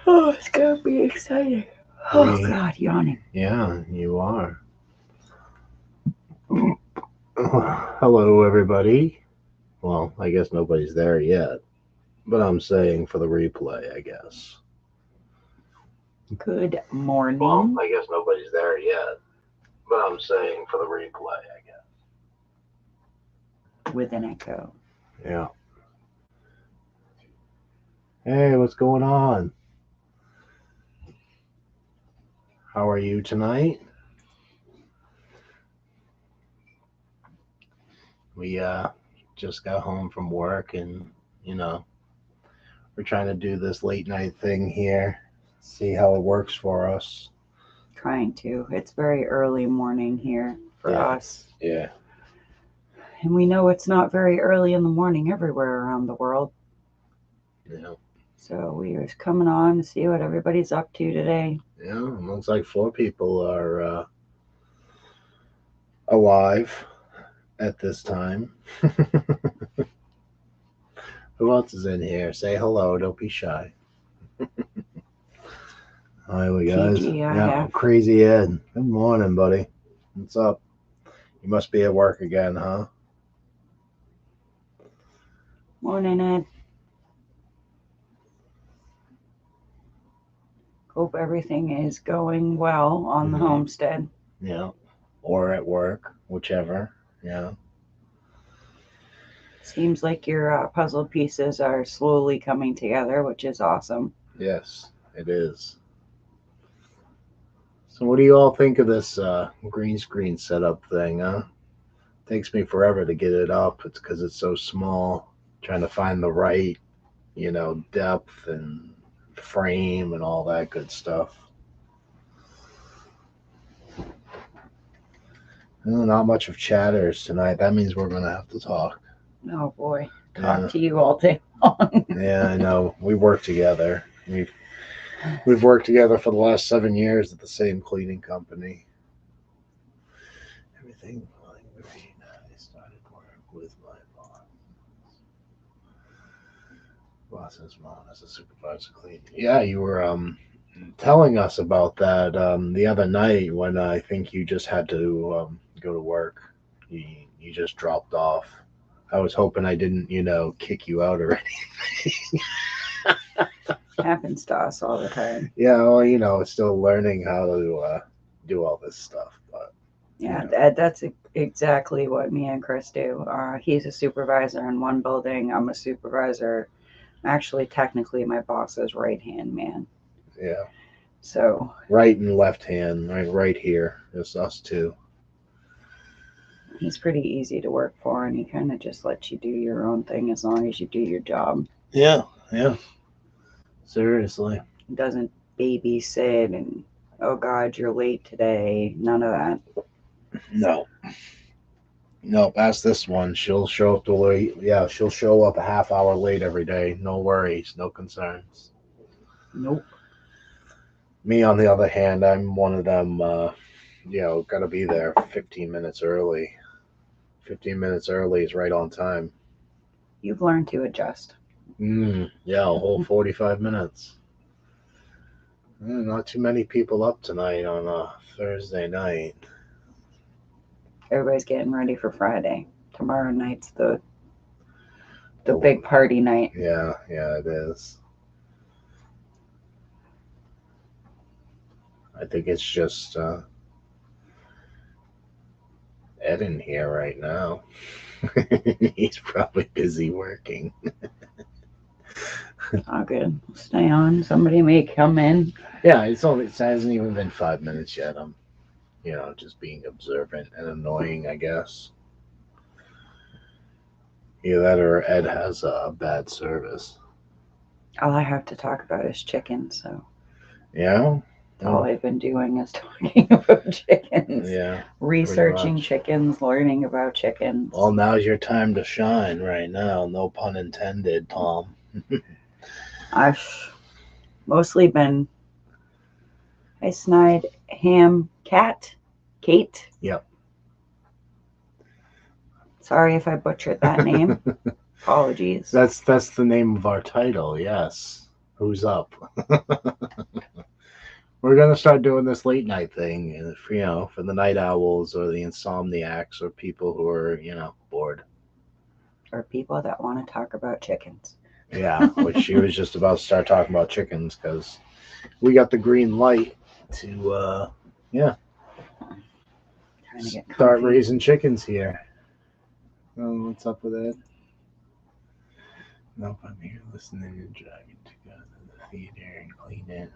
Oh, it's gonna be exciting. Oh God, yawning. Yeah, you are. Hello, everybody. Well, I guess nobody's there yet, but I'm saying for the replay, I guess. Good Well, morning. I guess nobody's there yet, but I'm saying for the replay, I With an echo. guess. Yeah. Hey, what's going on? How are you tonight? We just got home from work and, you know, we're trying to do this late night thing here. See how it works for us. Trying to. It's very early morning here for Yeah. us. Yeah. And we know it's not very early in the morning everywhere around the world. Yeah. So we are coming on to see what everybody's up to today. Yeah. Looks like 4 people are alive at this time. Who else is in here? Say hello. Don't be shy. Hi, we guys. Yeah, TGIF. Crazy Ed. Good morning, buddy. What's up? You must be at work again, huh? Morning, Ed. Hope everything is going well on the homestead. Yeah. Or at work, whichever. Yeah. Seems like your puzzle pieces are slowly coming together, which is awesome. Yes, it is. So, what do you all think of this green screen setup thing, huh? Takes me forever to get it up. It's because it's so small. Trying to find the right, depth and frame and all that good stuff. Well, not much of chatters tonight. That means we're gonna have to talk. Oh boy, Yeah, talk to you all day long. yeah, I know. We work together. We've worked together for the last 7 years at the same cleaning company. Everything going great. I started work with my boss's mom as a supervisor cleaning. Yeah, you were telling us about that the other night when I think you just had to go to work. You, you just dropped off. I was hoping I didn't, kick you out or anything. Happens to us all the time. Yeah, well, still learning how to do all this stuff. But Yeah, that's exactly what me and Chris do. He's a supervisor in one building. I'm a supervisor. Actually, technically, my boss's right hand man. yeah, So right and left hand, right here, just us two. he's pretty easy to work for, and he kind of just lets you do your own thing as long as you do your job. Yeah, yeah, seriously. He doesn't babysit and, oh God, you're late today. None of that. No, no. Past this one, she'll show up to late. Yeah, she'll show up a half hour late every day. No worries, no concerns. Nope. Me, on the other hand, I'm one of them. Gotta be there 15 minutes early. 15 minutes early is right on time. You've learned to adjust. Yeah, a whole 45 minutes. Not too many people up tonight on a Thursday night. Everybody's getting ready for Friday. Tomorrow night's the The- big party night. Yeah, yeah, it is. I think it's just Ed in here right now. He's probably busy working. All good. Stay on. Somebody may come in. Yeah, it hasn't even been 5 minutes yet. I'm, just being observant and annoying, I guess. Either that or Ed has a bad service. All I have to talk about is chickens. So Yeah? all I've been doing is talking about chickens, Yeah, researching much. chickens, learning about chickens. Well, now's your time to shine right now. No pun intended, Tom. I've mostly been I snide ham cat, Kate. Yep. Sorry if I butchered that name. Apologies. That's the name of our title. Yes. Who's up? We're gonna start doing this late night thing, for the night owls or the insomniacs or people who are, bored. Or people that want to talk about chickens. Yeah, which she was just about to start talking about chickens because we got the green light to, Trying to get start comfy. raising chickens here. What's up with it? Nope, I'm here listening and driving to go to the theater and clean it.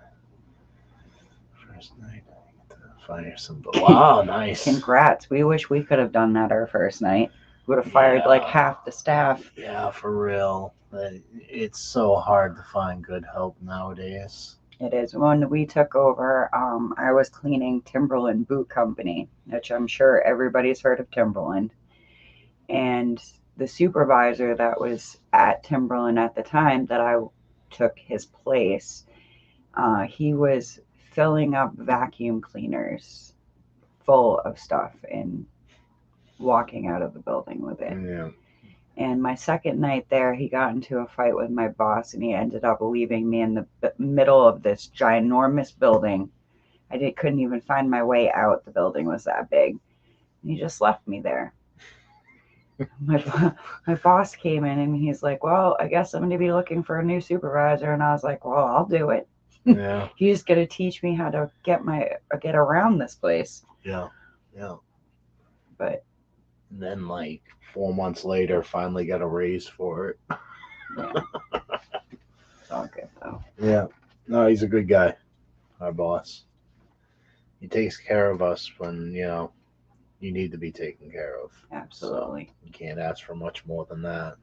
First night, I get to fire some. Wow, nice. Congrats. We wish we could have done that our first night. Would have fired like Yeah. half the staff. Yeah, for real. It's so hard to find good help nowadays. It is. When we took over, I was cleaning Timberland Boot Company, which I'm sure everybody's heard of Timberland. And the supervisor that was at Timberland at the time that I took his place, he was filling up vacuum cleaners full of stuff and walking out of the building with it. Yeah. And my second night there, he got into a fight with my boss, and he ended up leaving me in the middle of this ginormous building. Couldn't even find my way out. The building was that big. And he just left me there. My boss came in, and he's like, "Well, I guess I'm going to be looking for a new supervisor." And I was like, "Well, I'll do it. Yeah. He's going to teach me how to get around this place." Yeah. Yeah. But And then, like 4 months later, finally got a raise for it. yeah, it's all good though. Yeah. No, he's a good guy, our boss. He takes care of us when, you need to be taken care of. Absolutely. So you can't ask for much more than that.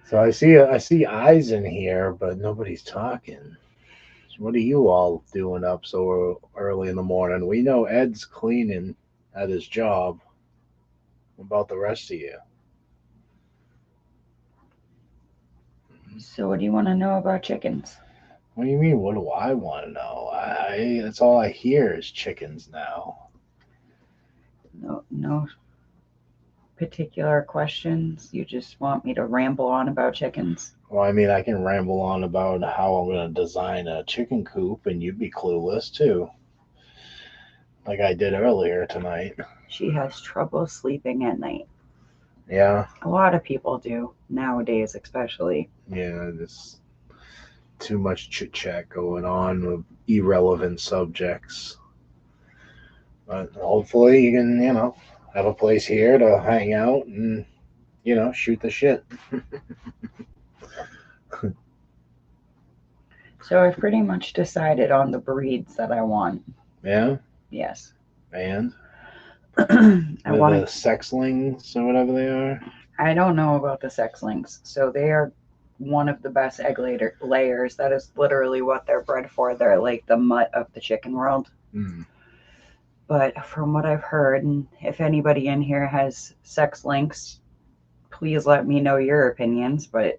So I see eyes in here, but nobody's talking. What are you all doing up so early in the morning? We know Ed's cleaning at his job. What about the rest of you? So, what do you want to know about chickens? What do you mean? What do I want to know? That's all I hear is chickens now. No particular questions. You just want me to ramble on about chickens. Well, I mean, I can ramble on about how I'm going to design a chicken coop, and you'd be clueless too, like I did earlier tonight. She has trouble sleeping at night. Yeah, A lot of people do nowadays, especially. yeah, there's too much chit chat going on with irrelevant subjects. But hopefully, you can, have a place here to hang out and, shoot the shit. So I've pretty much decided on the breeds that I want. Yeah, Yes. and I want the sexlings or whatever they are. I don't know about the sexlings. So they are one of the best egg layers. That is literally what they're bred for. They're like the mutt of the chicken world. Mm. But from what I've heard, and if anybody in here has sex links, please let me know your opinions. But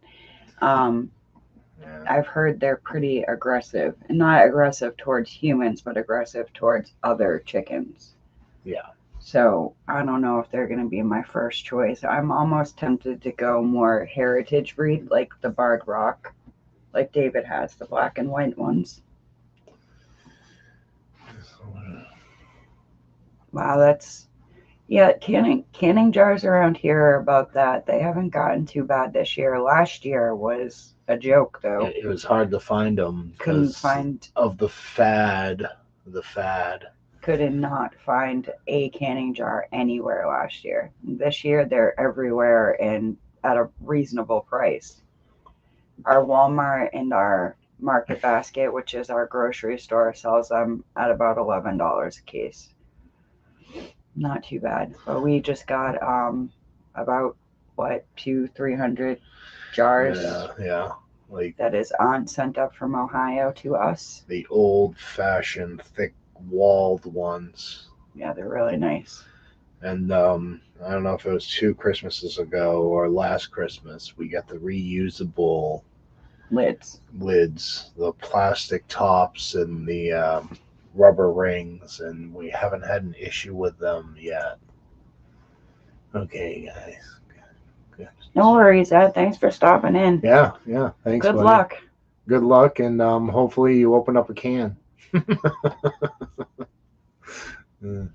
I've heard they're pretty aggressive. And not aggressive towards humans, but aggressive towards other chickens. Yeah. So I don't know if they're going to be my first choice. I'm almost tempted to go more heritage breed, like the Barred Rock, like David has, the black and white ones. Wow, canning jars around here are about that. They haven't gotten too bad this year. Last year was a joke, though. It was hard to find them. Couldn't find of the fad. Could not find a canning jar anywhere last year. This year, they're everywhere and at a reasonable price. Our Walmart and our Market Basket, which is our grocery store, sells them at about $11 a case. Not too bad. But we just got about 200-300 jars. Yeah. Like that is sent up from Ohio to us. The old-fashioned, thick-walled ones. Yeah, they're really nice. And I don't know if it was 2 Christmases ago or last Christmas, we got the reusable lids, the plastic tops and the rubber rings, and we haven't had an issue with them yet. Okay, guys. Good. No worries, Ed. Thanks for stopping in. Yeah. Thanks. Good buddy. luck. Good luck, and hopefully you open up a can. Uh,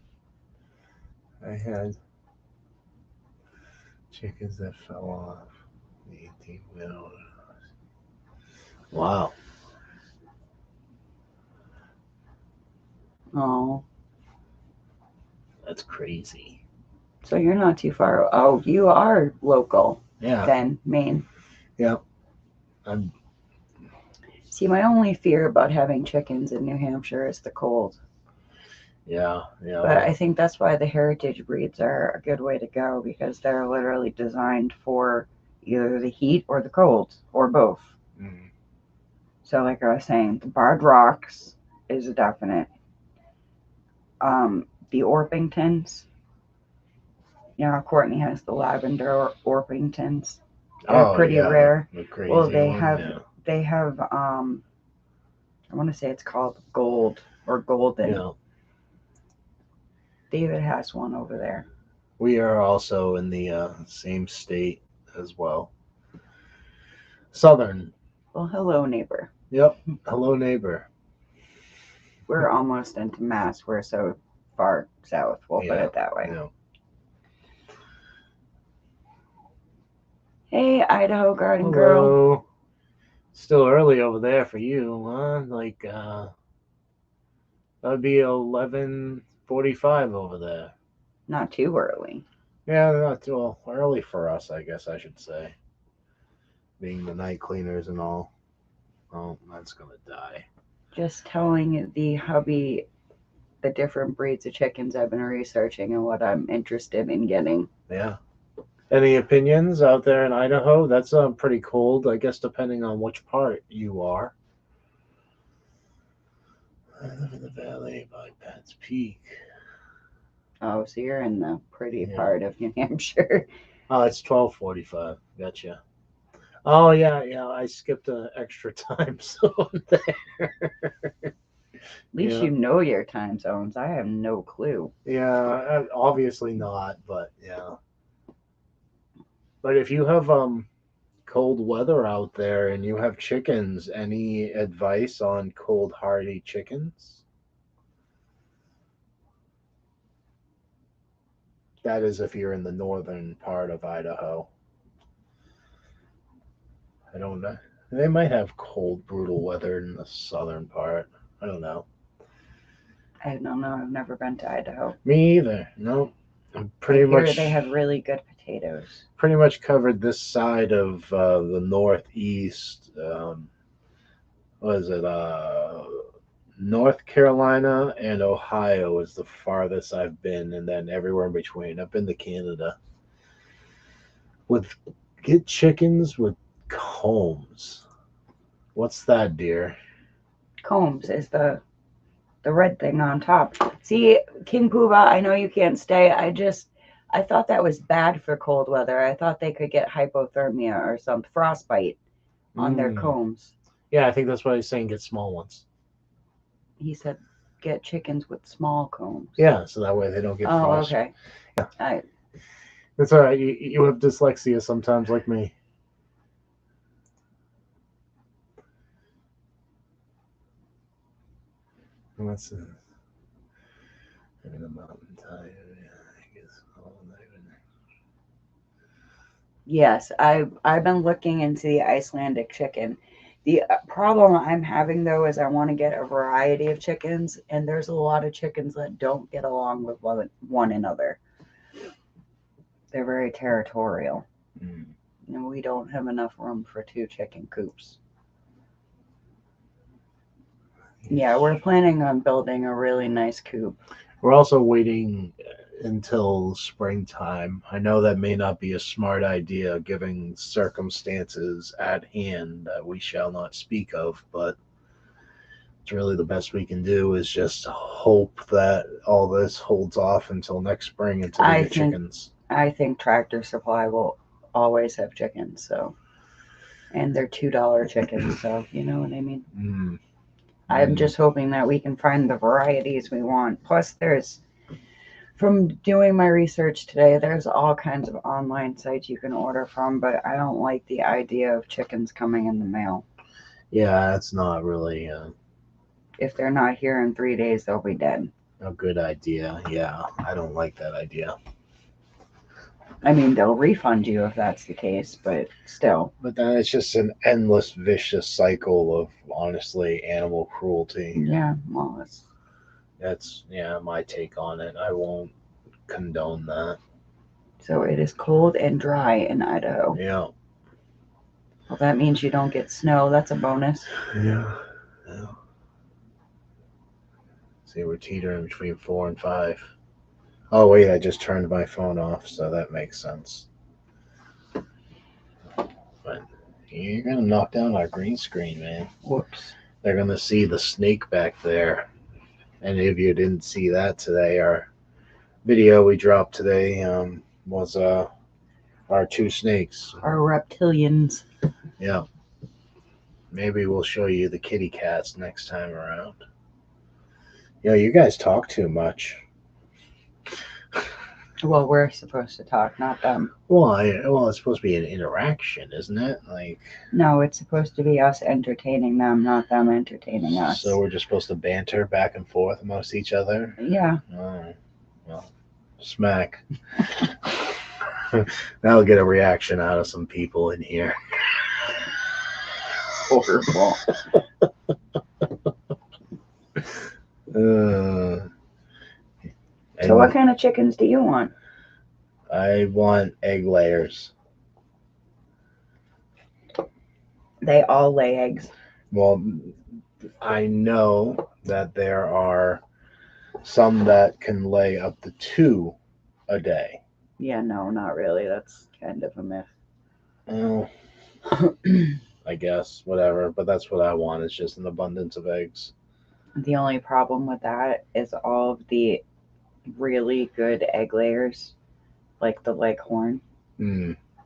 I had chickens that fell off. The 18 wheel. Wow, Oh, that's crazy. so you're not too far. Oh, you are local Yeah, then, Maine. yeah, I'm, See, my only fear about having chickens in New Hampshire is the cold. yeah, yeah. But I think that's why the heritage breeds are a good way to go because they're literally designed for either the heat or the cold or both. Mm, So, like I was saying, the barred rocks is a definite. The Orpingtons, Courtney has the lavender Orpingtons. They're oh pretty yeah, rare. the Well, crazy they one. have Yeah, they have I want to say it's called gold or golden. yeah. David has one over there. We are also in the same state as well. Southern. Well, hello neighbor. Yep. Hello, neighbor. We're almost into Mass. We're so far south. We'll put Yeah, it that way. yeah. Hey, Idaho Garden Girl. Hello. Still early over there for you, huh? Like that'd be 11:45 over there. Not too early. Yeah, not too early for us, I guess I should say. Being the night cleaners and all. Oh, that's gonna die. Just telling the hubby the different breeds of chickens I've been researching and what I'm interested in getting. Yeah. Any opinions out there in Idaho? That's pretty cold, I guess, depending on which part you are. I live in the valley by Pat's Peak. Oh, so you're in the pretty Yeah. part of New Hampshire. Oh, it's 12:45. Gotcha. Oh yeah, yeah. I skipped an extra time zone there. At least Yeah, you know your time zones. I have no clue. yeah. Obviously not, but yeah. But if you have cold weather out there and you have chickens, any advice on cold hardy chickens? That is if you're in the northern part of Idaho. I don't know. They might have cold, brutal weather in the southern part. I don't know. I don't know. I've never been to Idaho. Me either. No. I'm I pretty hear they much have really good potatoes. covered this side of the northeast. Was it North Carolina and Ohio is the farthest I've been, and then everywhere in between. I've been to Canada. With get chickens with combs. What's that, dear? Combs is the red thing on top. See, King Poobah, I know you can't stay. I thought that was bad for cold weather. I thought they could get hypothermia or some frostbite on their Mm. combs. Yeah, I think that's why he's saying get small ones. He said get chickens with small combs. Yeah, so that way they don't get Oh, frost. okay. I, It's all right. You have dyslexia sometimes, like me. And that's in a mountain tide. I guess all night. yes, I've been looking into the Icelandic chicken. The problem I'm having though is I want to get a variety of chickens, and there's a lot of chickens that don't get along with one another. They're very territorial. Mm. And we don't have enough room for two chicken coops. Yeah, we're planning on building a really nice coop. We're also waiting until springtime. I know that may not be a smart idea given circumstances at hand that we shall not speak of, but it's really the best we can do is just hope that all this holds off until next spring until we I get think chickens. I think Tractor Supply will always have chickens, so and they're $2 chickens, so you know what I mean. Mm. I'm just hoping that we can find the varieties we want. Plus, from doing my research today, there's all kinds of online sites you can order from, but I don't like the idea of chickens coming in the mail. Yeah, that's not really If they're not here in 3 days, they'll be dead. a good idea. Yeah, I don't like that idea. I mean, they'll refund you if that's the case, but still. But then it's just an endless, vicious cycle of, honestly, animal cruelty. Yeah, well, That's, yeah, my take on it. I won't condone that. so it is cold and dry in Idaho. Yeah. Well, that means you don't get snow. That's a bonus. Yeah. Yeah. See, we're teetering between 4 and 5. Oh, wait, I just turned my phone off, so that makes sense. But you're going to knock down our green screen, man. Whoops. They're going to see the snake back there. Any of you didn't see that today, our video we dropped today was our 2 snakes. Our reptilians. Yeah. Maybe we'll show you the kitty cats next time around. You guys talk too much. Well, we're supposed to talk, not them. Well, it's supposed to be an interaction, isn't it? Like, no, it's supposed to be us entertaining them, not them entertaining us. So we're just supposed to banter back and forth amongst each other? Yeah. Oh, well, smack. That'll get a reaction out of some people in here. Horrible. So what kind of chickens do you want? I want egg layers. They all lay eggs. Well, I know that there are some that can lay up to 2 a day. Yeah, no, not really. That's kind of a myth. Oh, I guess, whatever. But that's what I want. It's just an abundance of eggs. The only problem with that is all of the really good egg layers, like the leghorn.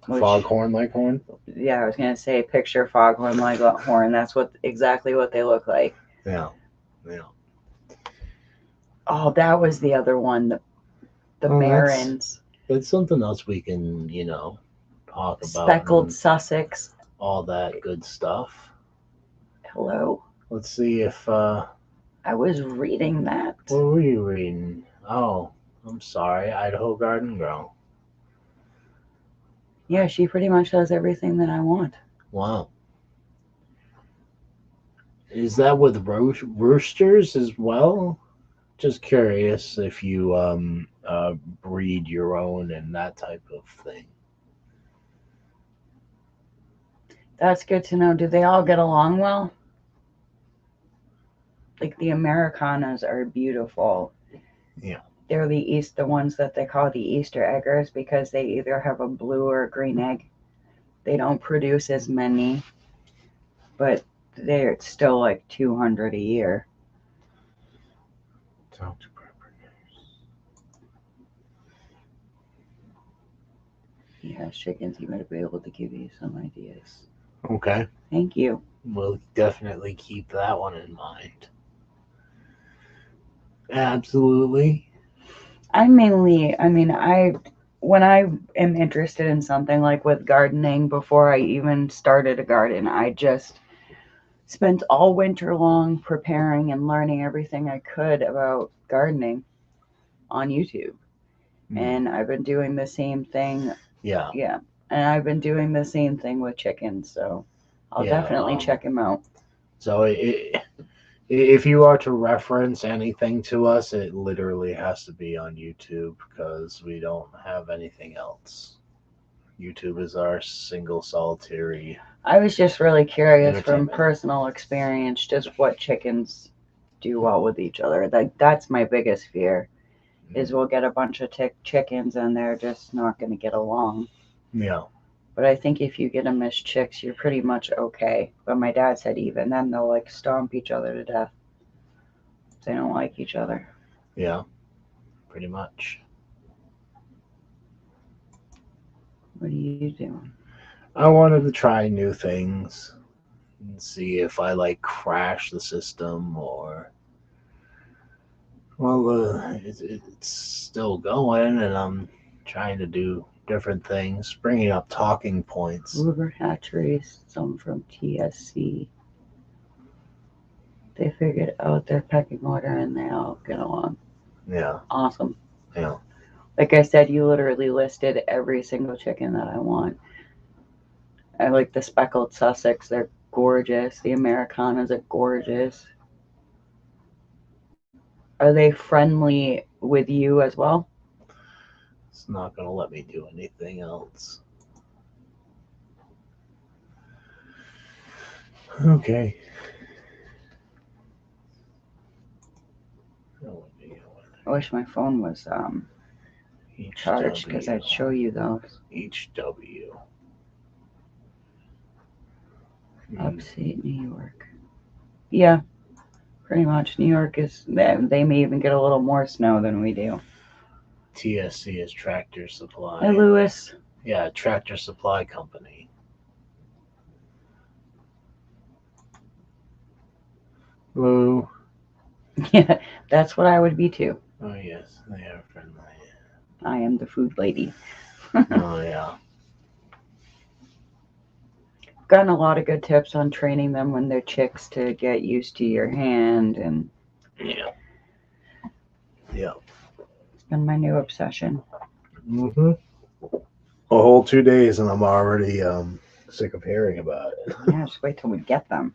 Foghorn leghorn? Yeah, I was going to say picture foghorn leghorn. That's exactly what they look like. Yeah. Oh, that was the other one. The Marins. That's something else we can, talk about. Speckled Sussex. All that good stuff. Hello. Let's see if I was reading that. What were you reading? Oh, I'm sorry. Idaho Garden Girl. Yeah, she pretty much does everything that I want. Wow. Is that with roosters as well? Just curious if you breed your own and that type of thing. That's good to know. Do they all get along well? Like the Americanas are beautiful. Yeah. They're the ones that they call the Easter eggers because they either have a blue or a green egg. They don't produce as many, but they're still like 200 a year. Talk to properties. Yeah, chickens, he might be able to give you some ideas. Okay. Thank you. We'll definitely keep that one in mind. Absolutely. When I am interested in something like with gardening, before I even started a garden, I just spent all winter long preparing and learning everything I could about gardening on YouTube. And I've been doing the same thing. Yeah. Yeah. And I've been doing the same thing with chickens, so I'll definitely check him out. So if you are to reference anything to us, it literally has to be on YouTube because we don't have anything else. YouTube is our single solitary. I was just really curious from personal experience just what chickens do well with each other. That's my biggest fear, is we'll get a bunch of chickens and they're just not going to get along. Yeah. But I think if you get them as chicks, you're pretty much okay. But my dad said even then they'll like stomp each other to death. They don't like each other. Yeah, pretty much. What are you doing? I wanted to try new things and see if I crash the system or. Well, it's still going, and I'm trying to do different things, bringing up talking points. River hatcheries, some from TSC. They figured out their pecking order and they all get along. Yeah. Awesome. Yeah. Like I said, you literally listed every single chicken that I want. I like the speckled Sussex. They're gorgeous. The Americanas are gorgeous. Are they friendly with you as well? It's not gonna let me do anything else. Okay. I wish my phone was charged because I'd show you those. HW. Upstate New York. Yeah, pretty much. New York is, they may even get a little more snow than we do. TSC is Tractor Supply. Hey, Lewis. Yeah, Tractor Supply Company. Hello. Yeah, that's what I would be too. Oh, yes, they are friendly. I am the food lady. Oh, yeah. Gotten a lot of good tips on training them when they're chicks to get used to your hand, and Yeah. Yeah. it's been my new obsession. Mm-hmm. A whole 2 days and I'm already sick of hearing about it. Yeah, just wait till we get them.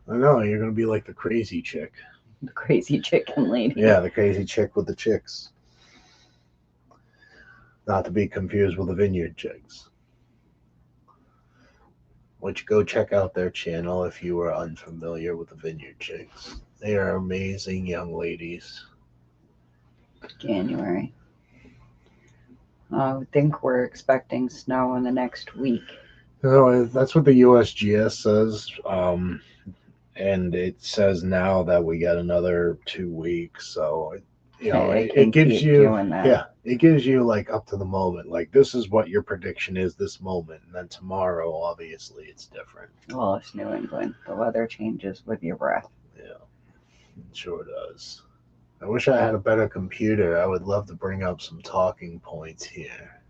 I know, you're gonna be like the crazy chick. The crazy chicken lady. Yeah, the crazy chick with the chicks. Not to be confused with the vineyard chicks. Which go check out their channel if you are unfamiliar with the vineyard chicks. They are amazing young ladies. January. I think we're expecting snow in the next week. So that's what the USGS says. And it says now that we got another 2 weeks. So, it gives you, doing that. yeah, it gives you like up to the moment. Like, this is what your prediction is this moment. And then tomorrow, obviously, it's different. Well, it's New England. The weather changes with your breath. Yeah, it sure does. I wish I had a better computer. I would love to bring up some talking points here,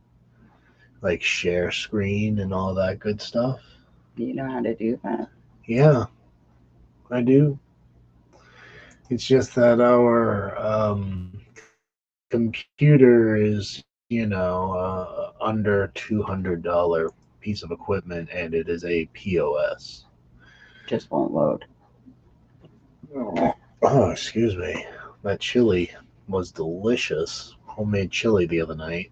like share screen and all that good stuff. You know how to do that? Yeah, I do. It's just that our computer is, under $200 piece of equipment, and it is a POS. Just won't load. Oh, excuse me. That chili was delicious. Homemade chili the other night.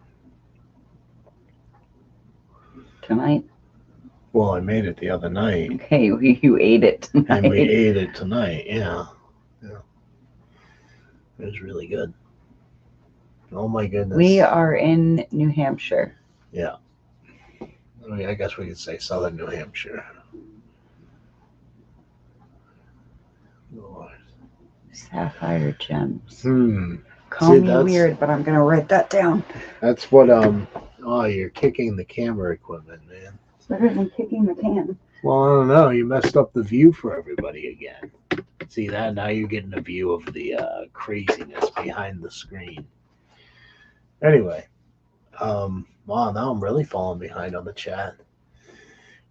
Tonight? Well, I made it the other night. Okay, you ate it tonight. And we ate it tonight, yeah. It was really good. Oh my goodness. We are in New Hampshire. Yeah. I guess we could say southern New Hampshire. Lord. Sapphire gems. Call See, me weird, but I'm gonna write that down. That's what oh, you're kicking the camera equipment, man. It's better than kicking the can. Well, I don't know. You messed up the view for everybody again. See that? Now you're getting a view of the craziness behind the screen. Anyway, wow, now I'm really falling behind on the chat.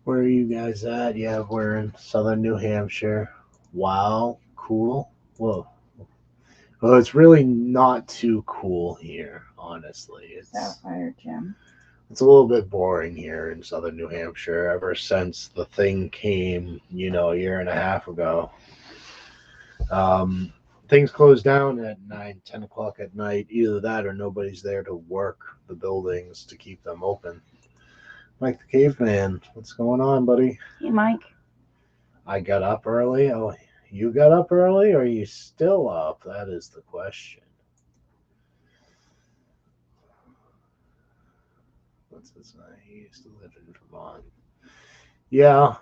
Where are you guys at? Yeah, we're in southern New Hampshire. Wow, cool. Whoa. Well, it's really not too cool here, honestly. Sapphire gem. It's a little bit boring here in southern New Hampshire ever since the thing came, a year and a half ago. Things close down at 9, 10 o'clock at night. Either that or nobody's there to work the buildings to keep them open. Mike the Caveman, what's going on, buddy? Hey, Mike. I got up early. Oh, you got up early, or are you still up? That is the question. What's his name? He used to live in Vermont. Yeah,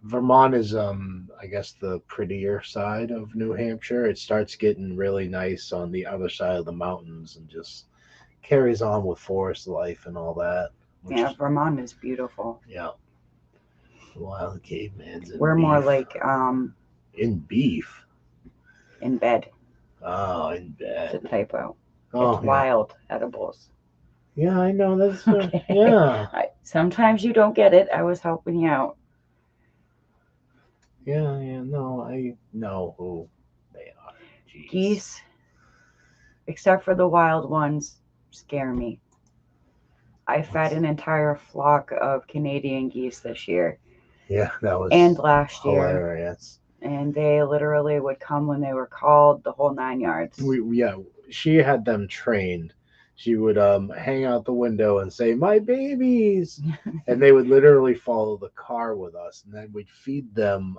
Vermont is, I guess, the prettier side of New Hampshire. It starts getting really nice on the other side of the mountains and just carries on with forest life and all that. Yeah, Vermont is beautiful. Yeah. Wild caveman's in We're beef. more like in beef. In bed. Oh, in bed. It's a typo. Oh, it's wild edibles. Yeah, I know. That's okay. Yeah. Sometimes you don't get it. I was helping you out. Yeah, no, I know who they are. Jeez. Geese, except for the wild ones, scare me. I fed an entire flock of Canadian geese this year Yeah, that was and last year, hilarious. and they literally would come when they were called, the whole 9 yards. She had them trained. She would hang out the window and say, "My babies," and they would literally follow the car with us, and then we'd feed them.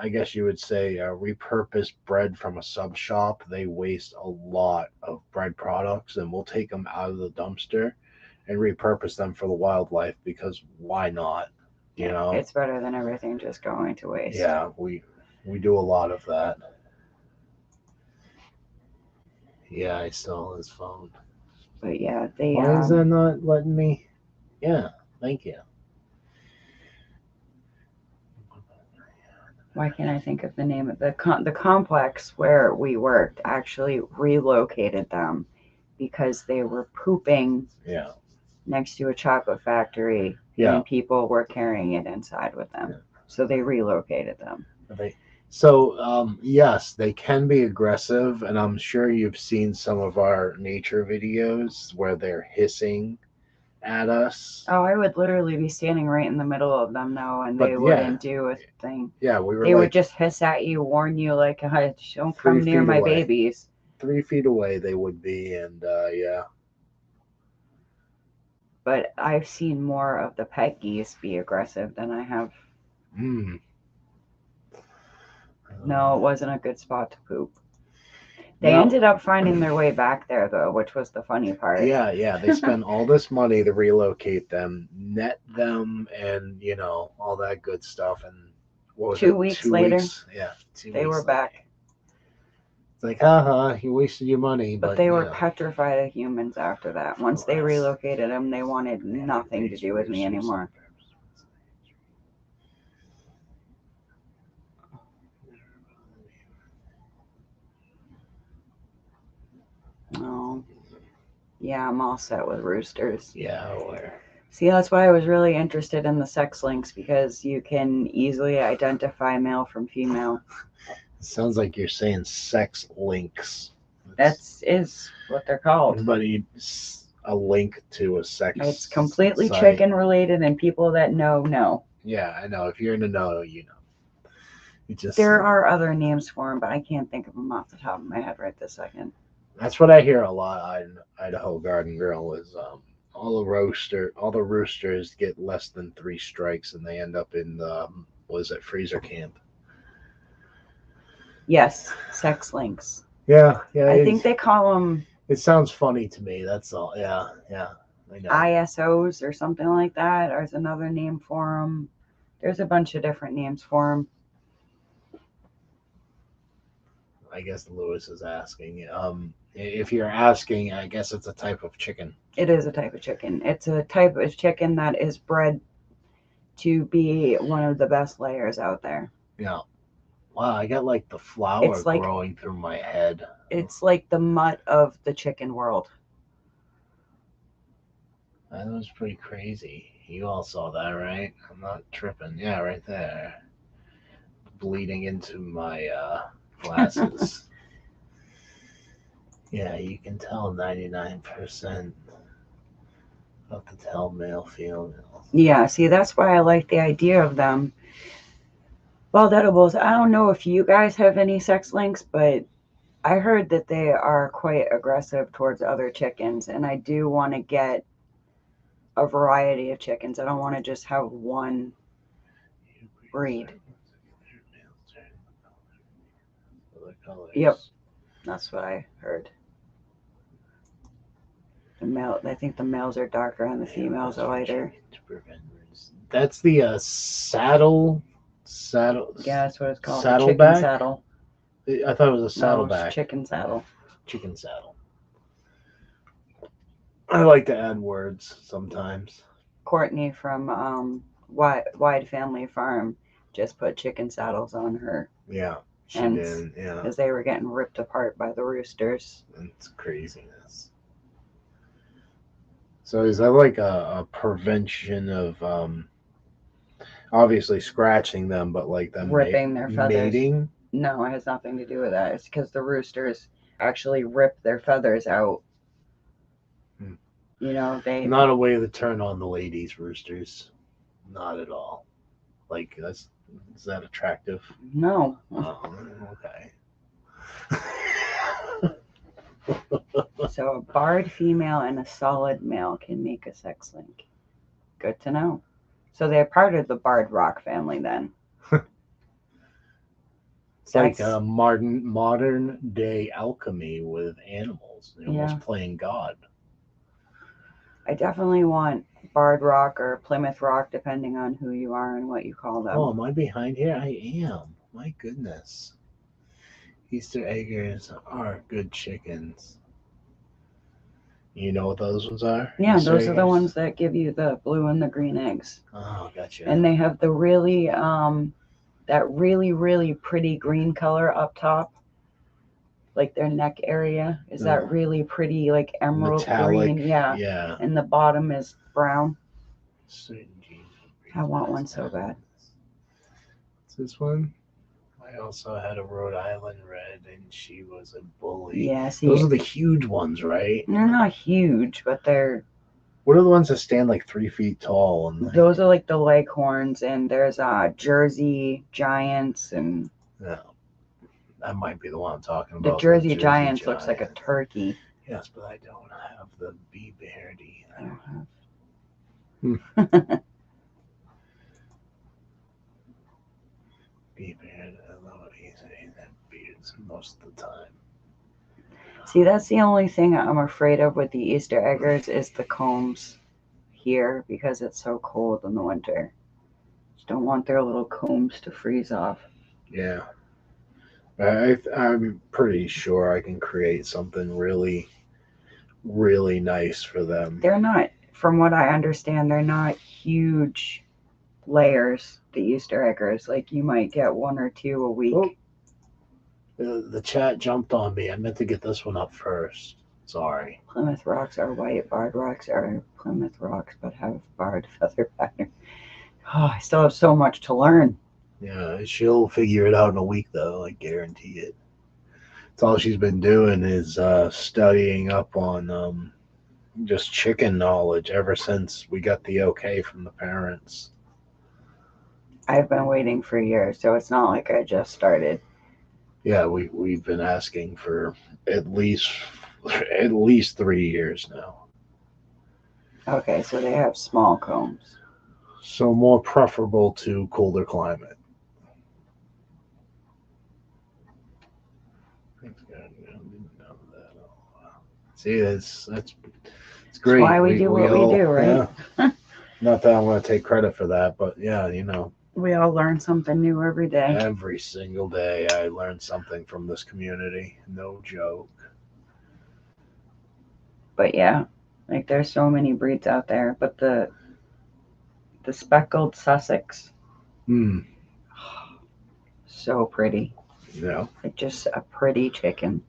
I guess you would say repurposed bread from a sub shop. They waste a lot of bread products, and we'll take them out of the dumpster and repurpose them for the wildlife because why not? You know, It's better than everything just going to waste. yeah, we do a lot of that. Yeah, I stole his phone. But yeah, they. Why is that not letting me? Yeah, thank you. Why can't I think of the name of the complex where we worked? Actually relocated them because they were pooping Yeah, next to a chocolate factory, yeah. and people were carrying it inside with them. Yeah. So they relocated them. So yes, they can be aggressive, and I'm sure you've seen some of our nature videos where they're hissing at us. Oh, I would literally be standing right in the middle of them now, and they But wouldn't do a thing. Yeah, we were They would like just hiss at you, warn you, like, don't 3 come near feet my away. babies. 3 feet away they would be, and yeah. But I've seen more of the pet geese be aggressive than I have. No, it wasn't a good spot to poop. They ended up finding their way back there, though, which was the funny part. Yeah. They spent all this money to relocate them, net them, and all that good stuff. And what was 2 it? weeks 2 later, weeks? Yeah, they were back. It's like, haha, you wasted your money. But they were petrified of humans after that. Once they relocated them, they wanted nothing to do with me anymore. Oh, yeah, I'm all set with roosters. Yeah, where? See, that's why I was really interested in the sex links, because you can easily identify male from female. It sounds like you're saying sex links. That is what they're called. But it's a link to a sex. It's completely site. chicken related, and people that know. Yeah, I know. If you're in the know, you know. There are other names for them, but I can't think of them off the top of my head right this second. That's what I hear a lot in Idaho Garden Grill is all the roosters get less than 3 strikes and they end up in the freezer camp. Yes, sex links. Yeah. I think they call them. It sounds funny to me. That's all. Yeah. I know. ISOs or something like that. There's another name for them. There's a bunch of different names for them. I guess Lewis is asking. If you're asking, I guess it's a type of chicken. It is a type of chicken. It's a type of chicken that is bred to be one of the best layers out there. Yeah. Wow, I got like the flower growing through my head. It's like the mutt of the chicken world. That was pretty crazy. You all saw that, right? I'm not tripping. Yeah, right there. Bleeding into my glasses. Yeah, you can tell 99% of the tell male female. Yeah, see, that's why I like the idea of them. Wild edibles, I don't know if you guys have any sex links, but I heard that they are quite aggressive towards other chickens, and I do want to get a variety of chickens. I don't want to just have one breed. Yep, that's what I heard. I think the males are darker and the females are lighter. That's the saddle. Yeah, that's what it's called. Saddleback? Chicken saddle. I thought it was a saddleback. No, it's chicken saddle. Chicken saddle. I like to add words sometimes. Courtney from Wide Family Farm just put chicken saddles on her. Yeah, she did. Yeah, because they were getting ripped apart by the roosters. It's craziness. So is that like a prevention of obviously scratching them, but like them ripping their feathers. mating. No, it has nothing to do with that. It's because the roosters actually rip their feathers out. Hmm. You know, they Not a way to turn on the ladies' roosters. Not at all. Like is that attractive? no. Okay. So a barred female and a solid male can make a sex link. Good to know. So they're part of the barred rock family then. It's like a modern day alchemy with animals. They're almost playing God. I definitely want barred rock or Plymouth rock, depending on who you are and what you call them. Oh, am I behind here? I am. My goodness. Easter eggers are good chickens. You know what those ones are? Yeah, Easter those are the eggers? ones that give you the blue and the green eggs. Oh, gotcha. And they have the really, that really pretty green color up top. Like their neck area is that really pretty, like emerald metallic green. Yeah. Yeah. And the bottom is brown. Certain genes. I want one so bad. What's this one? I also had a Rhode Island red, and she was a bully. Yeah, see, those are the huge ones, right? They're not huge, but they're. What are the ones that stand like 3 feet tall? And like... Those are like the leghorns, and there's Jersey Giants, and. No, that might be the one I'm talking The about. Jersey Giants looks like a turkey. Yes, but I don't have the bee beardy. I don't have. Bee beard, I love it. He's that beards most of the time. See, that's the only thing I'm afraid of with the Easter eggers is the combs here because it's so cold in the winter. Just don't want their little combs to freeze off. Yeah. I'm pretty sure I can create something really, really nice for them. They're not, from what I understand, they're not huge layers, the Easter eggers. Like you might get one or two a week. Oh. The chat jumped on me. I meant to get this one up first. Sorry. Plymouth rocks are white. Barred rocks are Plymouth rocks, but have barred feather pattern. Oh, I still have so much to learn. Yeah, she'll figure it out in a week, though. I guarantee it. That's all she's been doing is studying up on just chicken knowledge ever since we got the okay from the parents. I've been waiting for years, so it's not like I just started. Yeah, we've been asking for at least 3 years now. Okay, so they have small combs. So more preferable to colder climate. See, that's great. That's why we do what we do, right? Yeah. Not that I'm going to take credit for that, but yeah, you know. We all learn something new every day. Every single day I learn something from this community. No joke. But yeah, like there's so many breeds out there. But the speckled Sussex, so pretty. Yeah. Like just a pretty chicken.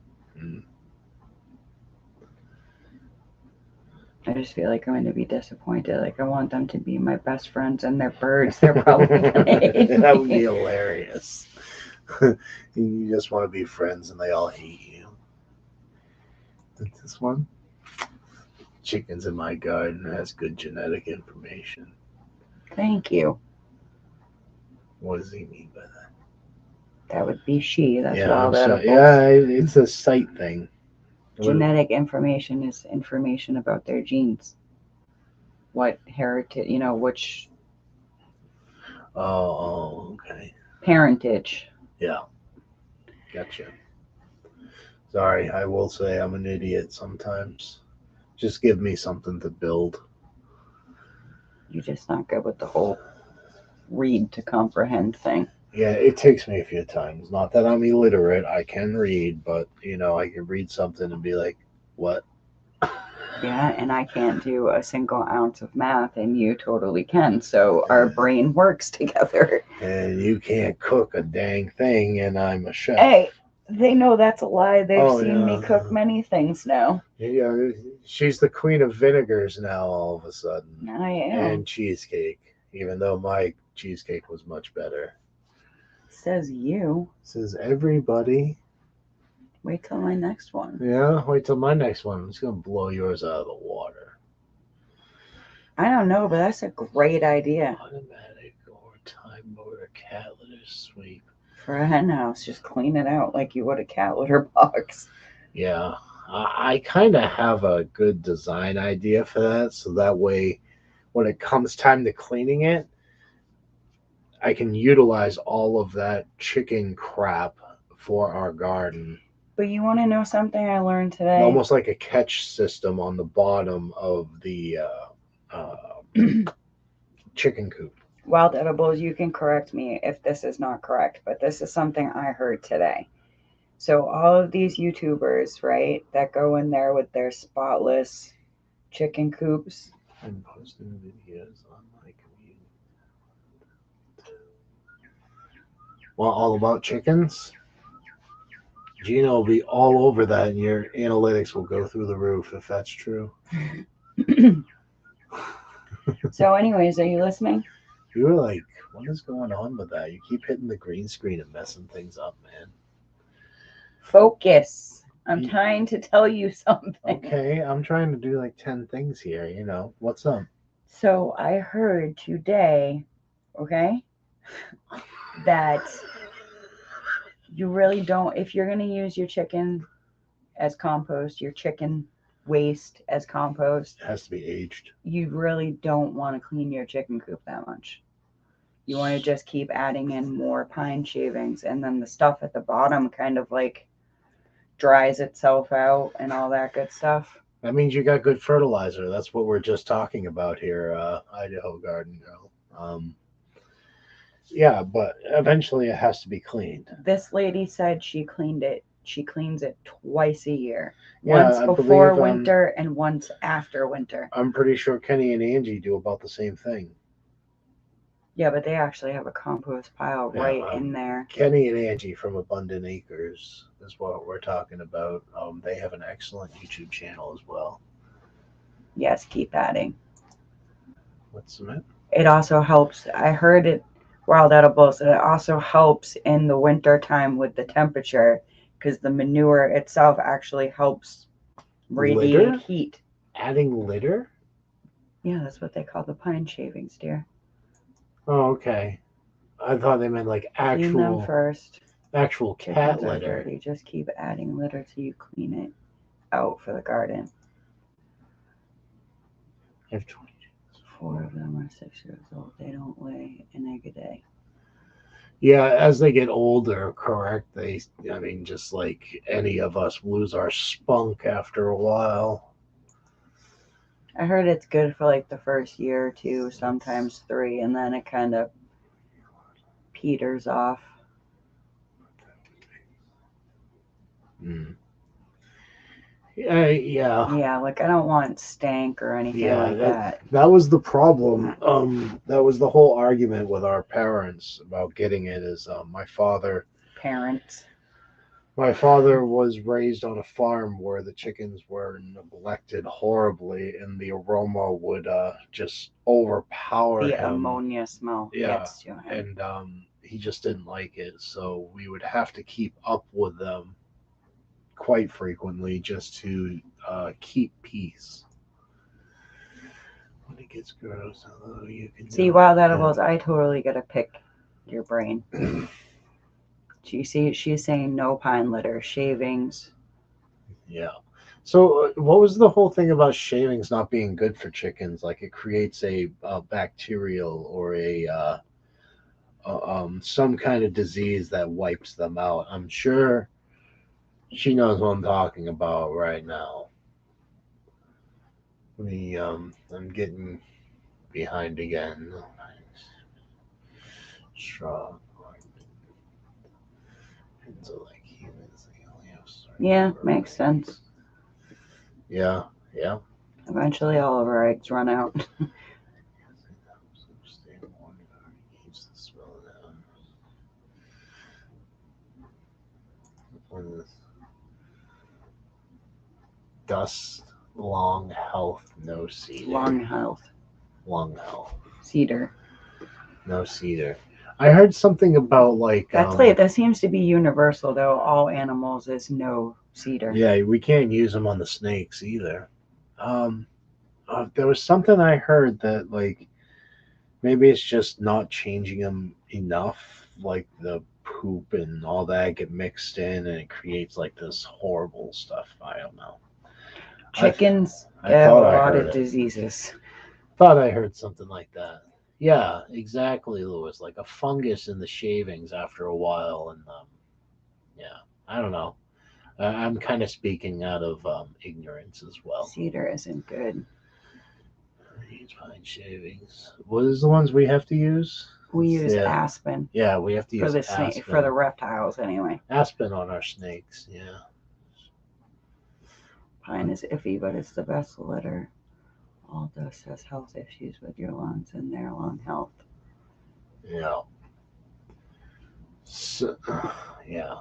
I just feel like I'm going to be disappointed. Like I want them to be my best friends, and they're birds. They're probably going to hate me. That would be hilarious. You just want to be friends, and they all hate you. This one, chickens in my garden has good genetic information. Thank you. What does he mean by that? That would be she. That's yeah, all that. Yeah, it's a sight thing. Genetic information is information about their genes. What heritage, which. Oh, okay. Parentage. Yeah. Gotcha. Sorry, I will say I'm an idiot sometimes. Just give me something to build. You're just not good with the whole read to comprehend thing. Yeah, it takes me a few times. Not that I'm illiterate. I can read, but, I can read something and be like, what? Yeah, and I can't do a single ounce of math, and you totally can. So our brain works together. And you can't cook a dang thing, and I'm a chef. Hey, they know that's a lie. They've seen me cook many things now. Yeah, she's the queen of vinegars now all of a sudden. I am. And cheesecake. Even though my cheesecake was much better. Says you. Says everybody. Wait till my next one. Yeah, wait till my next one. I'm just gonna blow yours out of the water. I don't know, but that's a great idea. Automatic or time motor cat litter sweep. For a hen house, just clean it out like you would a cat litter box. Yeah, I kind of have a good design idea for that, so that way, when it comes time to cleaning it, I can utilize all of that chicken crap for our garden. But you want to know something I learned today? Almost like a catch system on the bottom of the chicken coop. Wild Edibles, you can correct me if this is not correct, but this is something I heard today. So all of these YouTubers, right, that go in there with their spotless chicken coops. I'm posting videos on my community. Well, all about chickens? Gino will be all over that, and your analytics will go through the roof if that's true. So, anyways, are you listening? You were like, what is going on with that? You keep hitting the green screen and messing things up, man. Focus. I'm trying to tell you something. Okay, I'm trying to do like 10 things here, What's up? So, I heard today, okay, that you really don't, if you're going to use your chicken as compost, your chicken waste as compost, it has to be aged. You really don't want to clean your chicken coop that much. You want to just keep adding in more pine shavings, and then the stuff at the bottom kind of like dries itself out and all that good stuff. That means you got good fertilizer. That's what we're just talking about here, Idaho Garden Girl. Yeah, but eventually it has to be cleaned. This lady said she cleaned it. She cleans it twice a year. Yeah, once before winter and once after winter. I'm pretty sure Kenny and Angie do about the same thing. Yeah, but they actually have a compost pile right in there. Kenny and Angie from Abundant Acres is what we're talking about. They have an excellent YouTube channel as well. Yes, keep adding. What's the matter? It also helps. I heard it, Wild Edibles. It also helps in the winter time with the temperature because the manure itself actually helps radiate heat. Adding litter? Yeah, that's what they call the pine shavings, dear. Oh, okay. I thought they meant like actual. Clean them first. Actual cat litter. Dirty. Just keep adding litter till you clean it out for the garden. I have 20. 4 of them are 6 years old. They don't lay an egg a day. Yeah, as they get older, correct? Just like any of us, lose our spunk after a while. I heard it's good for like the first year or 2, sometimes 3, and then it kind of peters off. Yeah. Yeah, like I don't want stank or anything like that. That was the problem. That was the whole argument with our parents about getting it. Is my father was raised on a farm where the chickens were neglected horribly, and the aroma would just overpower him. The ammonia smell gets to him. And he just didn't like it, so we would have to keep up with them quite frequently just to keep peace. When it gets gross, although you can see, Wild Edibles, I totally gotta pick your brain. She's saying no pine litter, shavings. Yeah. So what was the whole thing about shavings not being good for chickens? Like it creates a bacterial or a some kind of disease that wipes them out. I'm sure she knows what I'm talking about right now. I'm getting behind again. Straw. Like humans, they only have yeah, makes sense. Yeah. Eventually, all of our eggs run out. Dust, long health, no cedar. Long health. Long health. Cedar. No cedar. I heard something about like That seems to be universal though. All animals is no cedar. yeah, we can't use them on the snakes either. Um, there was something I heard that like maybe it's just not changing them enough, like the poop and all that get mixed in and it creates like this horrible stuff. I don't know. Chickens I get a thought I lot heard of it. diseases. Thought I heard something like that. Yeah, exactly, Lewis. Like a fungus in the shavings after a while, and yeah, I don't know. I'm kind of speaking out of ignorance as well. Cedar isn't good. Use pine shavings. What is the ones we have to use? We use Yeah, aspen yeah, we have to for use the snake for the reptiles anyway. Aspen on our snakes. Yeah. Pine is iffy, but it's the best litter. All dust has health issues with your lungs and their lung health. Yeah. So, yeah.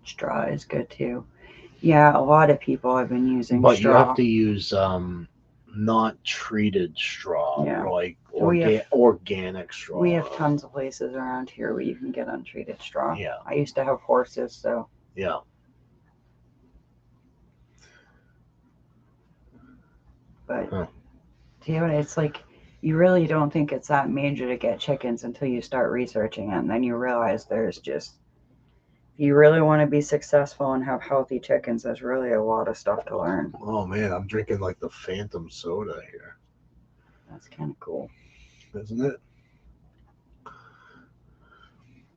Straw is good too. Yeah, a lot of people have been using But straw. you have to use not treated straw, Yeah. like We organic straw. We have tons of places around here where you can get untreated straw. Yeah. I used to have horses, so Yeah. but Huh. it's like you really don't think it's that major to get chickens until you start researching it, and then you realize there's just if you really want to be successful and have healthy chickens, there's really a lot of stuff to learn. Oh man, I'm drinking like the Phantom soda here. That's kind of cool. Isn't it?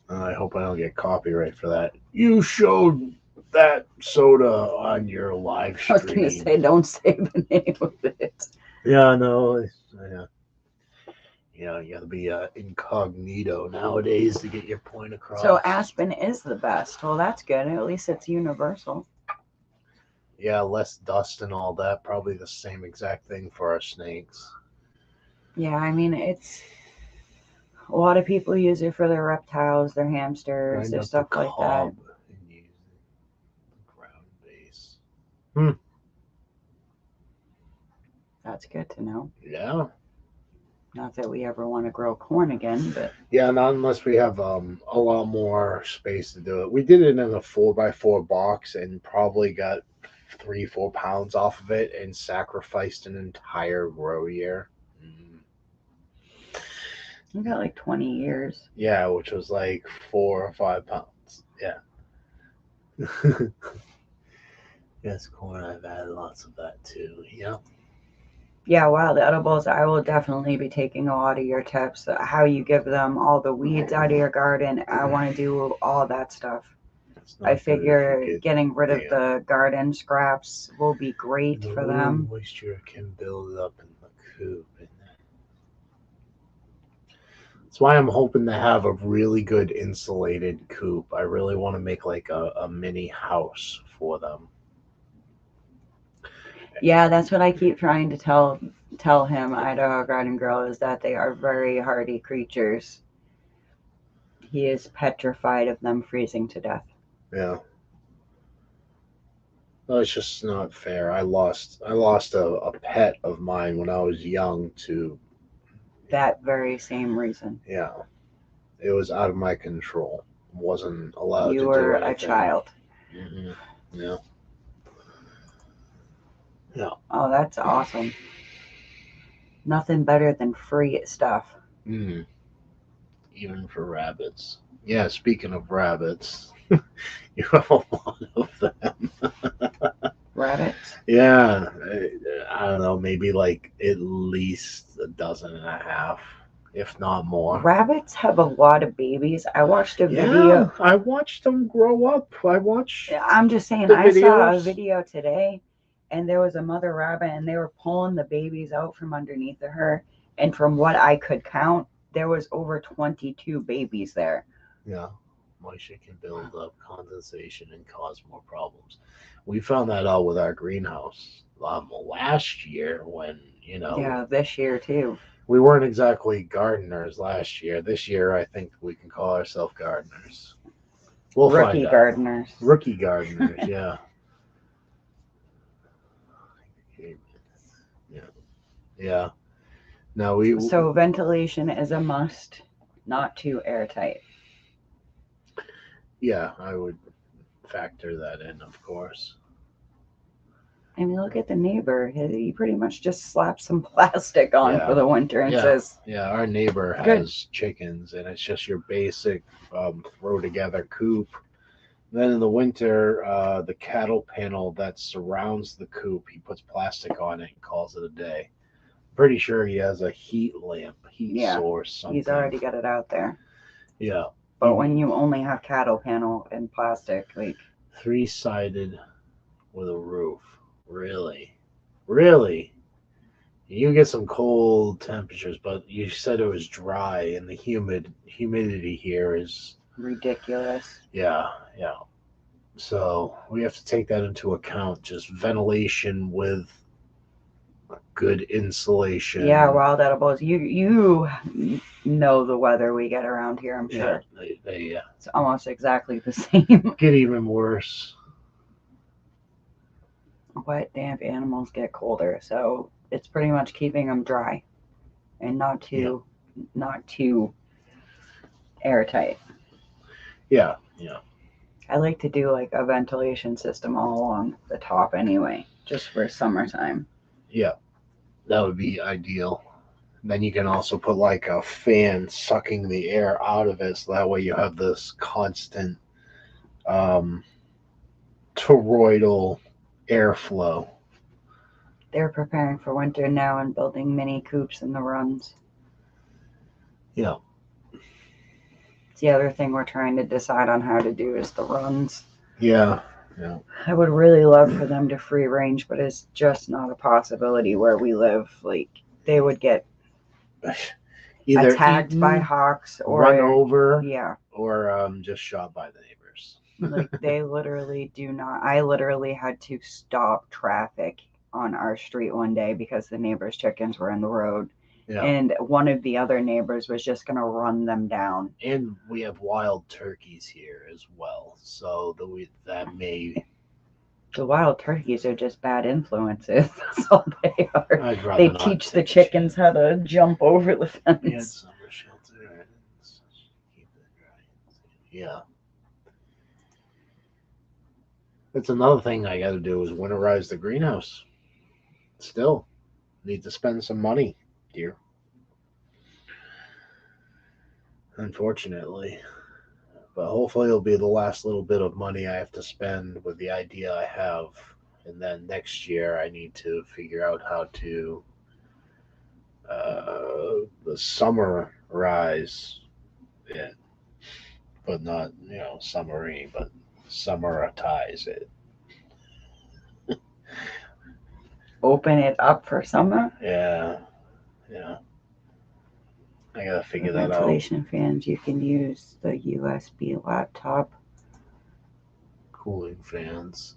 I hope I don't get copyright for that. You showed that soda on your live stream. I was going to say, don't say the name of it. Yeah, no. Yeah. You got to be incognito nowadays to get your point across. So aspen is the best. Well, that's good. At least it's universal. Yeah, less dust and all that. Probably the same exact thing for our snakes. Yeah, I mean, it's a lot of people use it for their reptiles, their hamsters, their stuff like that. And use the ground base. That's good to know. Yeah. Not that we ever want to grow corn again, but Yeah, not unless we have a lot more space to do it. We did it in a 4x4 box and probably got 3-4 pounds off of it and sacrificed an entire grow year. we got like 20 years. Yeah, which was like 4 or 5 pounds. Yeah. Yes, corn. I've had lots of that too. Yeah. Yeah, wild edibles. I will definitely be taking a lot of your tips. How you give them all the weeds out of your garden. I want to do all that stuff. I figure getting rid of the garden scraps will be great for them. Moisture can build up in the coop. That's why I'm hoping to have a really good insulated coop. I really want to make like a mini house for them. Yeah, that's what I keep trying to tell him, Idaho Garden Girl, is that they are very hardy creatures. He is petrified of them freezing to death. Yeah. No, it's just not fair. I lost a pet of mine when I was young to that very same reason. Yeah. It was out of my control. Wasn't allowed to do anything. You were a child. Mm-hmm. Yeah. Yeah. Oh, that's awesome. Nothing better than free stuff. Mm. Even for rabbits. Yeah, speaking of rabbits, you have a lot of them. Rabbits? Yeah. I don't know, maybe like at least a dozen and a half, if not more. Rabbits have a lot of babies. I watched a video. I watched them grow up. I'm just saying, I saw a video today, and there was a mother rabbit, and they were pulling the babies out from underneath of her. And from what I could count, there was over 22 babies there. Yeah. Moisture can build up condensation and cause more problems. We found that out with our greenhouse last year when, Yeah, this year too. We weren't exactly gardeners last year. This year, I think we can call ourselves gardeners. We'll Rookie find out. gardeners. Rookie gardeners, yeah. Yeah. No, So ventilation is a must. not too airtight. Yeah, I would factor that in, of course. I mean, look at the neighbor. He pretty much just slapped some plastic on Yeah. for the winter and Yeah. says, Yeah, our neighbor good. has chickens, and it's just your basic throw together coop. Then in the winter, the cattle panel that surrounds the coop, he puts plastic on it and calls it a day. Pretty sure he has a heat lamp, heat Yeah, source, something. He's already got it out there. Yeah. But when you only have cattle panel and plastic, like 3-sided with a roof. Really? Really? You get some cold temperatures, but you said it was dry, and the humidity here is ridiculous. yeah. So we have to take that into account. Just ventilation with good insulation. Yeah, wild edibles. You know the weather we get around here, I'm sure. They it's almost exactly the same. Get even worse. Wet, damp animals get colder, so it's pretty much keeping them dry and not too airtight. Yeah. I like to do like a ventilation system all along the top anyway, just for summertime. Yeah, that would be ideal. Then you can also put like a fan sucking the air out of it, so that way you have this constant toroidal airflow. They're preparing for winter now and building mini coops in the runs. Yeah. It's the other thing we're trying to decide on how to do is the runs. Yeah. I would really love for them to free range, but it's just not a possibility where we live. Like, they would get either attacked by hawks or run over, or just shot by the neighbors. Like, they literally do not. I literally had to stop traffic on our street one day because the neighbors' chickens were in the road. Yeah. And one of the other neighbors was just going to run them down. And we have wild turkeys here as well, so that may. The wild turkeys are just bad influences. That's all they are. I'd rather They teach the chickens how to jump over the fence. We had summer shelter. Keep it dry. Yeah. That's another thing I got to do is winterize the greenhouse. Still need to spend some money, dear. Unfortunately. But hopefully it'll be the last little bit of money I have to spend with the idea I have. And then next year I need to figure out how to the summer rise it. But not, summery, but summerize it. Open it up for summer? Yeah. I gotta figure that out. Ventilation fans, you can use the USB laptop. Cooling fans.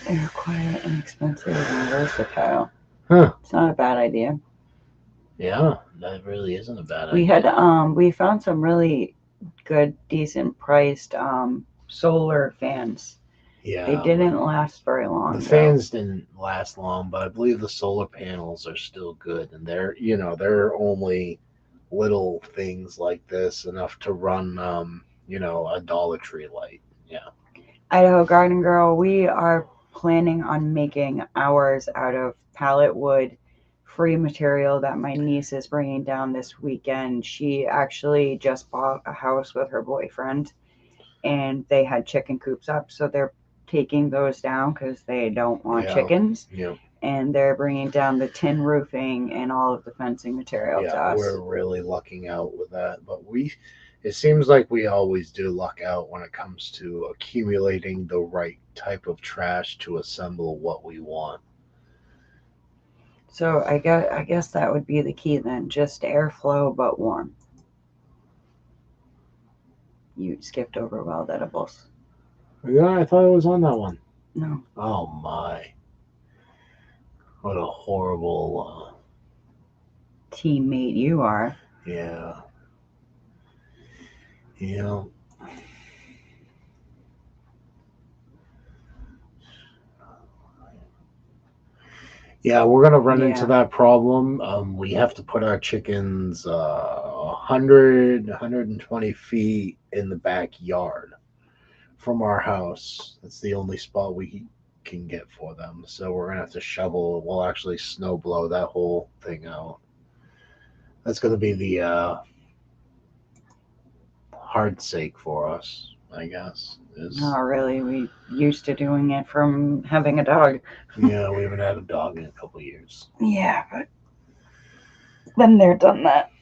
They're quiet, inexpensive, and versatile. Huh. It's not a bad idea. Yeah, that really isn't a bad idea. We found some really good, decent priced solar fans. Yeah. They didn't last very long. The fans didn't last long, but I believe the solar panels are still good, and they're only little things like this, enough to run a Dollar Tree light. Yeah. Idaho Garden Girl, we are planning on making ours out of pallet wood free material that my niece is bringing down this weekend. She actually just bought a house with her boyfriend, and they had chicken coops up, so they're taking those down because they don't want chickens. Yeah. And they're bringing down the tin roofing and all of the fencing material to us. We're really lucking out with that, but it seems like we always do luck out when it comes to accumulating the right type of trash to assemble what we want. So I guess that would be the key then, just airflow but warm. You skipped over wild edibles. Yeah, I thought it was on that one. No. Oh my. What a horrible teammate you are. Yeah. Yeah, we're gonna run into Yeah. that problem. We have to put our chickens 120 feet in the backyard from our house. That's the only spot we can get for them. So we're gonna have to shovel. We'll actually snow blow that whole thing out. That's gonna be the hard sake for us, I guess. Is Not really. We used to doing it from having a dog. Yeah, we haven't had a dog in a couple of years. Yeah, but been there, done that.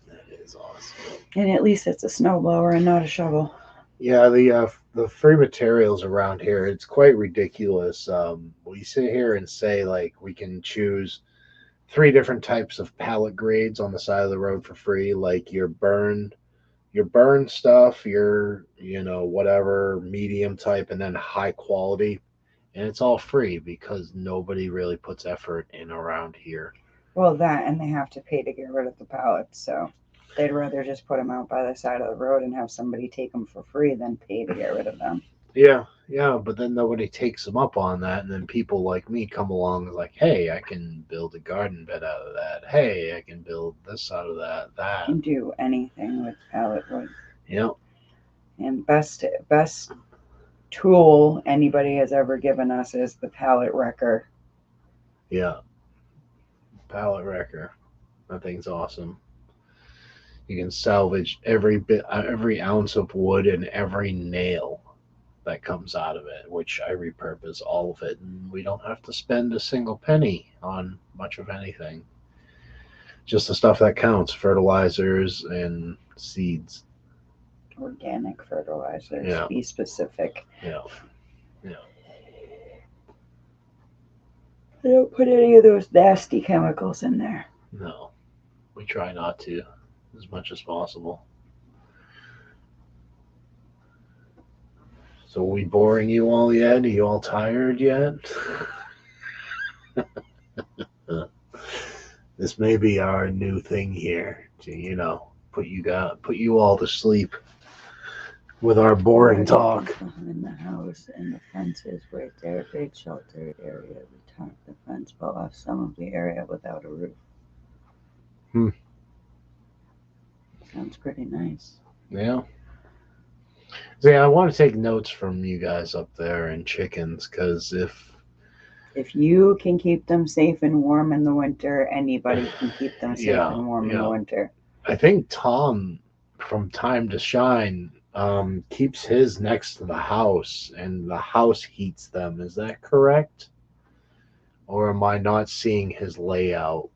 That is awesome. And at least it's a snowblower and not a shovel. Yeah, the free materials around here, it's quite ridiculous. We sit here and say like we can choose three different types of pallet grades on the side of the road for free, like your burn stuff, your whatever medium type, and then high quality, and it's all free because nobody really puts effort in around here. Well, that and they have to pay to get rid of the pallets, so they'd rather just put them out by the side of the road and have somebody take them for free than pay to get rid of them. Yeah, yeah, but then nobody takes them up on that, and then people like me come along and like, hey, I can build a garden bed out of that. Hey, I can build this out of that. You can do anything with pallet wood. Yeah, And best tool anybody has ever given us is the pallet wrecker. yeah, pallet wrecker. That thing's awesome. You can salvage every ounce of wood and every nail that comes out of it, which I repurpose all of it, and we don't have to spend a single penny on much of anything. Just the stuff that counts, fertilizers and seeds. Organic fertilizers, Yeah, be specific. yeah, yeah. I don't put any of those nasty chemicals in there. No, we try not to as much as possible. So, are we boring you all yet? Are you all tired yet? This may be our new thing here to, put you all to sleep with our boring talk. Behind the house and the fence is right there, big sheltered area. We topped the fence, but left some of the area without a roof. Hmm. Sounds pretty nice. Yeah. So, yeah, I want to take notes from you guys up there and chickens because If you can keep them safe and warm in the winter, anybody can keep them safe yeah, and warm in yeah. the winter. I think Tom from Time to Shine keeps his next to the house and the house heats them. Is that correct? Or am I not seeing his layout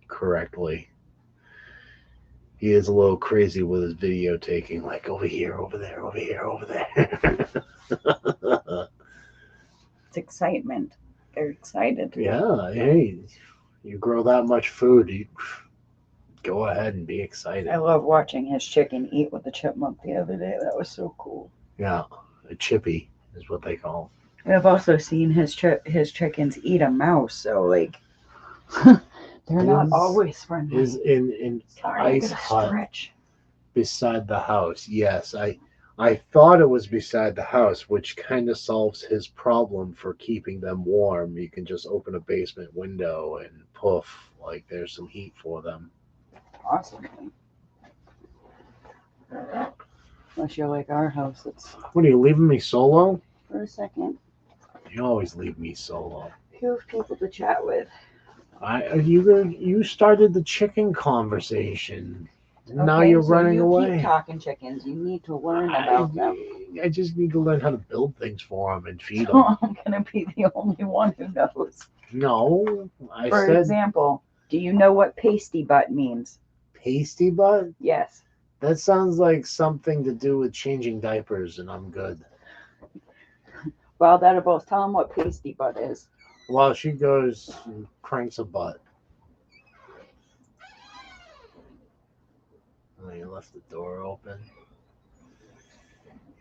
correctly? He is a little crazy with his video taking, like over here, over there, over here, over there. It's excitement. They're excited. Yeah, hey, you grow that much food, you go ahead and be excited. I love watching his chicken eat with the chipmunk the other day. That was so cool. Yeah, a chippy is what they call And I've also seen his chickens eat a mouse, so like they're not always friendly. Is in Sorry, ice I gotta hut stretch. beside the house. Yes, I thought it was beside the house, which kind of solves his problem for keeping them warm. You can just open a basement window and poof, like there's some heat for them. Possibly. Unless you're like our house, it's What are you leaving me solo? for a second. You always leave me solo. You have people to chat with. You started the chicken conversation. Now Okay, you're so running you away. Keep talking chickens. You need to learn about them. I just need to learn how to build things for them and feed them. So I'm gonna be the only one who knows. No, I For said example, do you know what pasty butt means? pasty butt. Yes. That sounds like something to do with changing diapers, and I'm good. Well, that'll both tell them what pasty butt is. Well, she goes and cranks a butt. Oh, you left the door open.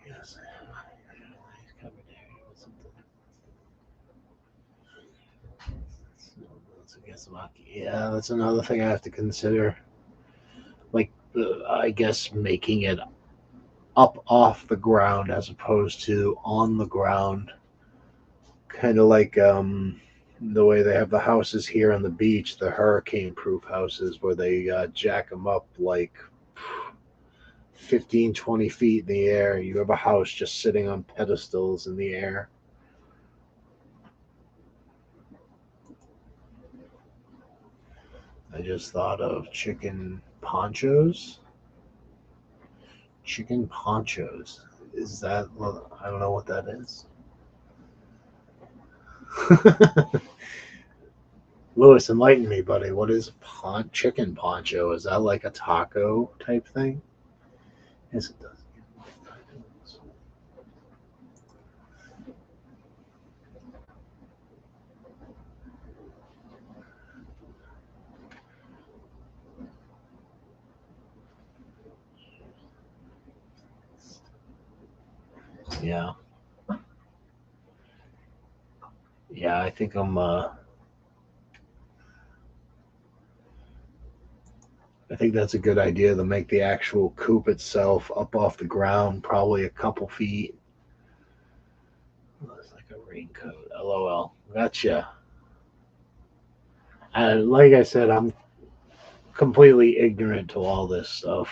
Yes. Covered area with something. Yeah, that's another thing I have to consider. Like, I guess making it up off the ground as opposed to on the ground. Kind of like the way they have the houses here on the beach, the hurricane-proof houses, where they jack them up like 15, 20 feet in the air. You have a house just sitting on pedestals in the air. I just thought of chicken ponchos. Chicken ponchos. Is that, well, I don't know what that is. Lewis, enlighten me, buddy. What is chicken poncho? Is that like a taco type thing? Yes, it does. Yeah. Yeah, I think I think that's a good idea to make the actual coop itself up off the ground, probably a couple feet. Looks like a raincoat. LOL. Gotcha. And like I said, I'm completely ignorant to all this stuff.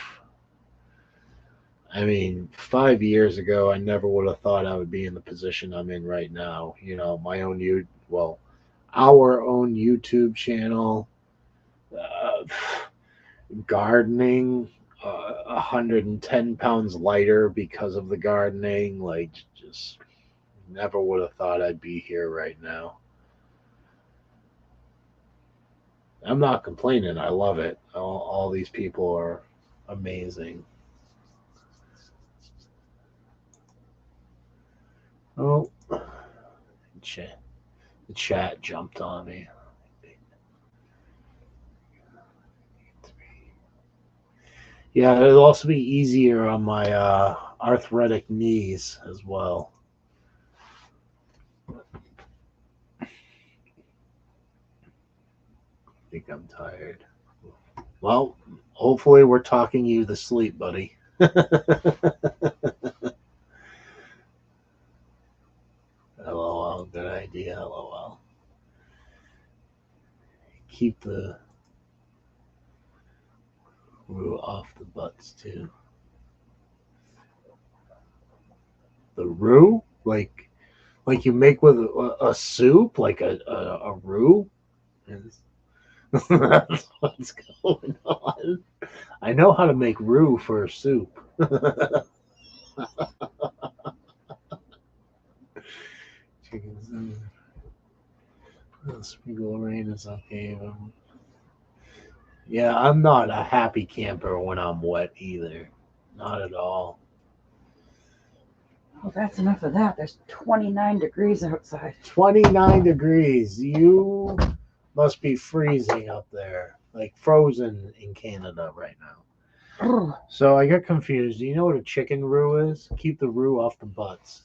I mean, 5 years ago, I never would have thought I would be in the position I'm in right now. You know, our own YouTube channel, uh, gardening, 110 pounds lighter because of the gardening. Like, just never would have thought I'd be here right now. I'm not complaining. I love it. All these people are amazing. Oh, the chat jumped on me. Yeah, it'll also be easier on my arthritic knees as well. I think I'm tired. Well, hopefully we're talking you to sleep, buddy. LOL, good idea, LOL. Keep the roux off the butts too. The roux? Like you make with a soup, like a roux? That's what's going on. I know how to make roux for a soup. Chickens. Sprinkle rain is okay. Yeah, I'm not a happy camper when I'm wet either. Not at all. Well, that's enough of that. There's 29 degrees outside. 29 degrees. You must be freezing up there. Like frozen in Canada right now. So I got confused. Do you know what a chicken roux is? Keep the roux off the butts.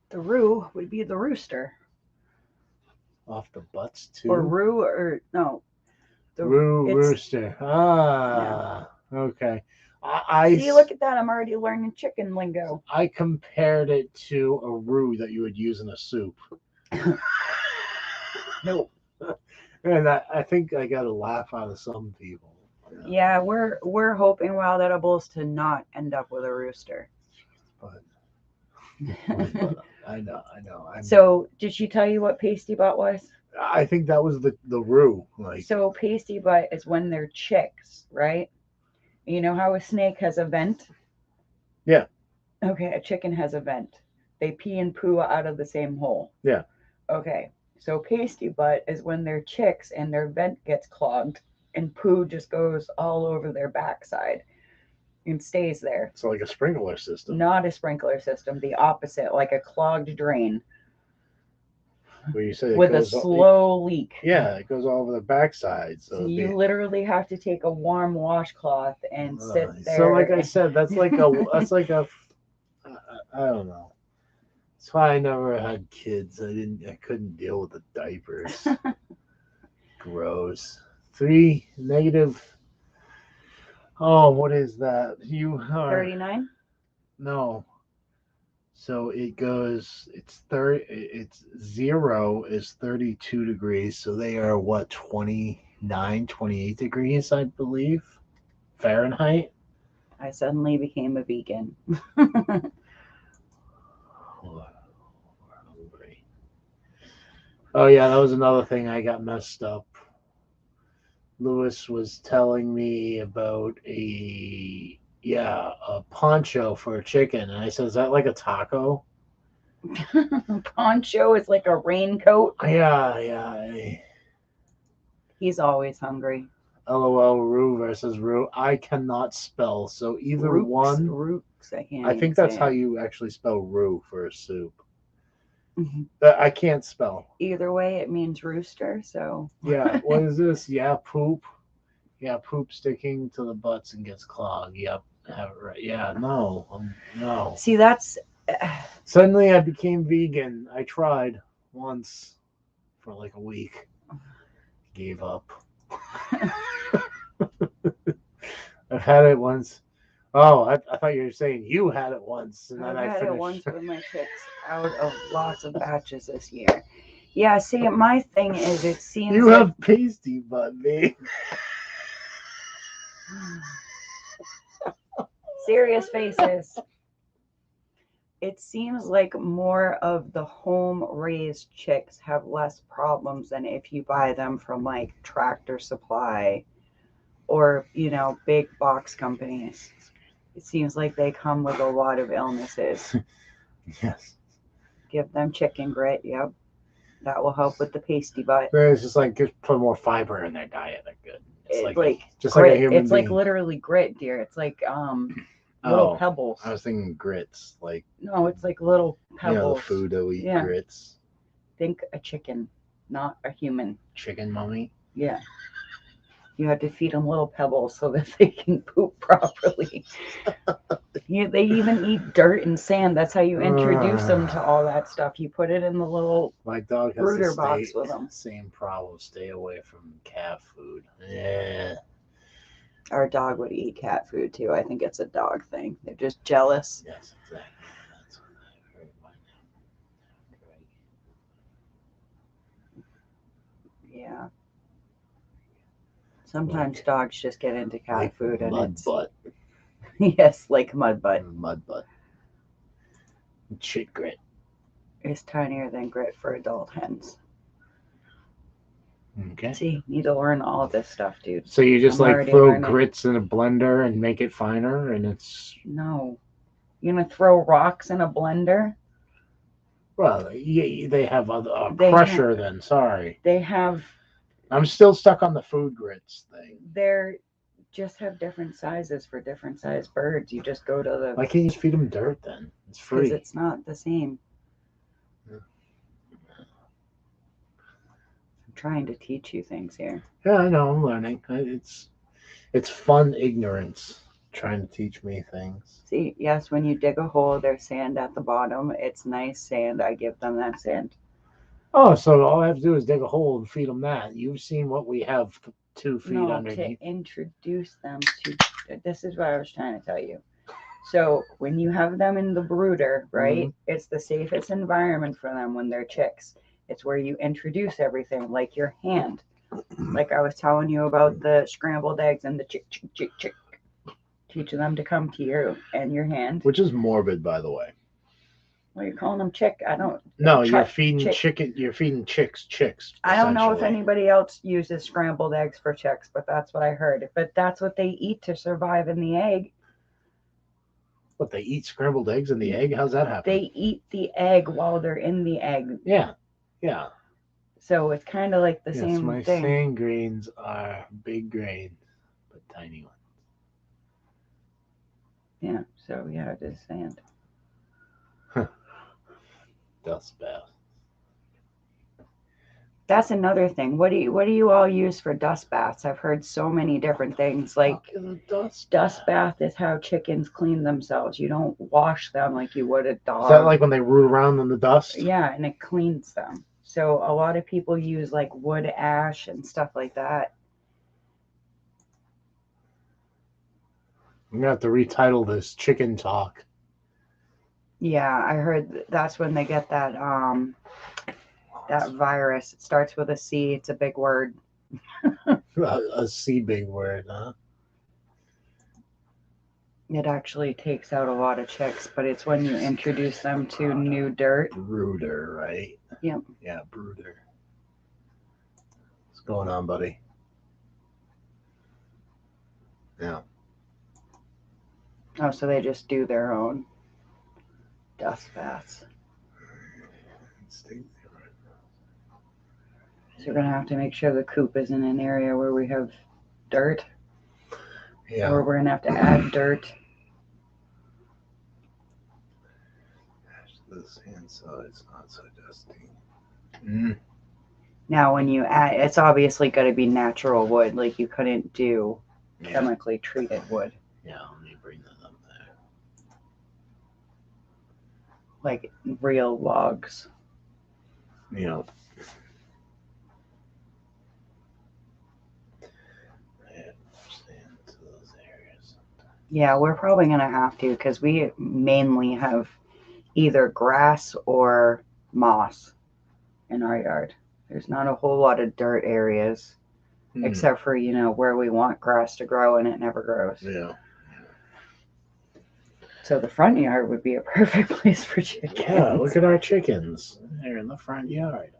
The roux would be the rooster. Off the butts too? Or roux or no. Rooster. Ah, yeah. Okay. See, look at that. I'm already learning chicken lingo. I compared it to a roux that you would use in a soup. No. And I think I got a laugh out of some people. Yeah, we're hoping Wild Edibles to not end up with a rooster. But I know. So, did she tell you what pasty butt was? I think that was the roux. Like, so pasty butt is when they're chicks, right? You know how a snake has a vent? Yeah. Okay, a chicken has a vent. They pee and poo out of the same hole. Yeah. Okay, so pasty butt is when they're chicks and their vent gets clogged and poo just goes all over their backside and stays there. So like a sprinkler system. Not a sprinkler system, the opposite, like a clogged drain. Where you say with a slow leak. Yeah, it goes all over the backside. So you literally have to take a warm washcloth and sit there. So like I said, that's like a I don't know. That's why I never had kids. I couldn't deal with the diapers. Gross. 3 negative. Oh, what is that? You are 39? No. So it goes. It's 30. It's 0 is 32 degrees. So they are what, 29, 28 degrees, I believe, Fahrenheit. I suddenly became a vegan. Oh, we're hungry. Oh yeah, that was another thing I got messed up. Lewis was telling me about a poncho for a chicken, and I said, "Is that like a taco?" Poncho is like a raincoat. Yeah. He's always hungry. LOL, Rue versus Rue. I cannot spell, so either one. Rooks. I can't I even think that's say how it. you actually spell Rue for a soup. Mhm. I can't spell. Either way, it means rooster. So Yeah, what is this? Yeah, poop. Yeah, poop sticking to the butts and gets clogged. Yep, have it right. Yeah, no, no. see, that's Suddenly I became vegan. I tried once for like a week. Gave up. I've had it once. Oh, I thought you were saying you had it once, and then I've I had it finished. once with my chicks out of lots of batches this year. Yeah, see, my thing is, it seems You like have pasty butt, me. serious faces. It seems like more of the home raised chicks have less problems than if you buy them from like Tractor Supply or, big box companies. It seems like they come with a lot of illnesses. Yes. Give them chicken grit. Yep. That will help with the pasty butt. But it's just like just put more fiber in their diet. They're good. It's It's like just grit. like a human It's like being. literally grit, dear. It's like little Oh, pebbles. I was thinking grits, like No, it's like little the pebbles. food that we eat. Yeah. Grits. Think a chicken, not a human. Chicken mummy. Yeah. You have to feed them little pebbles so that they can poop properly. They even eat dirt and sand. That's how you introduce them to all that stuff. You put it in the little My dog has brooder the box with them. same problem. Stay away from cat food. Yeah. Our dog would eat cat food too. I think it's a dog thing. They're just jealous. Yes, exactly. That's what I heard by now. Yeah. Sometimes Like- dogs just get into cat Like food and mud it's butt. yes, like mud butt. Mud butt. Chit grit. Is tinier than grit for adult hens. Okay. See, need to learn all of this stuff, dude. So you just I'm like already throw learning. grits in a blender and make it finer, and it's No. You gonna throw rocks in a blender? well, yeah, they have other They crusher. Then sorry, They have I'm still stuck on the food grits thing. they're just have different sizes for different sized birds. You just go to the Why can't you just feed them dirt then? It's because free. it's not the same. Yeah. I'm trying to teach you things here. Yeah, I know. I'm learning. It's fun ignorance trying to teach me things. See, yes, when you dig a hole, there's sand at the bottom. It's nice sand. I give them that sand. Oh, so all I have to do is dig a hole and feed them that. You've seen what we have 2 feet No, underneath. to introduce them to. This is what I was trying to tell you. So when you have them in the brooder, right? It's the safest environment for them when they're chicks. It's where you introduce everything, like your hand. Like I was telling you about the scrambled eggs and the chick, chick, chick, chick. Teaching them to come to you and your hand. Which is morbid, by the way. Well, you're calling them chick. I don't. No, you're feeding chick. chicken. You're feeding chicks. I don't know if essentially. anybody else uses scrambled eggs for chicks, but that's what I heard. But that's what they eat to survive in the egg. What, they eat scrambled eggs in the egg? How's that happen? They eat the egg while they're in the egg. Yeah. So it's kind of like the Yes, same my thing. sand grains are big grains, but tiny ones. Yeah. So yeah, it is sand. Dust bath. That's another thing. What do you all use for dust baths? I've heard so many different things. Like dust bath is how chickens clean themselves. You don't wash them like you would a dog. Is that like when they root around in the dust? Yeah, and it cleans them. So a lot of people use like wood ash and stuff like that. I'm gonna have to retitle this Chicken Talk. Yeah, I heard that's when they get that virus. It starts with a C. It's a big word. A C big word, huh? It actually takes out a lot of chicks, but it's when you introduce them to new dirt. Brooder, right? Yep. Yeah, brooder. What's going on, buddy? Yeah. Oh, so they just do their own dust baths. So we're gonna have to make sure the coop is in an area where we have dirt, Yeah. or we're gonna have to add dirt. The sand side's not so dusty. Mm. Now, when you add, it's obviously got to be natural wood. Like you couldn't do Yeah. chemically treated wood. Yeah, let me bring that up there. Like real logs. Yeah. Yeah, we're probably gonna have to because we mainly have either grass or moss in our yard. There's not a whole lot of dirt areas, except for where we want grass to grow and it never grows. Yeah. So the front yard would be a perfect place for chickens. Yeah, look at our chickens. They're in the front yard.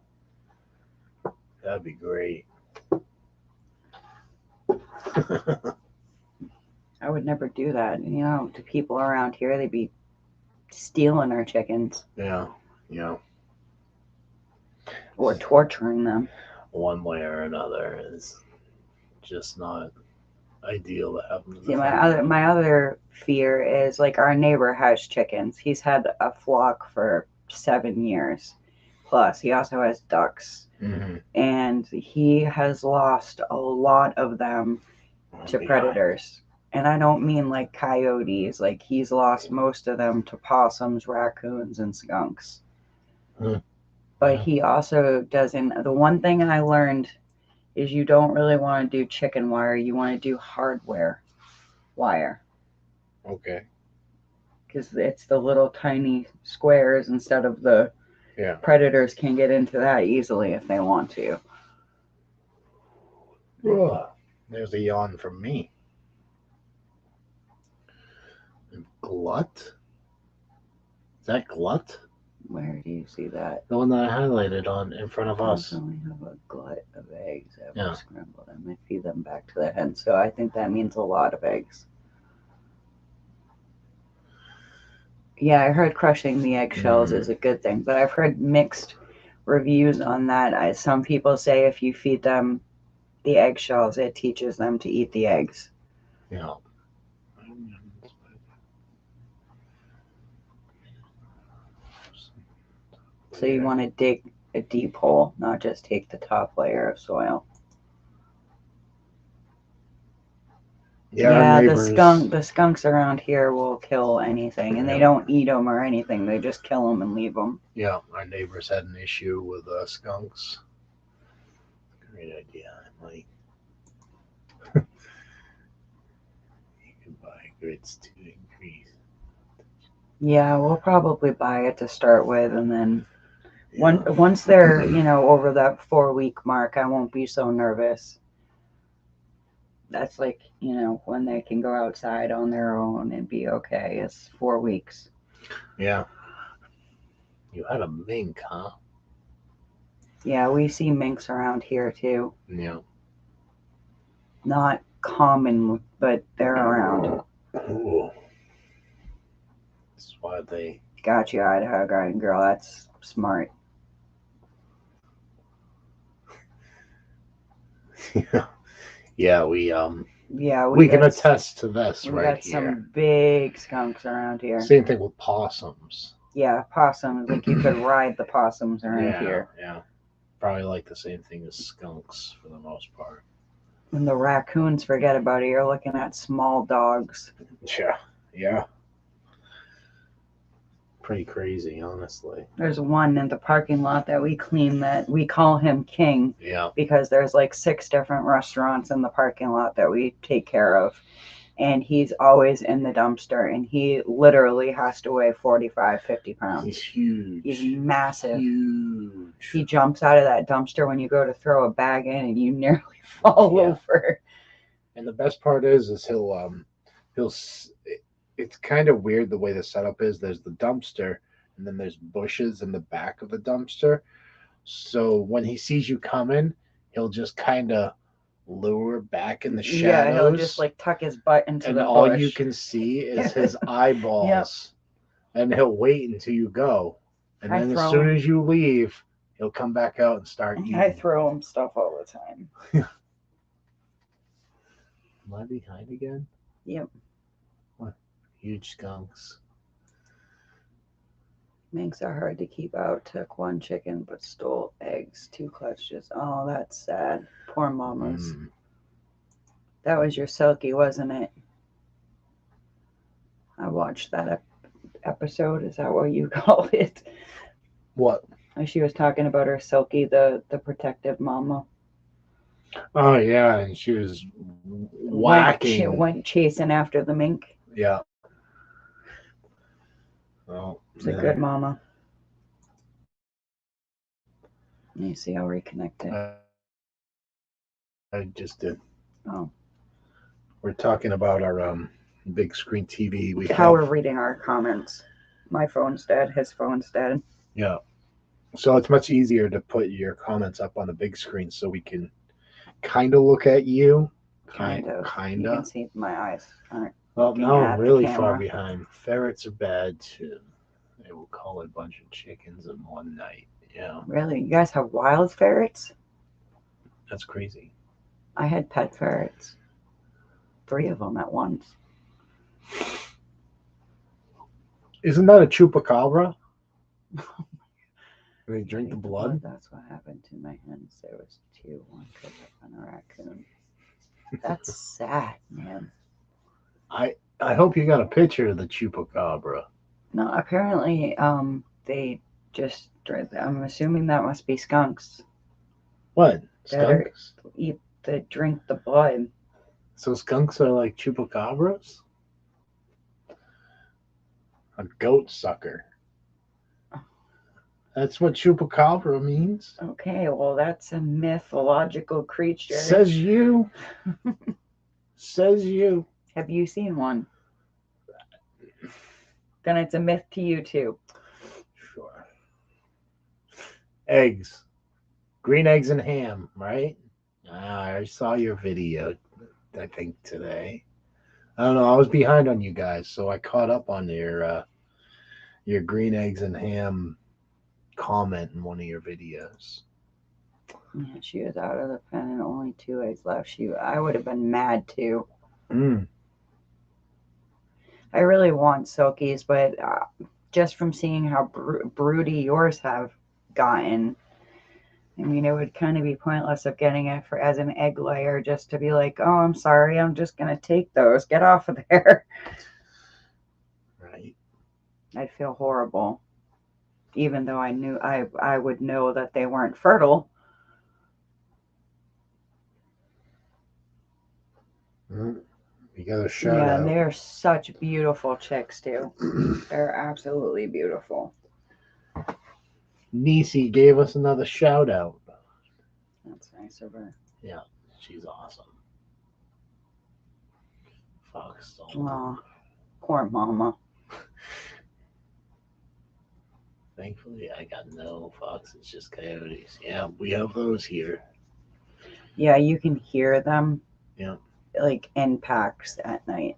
That'd be great. I would never do that. To people around here, they'd be stealing our chickens. Yeah. Yeah. Or torturing them. One way or another is just not ideal to happen. See, my other fear is like our neighbor has chickens. He's had a flock for 7 years plus. He also has ducks. Mm-hmm. And he has lost a lot of them to predators. And I don't mean like coyotes. Like he's lost most of them to possums, raccoons, and skunks. But he also doesn't. The one thing I learned is you don't really want to do chicken wire. You want to do hardware wire. Okay. Because it's the little tiny squares instead of the predators can get into that easily if they want to. There's a yawn from me. Glut? Is that glut? Where do you see that? The one that I highlighted on in front of us. I only have a glut of eggs. I will scramble them and feed them back to the hen. So I think that means a lot of eggs. Yeah, I heard crushing the eggshells is a good thing, but I've heard mixed reviews on that. Some people say if you feed them the eggshells, it teaches them to eat the eggs. Yeah. So you want to dig a deep hole, not just take the top layer of soil. Yeah, the skunks around here will kill anything, and they don't eat them or anything. They just kill them and leave them. Yeah, our neighbors had an issue with skunks. Great idea, Mike. You can buy goods to increase. Yeah, we'll probably buy it to start with, and then once they're over that 4-week mark, I won't be so nervous. That's like when they can go outside on their own and be okay. It's 4 weeks. Yeah. You had a mink, huh? Yeah, we see minks around here too. Yeah. Not common, but they're around. Ooh. That's why they got you, Idaho Garden Girl. That's smart. Yeah, we can attest to this right here. We got some big skunks around here. Same thing with possums. Yeah, possums. Like you could ride the possums around here. Yeah. Probably like the same thing as skunks for the most part. And the raccoons, forget about it. You're looking at small dogs. Yeah. Pretty crazy, honestly. There's one in the parking lot that we clean that we call him King. Yeah. Because there's like 6 different restaurants in the parking lot that we take care of. and he's always in the dumpster, and he literally has to weigh 45, 50 pounds. He's huge. He's massive. Huge. He jumps out of that dumpster when you go to throw a bag in, and you nearly fall over. And the best part is it's kind of weird the way the setup is. There's the dumpster, and then there's bushes in the back of the dumpster. So when he sees you coming, he'll just kind of lure back in the shadows. Yeah, he'll just like tuck his butt into the bush. And all you can see is his eyeballs. Yep. And he'll wait until you go. And then as soon as you leave, he'll come back out and start eating. I throw him stuff all the time. Am I behind again? Yep. What? Huge skunks. Minks are hard to keep out. Took one chicken, but stole eggs. 2 clutches. Oh, that's sad. Poor mamas. That was your Silky, wasn't it? I watched that episode. Is that what you call it? What? She was talking about her Silky, the protective mama. Oh, yeah, and she was whacking. She went chasing after the mink. Yeah. Oh, it's a good mama. Let me see, I'll reconnect it. I just did. Oh. We're talking about our big screen TV. We're reading our comments. My phone's dead. His phone's dead. Yeah. So it's much easier to put your comments up on the big screen so we can kind of look at you. Kind of. You can see my eyes. Well, no, I'm really far behind. Ferrets are bad too. They will call a bunch of chickens in one night. Yeah. Really? You guys have wild ferrets? That's crazy. I had pet ferrets. 3 of them at once. Isn't that a chupacabra? They drink the blood? That's what happened to my hens. There was 2. One could have been a raccoon. That's sad, man. I hope you got a picture of the chupacabra. No, apparently they just, I'm assuming that must be skunks. What? Skunks? That drink the blood. So skunks are like chupacabras? A goat sucker. That's what chupacabra means. Okay, well, that's a mythological creature. Says you. Says you. Have you seen one? Then it's a myth to you, too. Sure. Eggs. Green eggs and ham, right? I saw your video, I think, today. I don't know. I was behind on you guys, so I caught up on your green eggs and ham comment in one of your videos. Yeah, she was out of the pen and only 2 eggs left. I would have been mad, too. I really want Silkies, but just from seeing how broody yours have gotten, I mean, it would kind of be pointless of getting it as an egg layer just to be like, oh, I'm sorry, I'm just going to take those. Get off of there. Right. I'd feel horrible. Even though I knew I would know that they weren't fertile. You got a shout out. Yeah, they're such beautiful chicks, too. They're absolutely beautiful. Niecy gave us another shout out. That's nice of her. Yeah, she's awesome. Fox. Oh, poor mama. Thankfully, I got no foxes, just coyotes. Yeah, we have those here. Yeah, you can hear them. Yeah. Like in packs at night,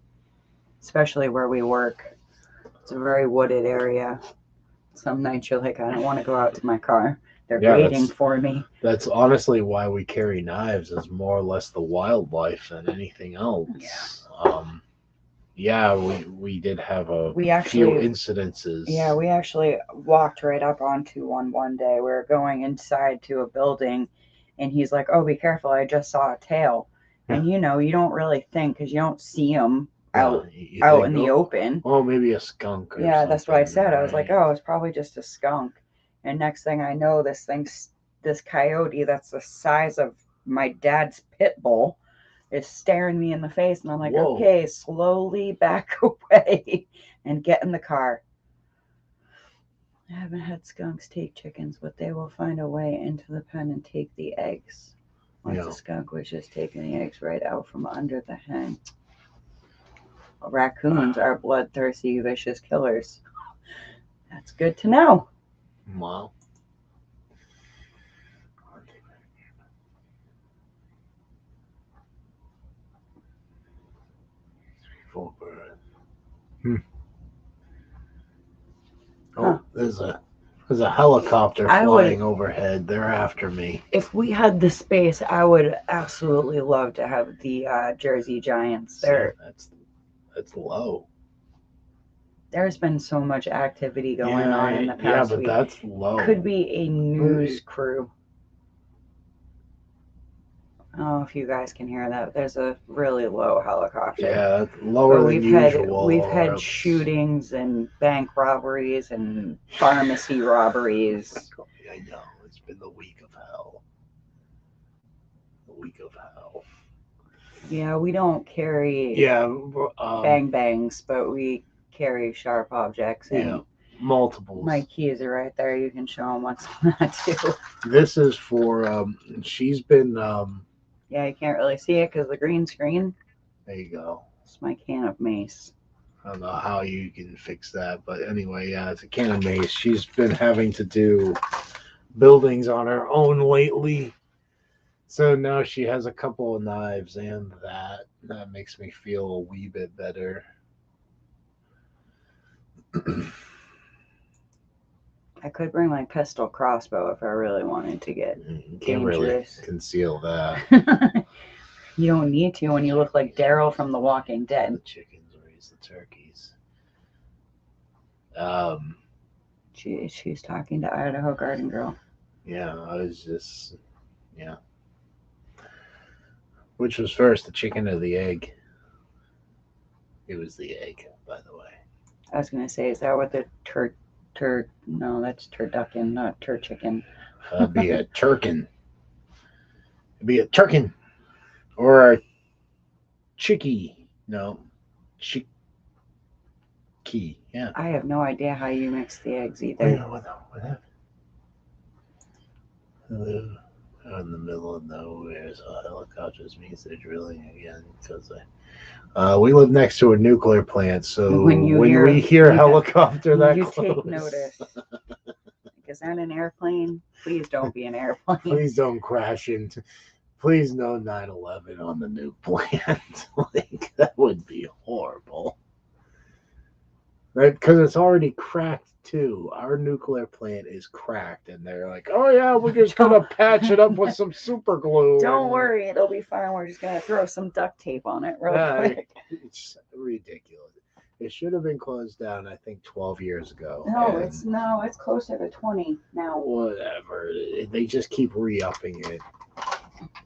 especially where we work. It's a very wooded area. Some nights you're like, I don't want to go out to my car. They're waiting for me. That's honestly why we carry knives, is more or less the wildlife than anything else. Yeah. We did have a few incidences. Yeah, we actually walked right up onto one day. We were going inside to a building, and he's like, oh, be careful, I just saw a tail. And, you don't really think, because you don't see them out in the open. Oh, maybe a skunk or something. That's what I said. I was like, oh, it's probably just a skunk. And next thing I know, this coyote that's the size of my dad's pit bull It's staring me in the face, and I'm like, Whoa. okay, slowly back away and get in the car. I haven't had skunks take chickens, but they will find a way into the pen and take the eggs. Once Yeah. the skunk was just taking the eggs right out from under the hen. Raccoons are bloodthirsty, vicious killers. That's good to know. Wow. Oh, there's a helicopter flying overhead. They're after me. If we had the space, I would absolutely love to have the Jersey Giants. That's low. There's been so much activity going on in the past week. That's low. Could be a news crew. I don't know if you guys can hear that. There's a really low helicopter. Yeah, lower than usual. We've had shootings and bank robberies and pharmacy robberies. I know. It's been the week of hell. The week of hell. Yeah, we don't carry bang bangs, but we carry sharp objects. And multiples. My keys are right there. You can show them what's on that too. This is for, she's been... yeah, you can't really see it because the green screen. There you go. It's my can of mace. I don't know how you can fix that, but anyway, yeah, it's a can of mace. She's been having to do buildings on her own lately. So now she has a couple of knives, and that makes me feel a wee bit better. I could bring my pistol crossbow if I really wanted to get You can't dangerous. really conceal that. You don't need to when you look like Daryl from The Walking Dead. The chickens raise the turkeys. She's talking to Idaho Garden Girl. Yeah, I was just, yeah. Which was first, the chicken or the egg? It was the egg, by the way. I was going to say, is that what the no, that's turducken, not turchicken. It'd be a turkin. It'd be a turkin. Or a chickie. No. Chickie. Yeah. I have no idea how you mix the eggs either. What happened? Hello. In the middle of nowhere, so helicopters means they're drilling again because we live next to a nuclear plant, so when we hear a helicopter that you close, take notice. Is that an airplane? Please don't be an airplane. Please don't crash into. Please no 9/11 on the nuke plant. Like, that would be horrible. Right? Because it's already cracked too. Our nuclear plant is cracked, and they're like, "Oh yeah, we're just gonna patch it up with some super glue." Don't worry, it'll be fine. We're just gonna throw some duct tape on it real quick. It's ridiculous. It should have been closed down, I think, 12 years ago. It's closer to 20 now. Whatever. They just keep re-upping it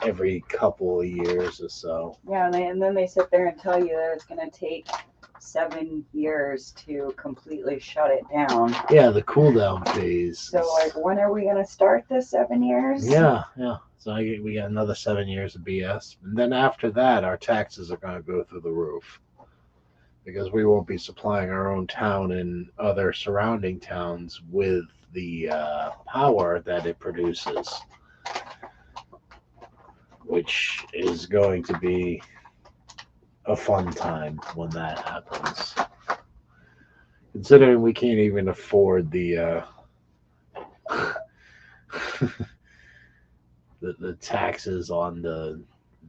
every couple of years or so. Yeah, and then they sit there and tell you that it's gonna take 7 years to completely shut it down. Yeah, the cool down phase. So, like, when are we going to start this 7 years? Yeah. So we got another 7 years of BS. And then after that, our taxes are going to go through the roof. Because we won't be supplying our own town and other surrounding towns with the power that it produces. Which is going to be a fun time when that happens. Considering we can't even afford the the taxes on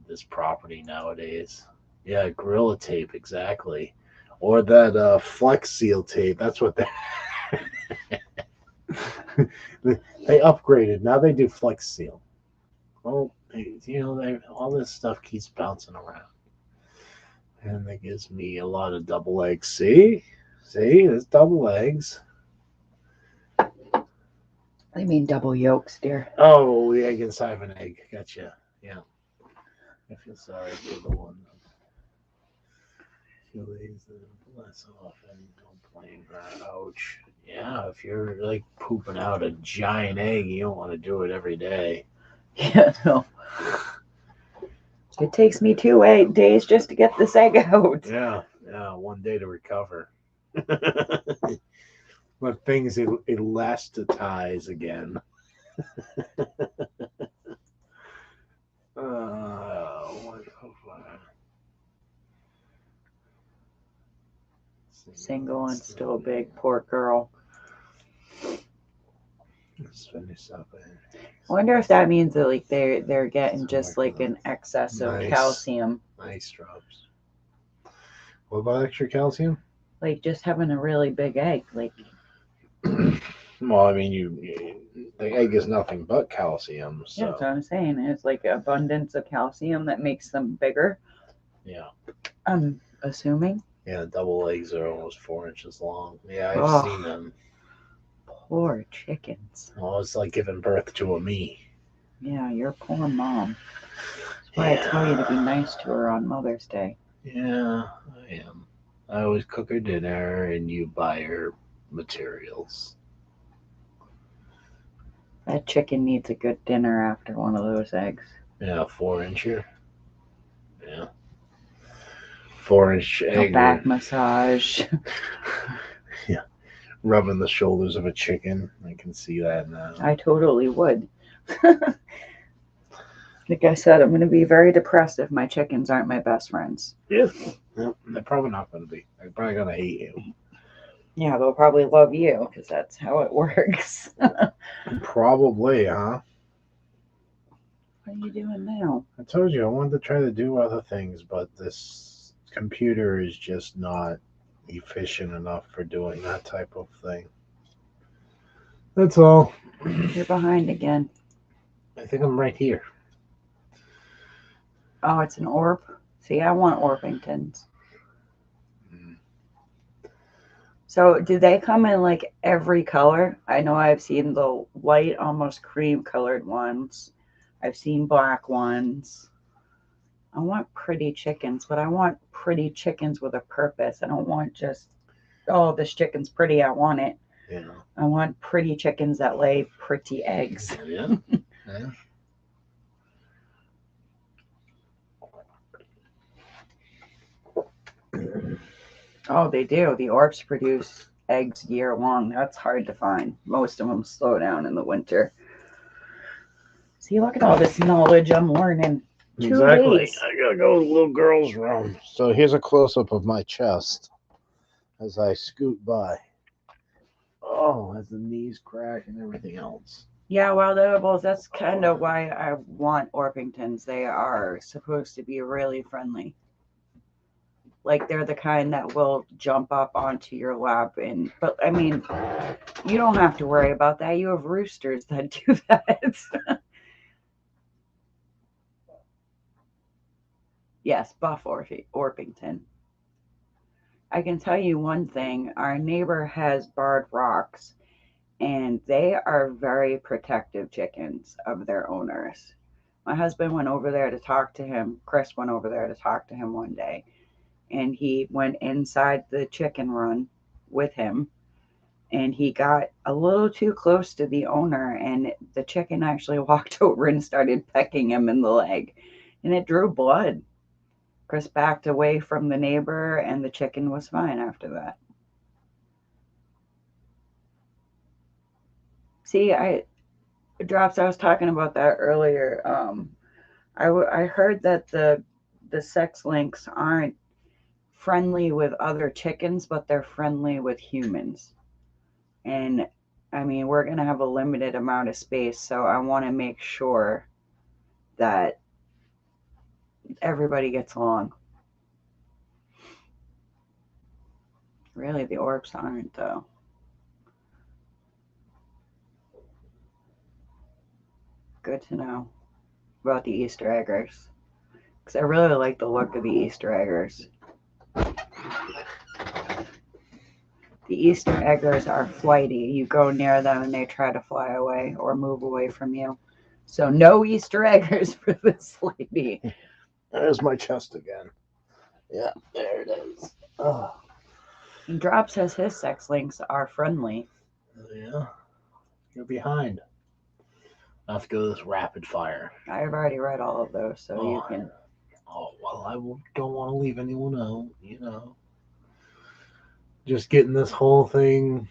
this property nowadays. Yeah, Gorilla Tape, exactly. Or that Flex Seal tape. That's what they they upgraded. Now they do Flex Seal. Well, all this stuff keeps bouncing around. And that gives me a lot of double eggs. See, there's double eggs. I mean double yolks, dear. Oh, the egg inside of an egg. Gotcha. Yeah. I feel sorry for the one. She lays them less often. Don't blame her. Ouch. Yeah, if you're like pooping out a giant egg, you don't want to do it every day. Yeah, no. It takes me 2 days just to get this egg out. Yeah, 1 day to recover. Let things elasticize again. Single and still big, poor girl. Let's finish up. I wonder if that means that like they're getting just like an excess of calcium. Nice drops. What about extra calcium? Like just having a really big egg. Like Well, I mean, the egg is nothing but calcium. So. Yeah, that's what I'm saying. It's like abundance of calcium that makes them bigger. Yeah. I'm assuming. Yeah, double eggs are almost 4 inches long. Yeah, I've seen them. Poor chickens. Oh, it's like giving birth to a me. Yeah, your poor mom. That's why I tell you to be nice to her on Mother's Day. Yeah, I am. I always cook her dinner and you buy her materials. That chicken needs a good dinner after one of those eggs. Yeah, 4 incher. Yeah. 4 inch egg. A back massage. Yeah. Rubbing the shoulders of a chicken. I can see that now. I totally would. Like I said, I'm going to be very depressed if my chickens aren't my best friends. Yeah. No, they're probably not going to be. They're probably going to hate you. Yeah, they'll probably love you because that's how it works. Probably, huh? What are you doing now? I told you I wanted to try to do other things, but this computer is just not efficient enough for doing that type of thing. That's all. You're behind again. I think I'm right here. Oh, it's an orb? See, I want Orpingtons. So, do they come in like every color? I know I've seen the light, almost cream colored ones. I've seen black ones. I want pretty chickens, but I want pretty chickens with a purpose. I don't want just, oh, this chicken's pretty, I want it. Yeah. I want pretty chickens that lay pretty eggs. Yeah. Yeah. Oh, they do. The orbs produce eggs year long. That's hard to find. Most of them slow down in the winter. See, look at all this knowledge I'm learning. 2 Exactly. days. I gotta go to the little girl's room. So here's a close up of my chest as I scoot by. Oh, as the knees crack and everything else. Yeah, wild edibles, that's kind of why I want Orpingtons. They are supposed to be really friendly. Like they're the kind that will jump up onto your lap but I mean, you don't have to worry about that. You have roosters that do that. Yes, Buff Orpington. I can tell you one thing. Our neighbor has barred rocks, and they are very protective chickens of their owners. My husband went over there to talk to him. Chris went over there to talk to him one day, and he went inside the chicken run with him, and he got a little too close to the owner, and the chicken actually walked over and started pecking him in the leg, and it drew blood. Chris backed away from the neighbor, and the chicken was fine after that. See, Drops, I was talking about that earlier. I heard that the sex links aren't friendly with other chickens, but they're friendly with humans. And I mean, we're going to have a limited amount of space, so I want to make sure that everybody gets along. Really, the orbs aren't, though. Good to know about the Easter eggers. Because I really like the look of the Easter eggers. The Easter eggers are flighty. You go near them and they try to fly away or move away from you. So no Easter eggers for this lady. There's my chest again. Yeah, there it is. Oh. And Drop says his sex links are friendly. Yeah. You're behind. I have to go to this rapid fire. I've already read all of those, so you can. Oh, well, don't want to leave anyone out, Just getting this whole thing,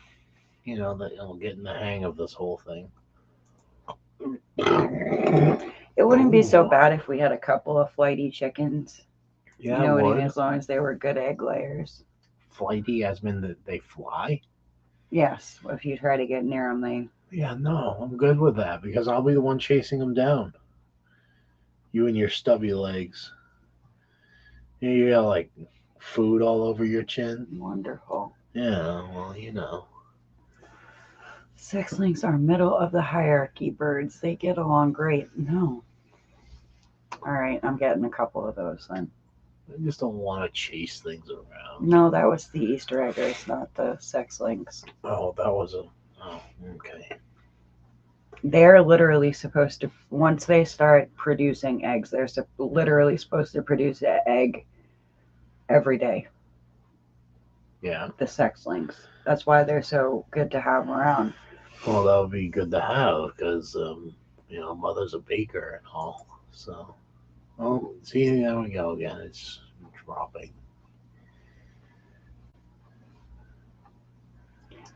getting the hang of this whole thing. It wouldn't be so Oh, bad if we had a couple of flighty chickens. yeah, You know it what I mean? would. As long as they were good egg layers. Flighty, as in that they fly? Yes, if you try to get near them, they. Yeah, no, I'm good with that because I'll be the one chasing them down. You and your stubby legs. You got like food all over your chin. Wonderful. Yeah, well, Sexlings are middle of the hierarchy birds. They get along great. No. All right, I'm getting a couple of those then. I just don't want to chase things around. No, that was the Easter eggers, not the sexlings. Oh, that was a. Oh, okay. They're literally supposed to, once they start producing eggs, they're literally supposed to produce an egg every day. Yeah. The sexlings. That's why they're so good to have around. Well, that would be good to have because, mother's a baker and all. So, oh, see, there we go again. It's dropping.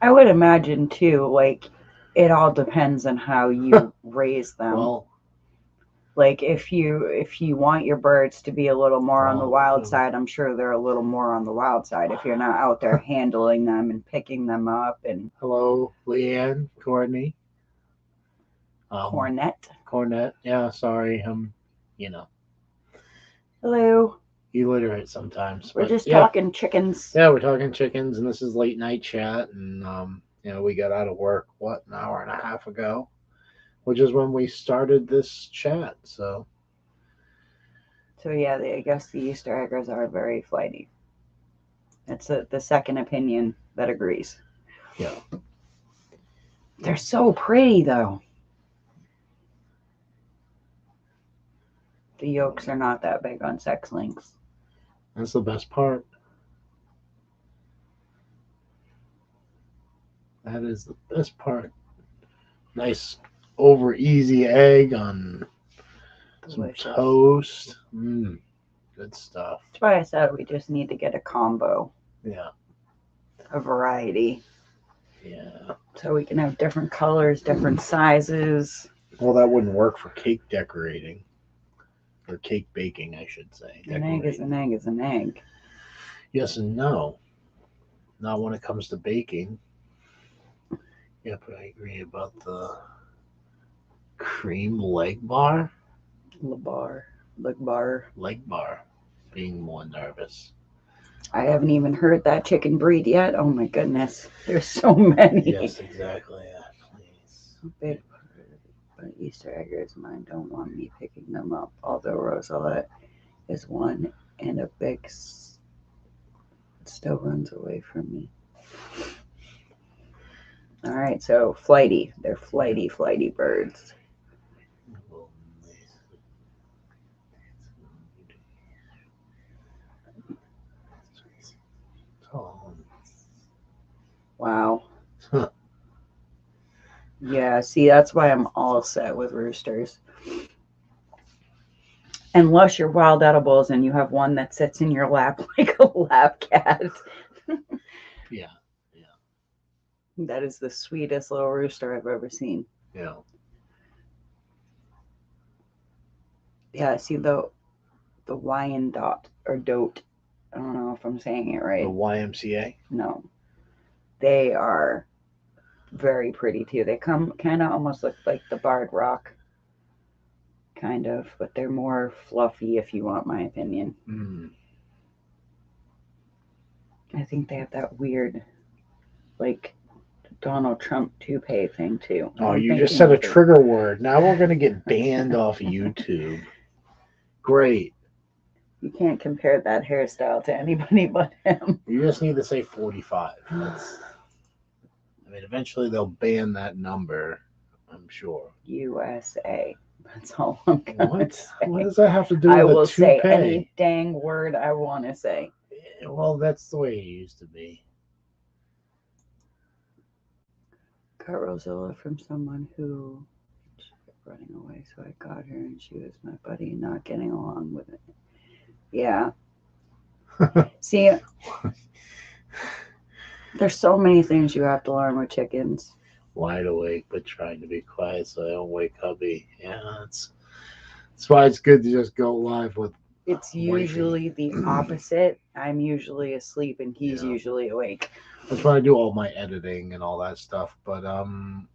I would imagine too, like it all depends on how you raise them. Well, Like if you want your birds to be a little more on the well, wild side, I'm sure they're a little more on the wild side if you're not out there handling them and picking them up and hello, Leanne, Courtney, cornet. Cornet. Yeah, sorry, you know, Hello. illiterate sometimes. We're But just yeah, talking chickens. yeah, we're talking chickens, and this is late night chat, and we got out of work an hour and a half ago, which is when we started this chat. So So yeah, I guess the Easter eggers are very flighty. It's the second opinion that agrees. yeah, They're so pretty though. The yolks are not that big on sexlings. that's the best part. That is the best part. Nice over easy egg on Delicious. some toast. Good stuff. That's why I said we just need to get a combo, Yeah, a variety, yeah. so we can have different colors, different sizes. Well, that wouldn't work for cake decorating or cake baking, I should say. An egg is an egg is an egg. Yes and no. Not when it comes to baking. Yep, I agree about the cream leg bar. Leg Leg bar. Being more nervous. I haven't even heard that chicken breed yet. Oh my goodness, there's so many. Yes, exactly. Please. Big but Easter eggers, mine don't want me picking them up. Although Rosella is one, and a big still runs away from me. All right, so flighty. They're flighty birds. Wow. Yeah, see, that's why I'm all set with roosters. Unless you're wild edibles and you have one that sits in your lap like a lap cat. Yeah. That is the sweetest little rooster I've ever seen. Yeah. Yeah, see the Wyandotte or dote. I don't know if I'm saying it right. The YMCA? No. They are very pretty too. They come kind of almost look like the barred rock. Kind of, but they're more fluffy if you want my opinion. I think they have that weird, like, Donald Trump toupee thing too. Oh, you just said a trigger word. Now we're going to get banned off YouTube. Great. You can't compare that hairstyle to anybody but him. You just need to say 45. Eventually they'll ban that number, I'm sure. USA. That's all I'm going to say. What does that have to do with I will a toupee? say any dang word I want to say. Well, that's the way it used to be. Got Rosella from someone who she kept running away, so I got her, and she was my buddy, not getting along with it. Yeah. See, there's so many things you have to learn with chickens. Wide awake, but trying to be quiet so I don't wake hubby. Yeah, that's why it's good to just go live with It's wifey. usually the opposite. I'm usually asleep and he's Yeah. usually awake. That's why I do all my editing and all that stuff. But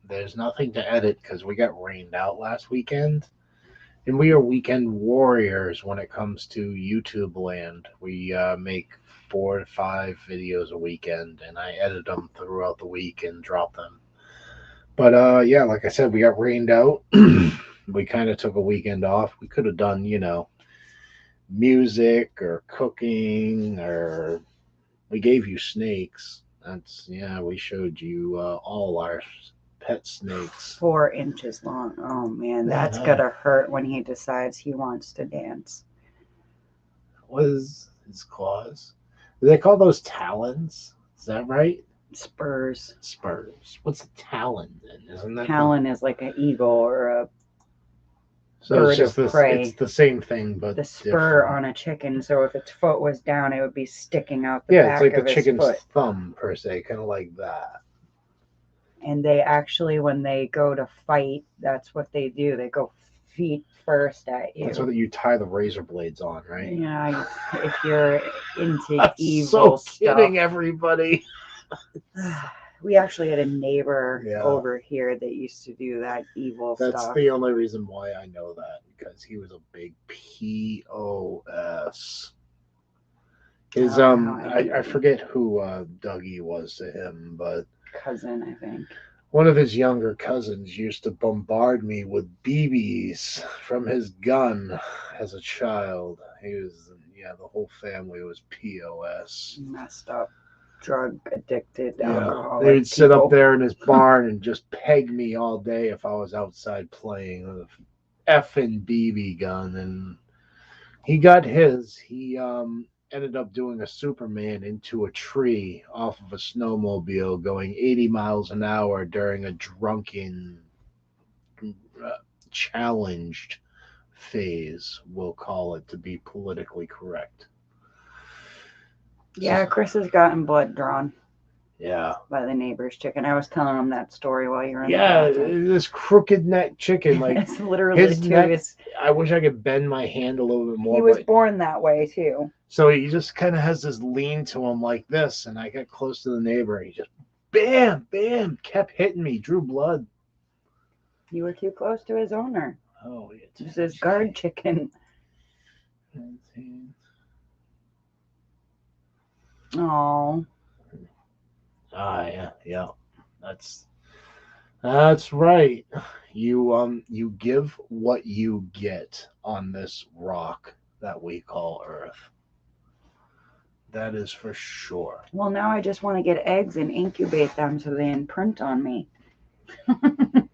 there's nothing to edit because we got rained out last weekend, and we are weekend warriors when it comes to YouTube land. We make 4 to 5 videos a weekend, and I edit them throughout the week and drop them. But yeah, like I said, we got rained out. We kind of took a weekend off. We could have done, music or cooking, or we gave you snakes. That's yeah, we showed you all our pet snakes. 4 inches long. Oh man, Man, that's gonna hurt when he decides he wants to dance. what is his claws? Do they call those talons? Is that right? Spurs. Spurs. What's a talon then? Isn't that the? Talon is like an eagle or a So it's bird just of this. It's prey. the same thing but The spur different. on a chicken, so if its foot was down, it would be sticking out the Yeah, it's back like the of his chicken's foot. thumb per se, kind of like that. And they actually, when they go to fight, that's what they do. They go feet first at That's you. what you tie the razor blades on, right? Yeah, if you're into I'm evil so stuff. kidding, everybody. We actually had a neighbor Yeah, over here that used to do that evil that's stuff. the only reason why I know that because he was a big POS. I His don't know how I anybody. forget who Dougie was to him, but Cousin, I think. one of his younger cousins used to bombard me with BBs from his gun as a child. He was yeah, the whole family was POS. Messed up, drug addicted, Yeah, they alcoholic would sit up people. there in his barn and just peg me all day if I was outside playing with a effing BB gun. And he got his. He ended up doing a Superman into a tree off of a snowmobile, going 80 miles an hour during a drunken, uh, challenged phase. We'll call it to be politically correct. So, Yeah, Chris has gotten blood drawn yeah, by the neighbor's chicken. I was telling him that story while you were in the yeah, bathroom. this crooked neck chicken, like It's literally his to neck. his. I wish I could bend my hand a little bit He more, was but born that way too. so he just kind of has this lean to him like this. And I got close to the neighbor, and he just bam, bam, kept hitting me, drew blood. You were too close to his owner. Oh, It was his guard chicken. Oh, Ah, yeah, yeah, that's that's right. You give what you get on this rock that we call Earth. That is for sure. well, now I just want to get eggs and incubate them so they imprint on me.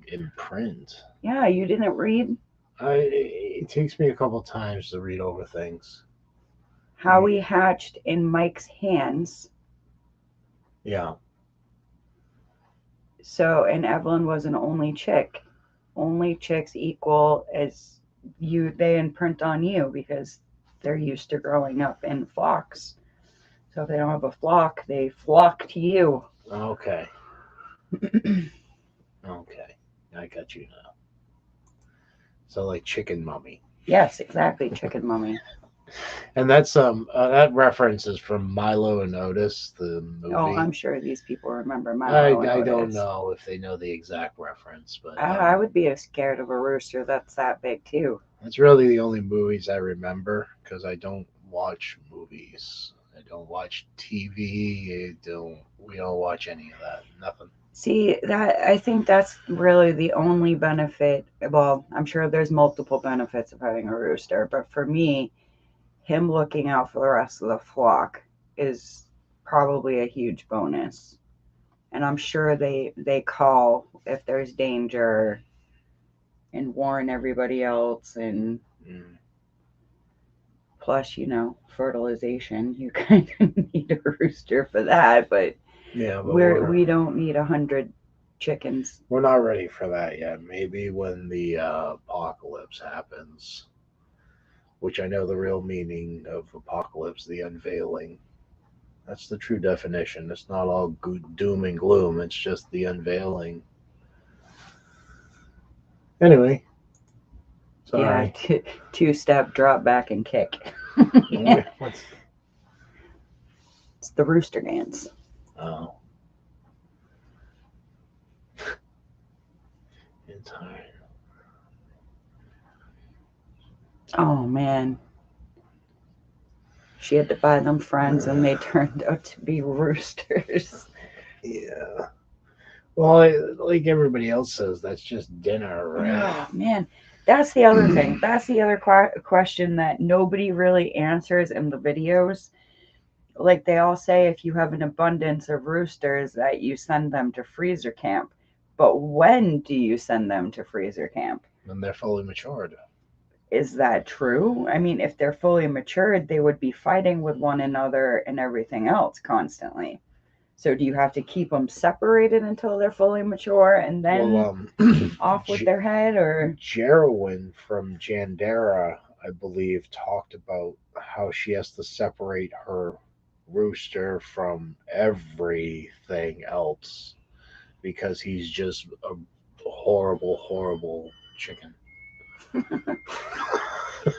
Imprint. Yeah, you didn't read It takes me a couple times to read over things. how he hatched in Mike's hands. Yeah. So, and Evelyn was an only chick. Only chicks equal as you, they imprint on you because they're used to growing up in flocks. So if they don't have a flock, they flock to you. Okay. Okay. I got you now. So like chicken mummy. Yes, exactly, chicken mummy. And that's that reference is from Milo and Otis, the Oh, I'm movie. sure these people remember I Milo and I don't Otis. know if they know the exact reference, but I would be scared of a rooster that's that big too. it's really the only movies I remember because I don't watch movies. I don't watch TV. We don't watch any of that. Nothing. See, that I think that's really the only benefit. Well, I'm sure there's multiple benefits of having a rooster, but for me, him looking out for the rest of the flock is probably a huge bonus. And I'm sure they call if there's danger and warn everybody else. And Mm. plus, fertilization, you kind of need a rooster for that, but Yeah, but we don't need 100 chickens. we're not ready for that yet. Maybe when the apocalypse happens, which I know the real meaning of apocalypse, the unveiling. That's the true definition. It's not all doom and gloom. It's just the unveiling. Anyway, sorry. Yeah, two-step, drop back, and kick. Yeah. What's... It's the rooster dance. Oh. It's hard. Oh, man. She had to buy them friends, and they turned out to be roosters. Yeah. Well, like everybody else says, that's just dinner, right? Oh, man. That's the other thing. That's the other question that nobody really answers in the videos. Like they all say, if you have an abundance of roosters, that you send them to freezer camp. But when do you send them to freezer camp? When they're fully matured. Is that true? I mean, if they're fully matured, they would be fighting with one another and everything else constantly. So do you have to keep them separated until they're fully mature and then off with their head? Or Jerwin from Jandera, I believe, talked about how she has to separate her rooster from everything else because he's just a horrible, horrible chicken.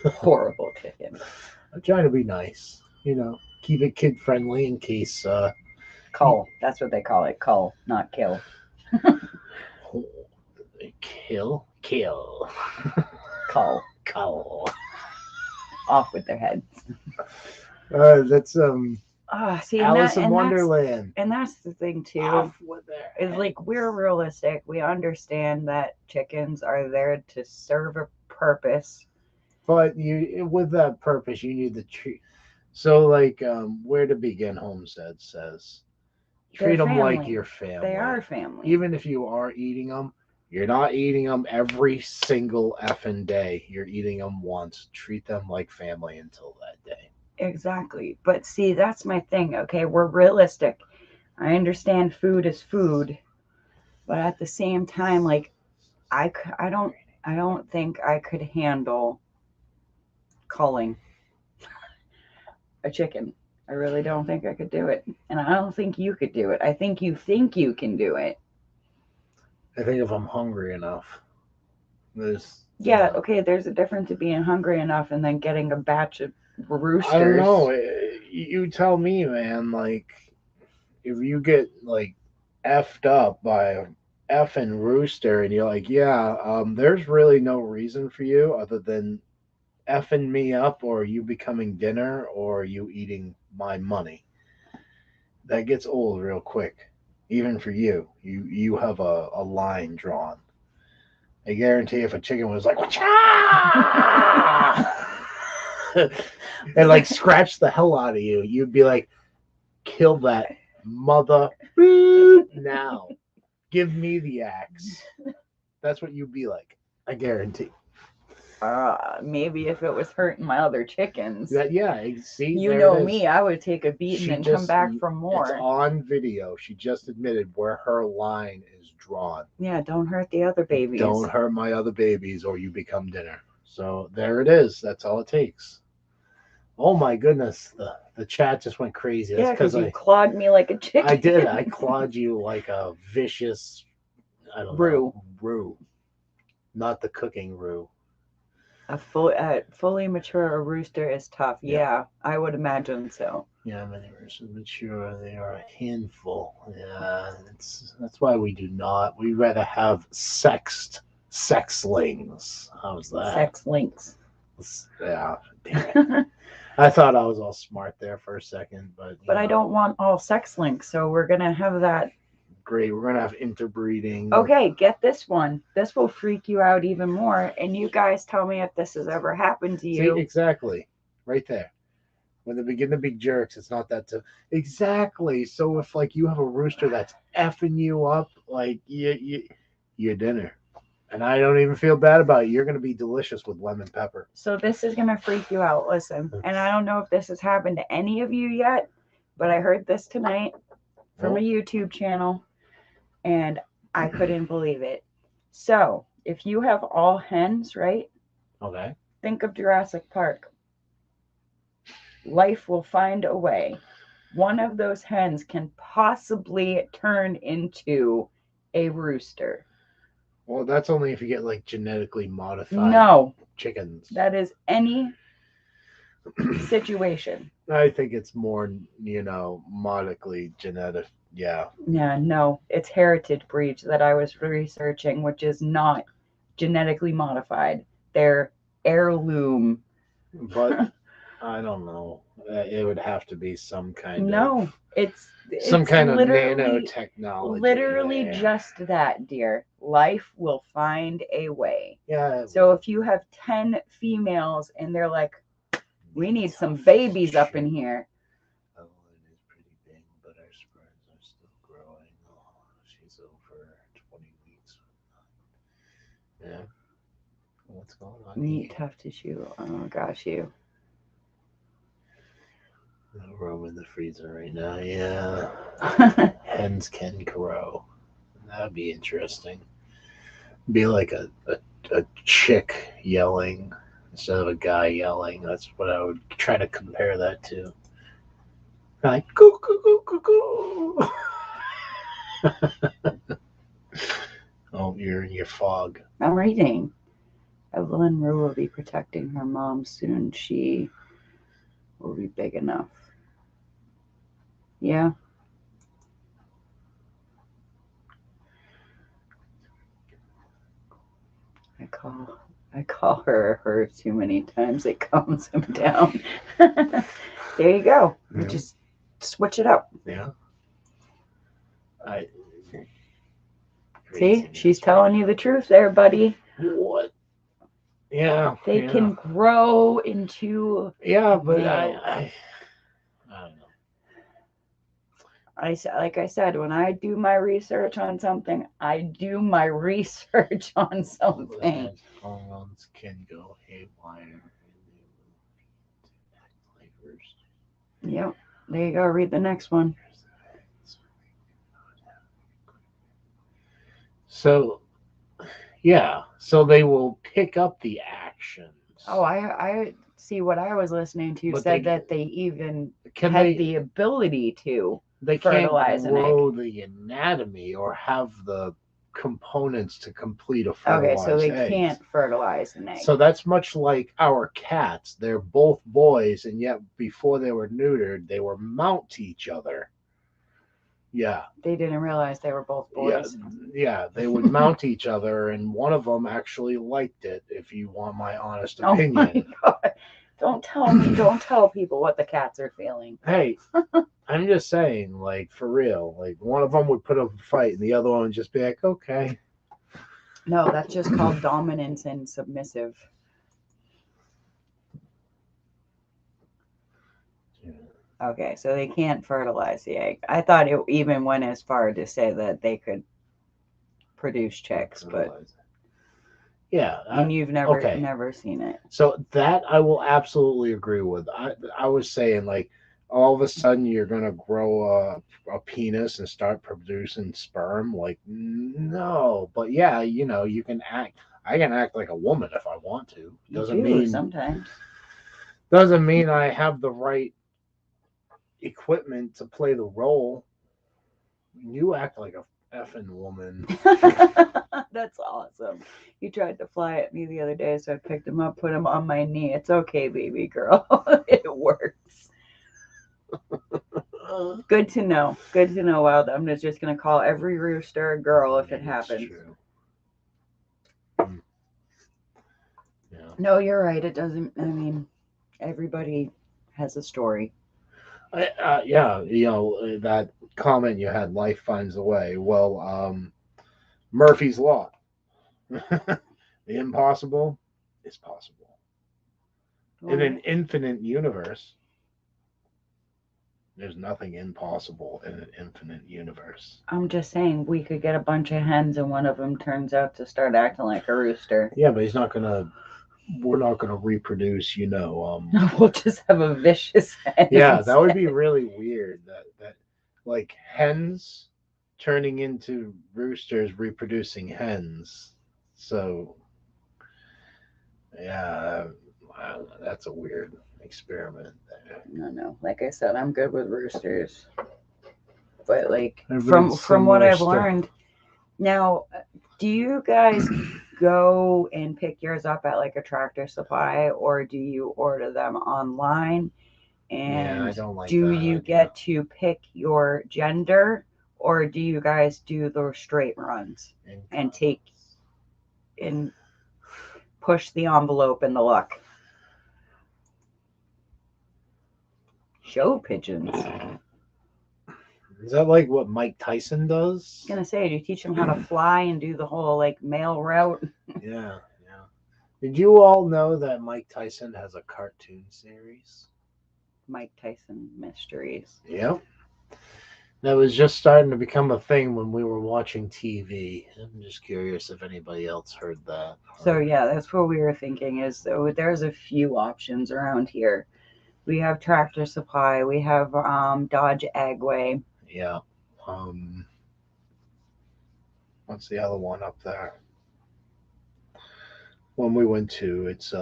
horrible chicken. I'm trying to be nice, keep it kid friendly in case. Cull. That's what they call it. Cull, not kill. Kill. Cull. Off with their heads. That's see, Alice in Wonderland. And that's the thing too. Off with their is heads. Like we're realistic. We understand that chickens are there to serve a purpose. But with that purpose, you need the treat. So, like, Where to Begin Homestead says, treat them like your family. They are family. Even if you are eating them, you're not eating them every single effing day. You're eating them once. Treat them like family until that day. Exactly. But see, that's my thing. Okay, we're realistic. I understand food is food, but at the same time, like, I don't think I could handle culling a chicken. I really don't think I could do it. And I don't think you could do it. I think you can do it. I think if I'm hungry enough. Okay, there's a difference to being hungry enough and then getting a batch of roosters. I don't know. You tell me, man. Like, if you get, like, effed up by a effing rooster and you're like, yeah, there's really no reason for you other than effing me up or you becoming dinner or you eating my money. That gets old real quick. Even for you. You have a line drawn. I guarantee if a chicken was like and like scratch the hell out of you, you'd be like, kill that mother now. Give me the axe. That's what you'd be like. I guarantee. Maybe if it was hurting my other chickens. See, you know me, I would take a beating and come back for more. It's on video. She just admitted where her line is drawn. Yeah, don't hurt the other babies. Don't hurt my other babies or you become dinner. So there it is. That's all it takes. Oh my goodness. The chat just went crazy. That's because you clawed me like a chicken. I did. I clawed you like a vicious, roux. Not the cooking roux. A fully mature rooster is tough. Yeah, I would imagine so. Yeah, many roosters mature. They are a handful. Yeah, that's why we do not. We'd rather have sexlings. How's that? Sexlinks. Yeah. Damn it. I thought I was all smart there for a second, but I don't want all sex links, so we're gonna have that. Great, we're gonna have interbreeding. Okay, get this one. This will freak you out even more, and you guys tell me if this has ever happened to you. See, exactly, right there. When they begin to be jerks, it's not that tough. Exactly. So if like you have a rooster that's effing you up, like your dinner. And I don't even feel bad about it. You're going to be delicious with lemon pepper. So this is going to freak you out. Listen, and I don't know if this has happened to any of you yet, but I heard this tonight from a YouTube channel, and I couldn't believe it. So if you have all hens, right? Okay. Think of Jurassic Park. Life will find a way. One of those hens can possibly turn into a rooster. Well, that's only if you get like genetically modified No, chickens. that is any situation. I think it's more, modically genetic. Yeah. Yeah, no, it's heritage breeds that I was researching, which is not genetically modified. They're heirloom. But I don't know. It would have to be some kind No, of it's nanotechnology. literally just that, dear. Life will find a way. Yeah. So if you have 10 females and they're like, we need some babies up in here. Evelyn is pretty big, but our sperms are still growing. Oh, she's over 20 weeks. Yeah. What's going on? Neat, tough tissue. Oh, gosh, you. No room in the freezer right now. Yeah. Hens can grow. That'd be interesting. Be like a chick yelling instead of a guy yelling. That's what I would try to compare that to. Like, coo, coo, coo, coo, coo. Oh, you're in your fog. I'm reading. Evelyn Rue will be protecting her mom soon. She will be big enough. Yeah. I call her too many times. It calms him down. There you go. You just switch it up. Yeah. See, she's telling you the truth there, buddy. What? Yeah. They can grow into. Yeah, but males. I don't know. Like I said, when I do my research on something, I do my research on something. Hormones can go haywire. Like roosters. Yep. There you go. Read the next one. So, yeah. So they will pick up the actions. Oh, I see. What I was listening to But said that they even Can had they? the ability to. They can't fertilize an egg. grow the anatomy or have the components to complete a Okay, fertilized so they egg. can't fertilize an egg. So that's much like our cats. They're both boys, and yet before they were neutered, they were mount to each other. Yeah. They didn't realize they were both boys. Yeah, they would mount each other, and one of them actually liked it, if you want my honest opinion. Oh my God. Don't tell people what the cats are feeling. Hey, I'm just saying, like, for real. Like, one of them would put up a fight, and the other one would just be like, okay. No, that's just called dominance and submissive. Okay, so they can't fertilize the egg. I thought it even went as far to say that they could produce chicks, but yeah, and you've never seen it. So that I will absolutely agree with. I was saying, like, all of a sudden you're gonna grow a penis and start producing sperm. Like, no, but yeah, you can act. I can act like a woman if I want to. Sometimes. Doesn't mean I have the right equipment to play the role. You act like a effing woman. That's awesome. He tried to fly at me the other day, so I picked him up, put him on my knee. It's okay, baby girl. It works. Good to know. Good to know, Wild. I'm just going to call every rooster a girl if it happens. True. Yeah. No, you're right. It doesn't, everybody has a story. Yeah, that comment you had, life finds a way. Well, Murphy's Law. The impossible is possible. In an infinite universe, there's nothing impossible in an infinite universe. I'm just saying, we could get a bunch of hens and one of them turns out to start acting like a rooster. Yeah, but we're not gonna reproduce, We'll just have a vicious hen. Yeah, instead. That would be really weird. That like hens turning into roosters reproducing hens. So yeah, Wow, that's a weird experiment there. No. Like I said, I'm good with roosters. But like Everybody's from what similar I've stuff. learned, now, do you guys go and pick yours up at like a Tractor Supply, or do you order them online? Yeah, I And don't like do that you idea. get to pick your gender, or do you guys do those straight runs and take and push the envelope in the luck? Show pigeons. Is that like what Mike Tyson I does? was gonna say, do you teach them how to fly and do the whole like mail route? Yeah, yeah. Did you all know that Mike Tyson has a cartoon series? Mike Tyson mysteries. Yep. That was just starting to become a thing when we were watching TV. I'm just curious if anybody else heard that. So yeah, that's what we were thinking. Is there's a few options around here. We have Tractor Supply. We have Dodge Agway. Yeah. What's the other one up there? One we went to, it's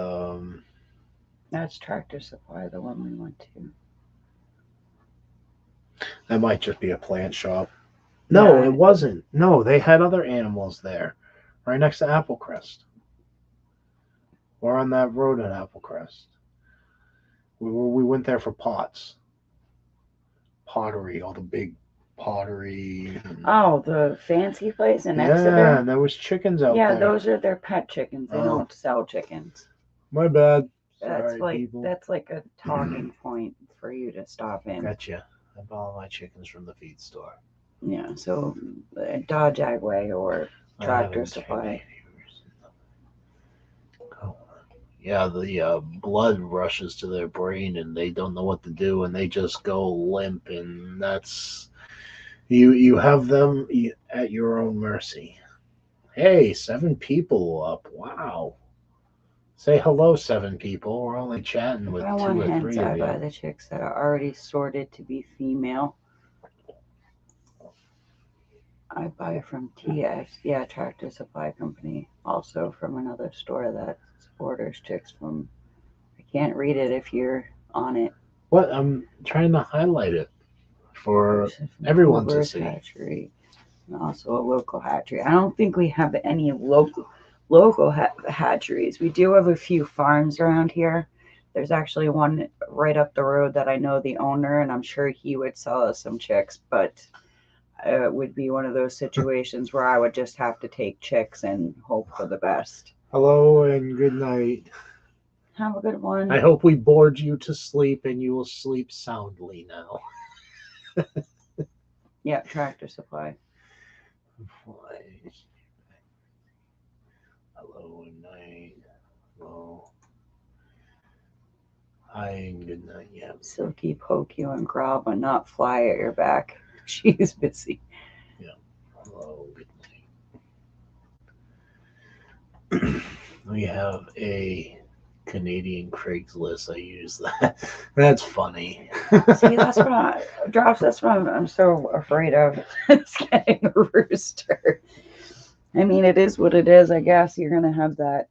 That's Tractor Supply, the one we went to. that might just be a plant shop. No, it wasn't. No, they had other animals there, right next to Applecrest. We're on that road at Applecrest. We went there for pots, pottery, all the big pottery. Oh, the fancy place in Yeah, Exeter. and there was chickens out Yeah, there. those are their pet chickens. They Oh. don't sell chickens. My bad. That's Sorry, like people. that's like a talking point for you to stop in. Gotcha. I bought all my chickens from the feed store. Yeah, so Dodge Agway or I Tractor haven't Supply. turned Oh. Yeah, the blood rushes to their brain and they don't know what to do and they just go limp, and that's you have them at your own mercy. Hey, 7 people up. Wow. Say hello, 7 people. We're only chatting If with I 2 want or hens, 3 I of buy you. the chicks that are already sorted to be female. I buy from TS, yeah, Tractor Supply Company. Also from another store that orders chicks from. I can't read it if you're on it. What? I'm trying to highlight it for everyone to see. Hatchery, and also a local hatchery. I don't think we have any local hatcheries. We do have a few farms around here. There's actually one right up the road that I know the owner, and I'm sure he would sell us some chicks, but it would be one of those situations where I would just have to take chicks and hope for the best. Hello and good night. Have a good one. I hope we bored you to sleep and you will sleep soundly now. Yeah, Tractor Supply. Hello and night. Hello. Hi and good night. Yeah. Silky poke you and growl, but not fly at your back. She's busy. Yeah. Hello. Good night. We have a Canadian Craigslist. I use that. That's funny. See, that's what drops. That's what I'm so afraid of. It's getting a rooster. I mean, it is what it is. I guess you're gonna have that.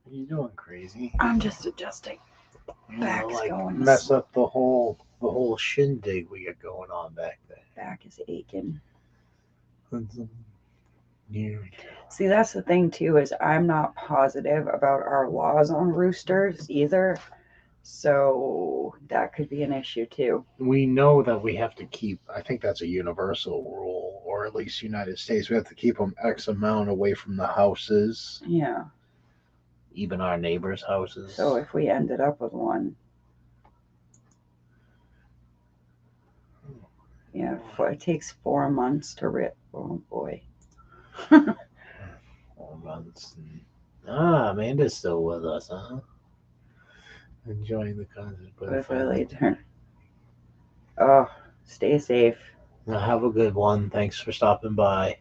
What are you doing, crazy? I'm just adjusting. Back's like going mess up the whole shindig we got going on back there. Back is aching. Yeah. See, that's the thing too, is I'm not positive about our laws on roosters either. So that could be an issue too. We know that we have to keep, I think that's a universal rule, or at least United States, we have to keep them X amount away from the houses. Yeah. Even our neighbors' houses. So if we ended up with one. Yeah, it takes 4 months to rip. Oh boy. 4 months. Amanda's still with us, huh? Enjoying the concert. Oh, stay safe. Now have a good one. Thanks for stopping by.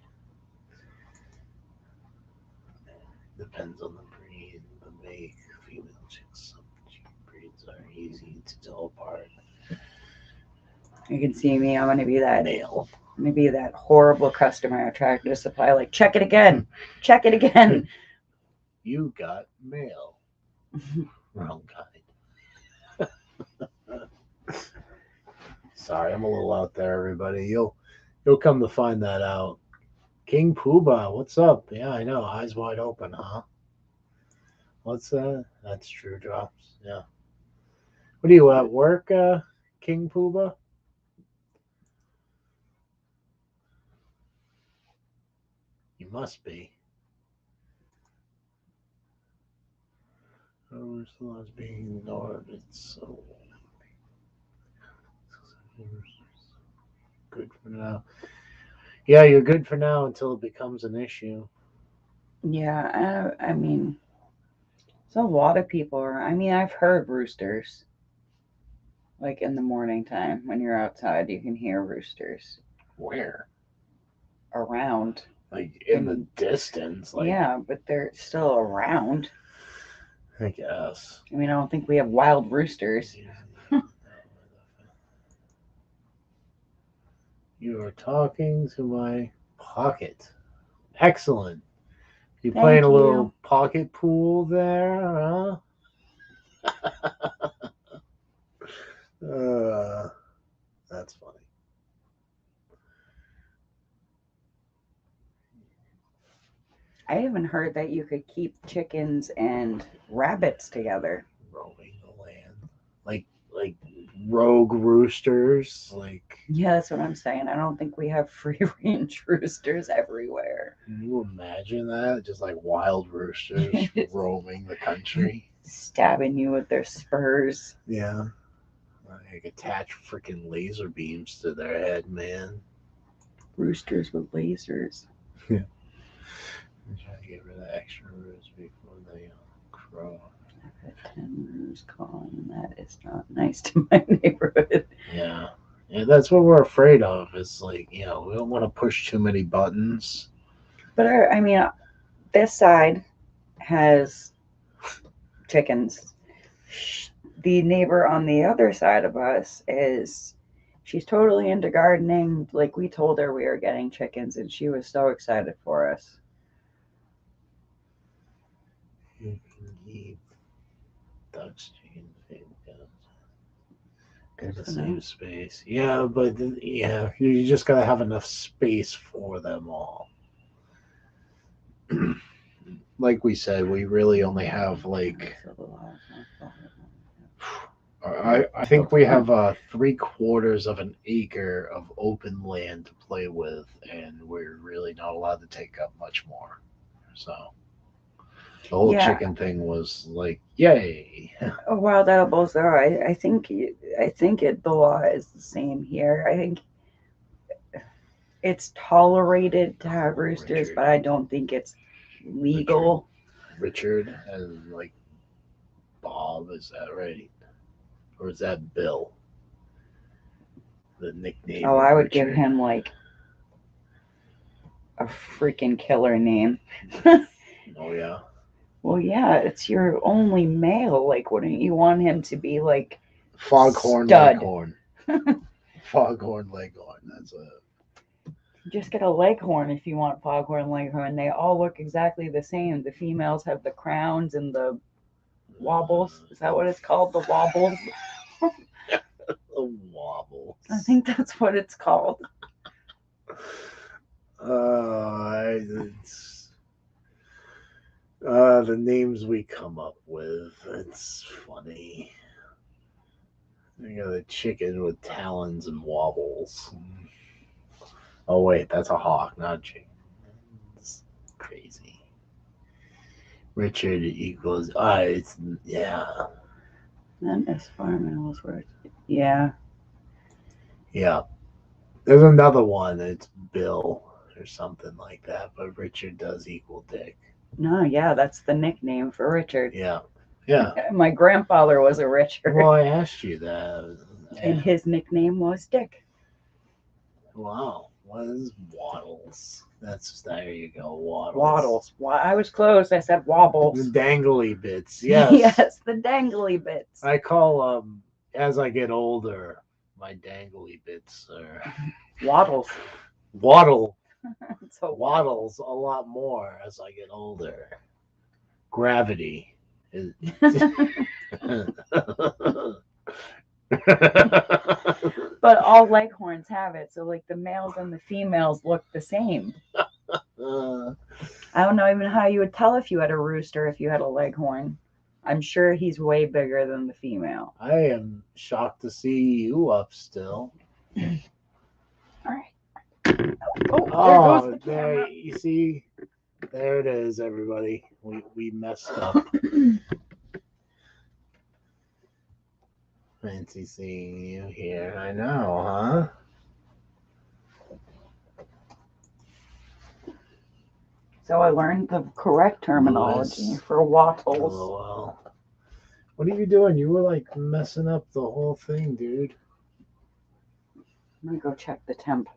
Depends on the breed, the make, female chicks. Some breeds are easy to tell apart. You can see me. I'm gonna be that male. I'm gonna be that horrible customer at Tractor Supply. Like, check it again. Check it again. You got mail. Wrong kind. Sorry, I'm a little out there, everybody. You'll come to find that out. King Poobah, what's up? Yeah, I know. Eyes wide open, huh? What's that? That's true drops. Yeah. What are you at work, King Poobah? You must be. Oh, Ursula's being ignored. It's so good for now. Yeah, you're good for now until it becomes an issue. Yeah, I mean, there's a lot of people. I mean, I've heard roosters. Like in the morning time when you're outside, you can hear roosters Where? around. Like in the distance, like Yeah, but they're still around. I guess. I mean, I don't think we have wild roosters. You are talking to my pocket. Excellent. You Thank playing a you. little pocket pool there, huh? That's funny. I even heard that you could keep chickens and rabbits together. Roaming the land, like rogue roosters. Like, Yeah, that's what I'm saying. I don't think we have free range roosters everywhere. can you imagine that? Just like wild roosters roaming the country. Stabbing you with their spurs. Yeah. Like attach freaking laser beams to their head, man. Roosters with lasers. Yeah. I'm trying to get rid of extra roots before they crow. I've had 10 roos calling, and that is not nice to my neighborhood. Yeah. Yeah, that's what we're afraid of. Is like, we don't want to push too many buttons. But I mean, this side has chickens. The neighbor on the other side of us she's totally into gardening. Like, we told her we were getting chickens, and she was so excited for us. You can keep ducks, chickens, gotta save space. Yeah, but you just gotta have enough space for them all. Like we said, we really only have like I think we have 3/4 of an acre of open land to play with, and we're really not allowed to take up much more. So the whole chicken thing was like, yay! Wild edibles, though, I think the law is the same here. I think it's tolerated to have roosters, but I don't think it's legal. Richard and like Bob, is that right? Or is that Bill? The nickname. Oh, I would give him like a freaking killer name. Oh yeah. Well, yeah, it's your only male. Like, wouldn't you want him to be like Foghorn stud? Leghorn? Foghorn Leghorn. That's a. Just get a leghorn if you want foghorn leghorn. They all look exactly the same. The females have the crowns and the wobbles. Is that what it's called? The wobbles? The wobbles. I think that's what it's called. The names we come up with. It's funny. You got a chicken with talons and wobbles. Oh wait, that's a hawk, not a chicken. It's crazy. Richard equals it's yeah. Then as farm animals were yeah. Yeah. There's another one, it's Bill or something like that, but Richard does equal Dick. No, yeah, that's the nickname for Richard. Yeah. Yeah. My grandfather was a Richard. Well, I asked you that. And his nickname was Dick. Wow. What is Waddles? There you go, Waddles. Waddles. I was close. I said wobbles. The dangly bits. Yes. Yes, the dangly bits. I call as I get older, my dangly bits are waddles. Waddle. So waddles a lot more as I get older. Gravity is But all leghorns have it, so like the males and the females look the same. I don't know even how you would tell if you had a rooster if you had a leghorn. I'm sure he's way bigger than the female. I am shocked to see you up still. All right. Oh, there goes the camera. You see, there it is, everybody. We messed up. Fancy seeing you here. I know, huh? So I learned the correct terminology Lewis. for wattles. LOL. What are you doing? You were like messing up the whole thing, dude. I'm gonna go check the temp.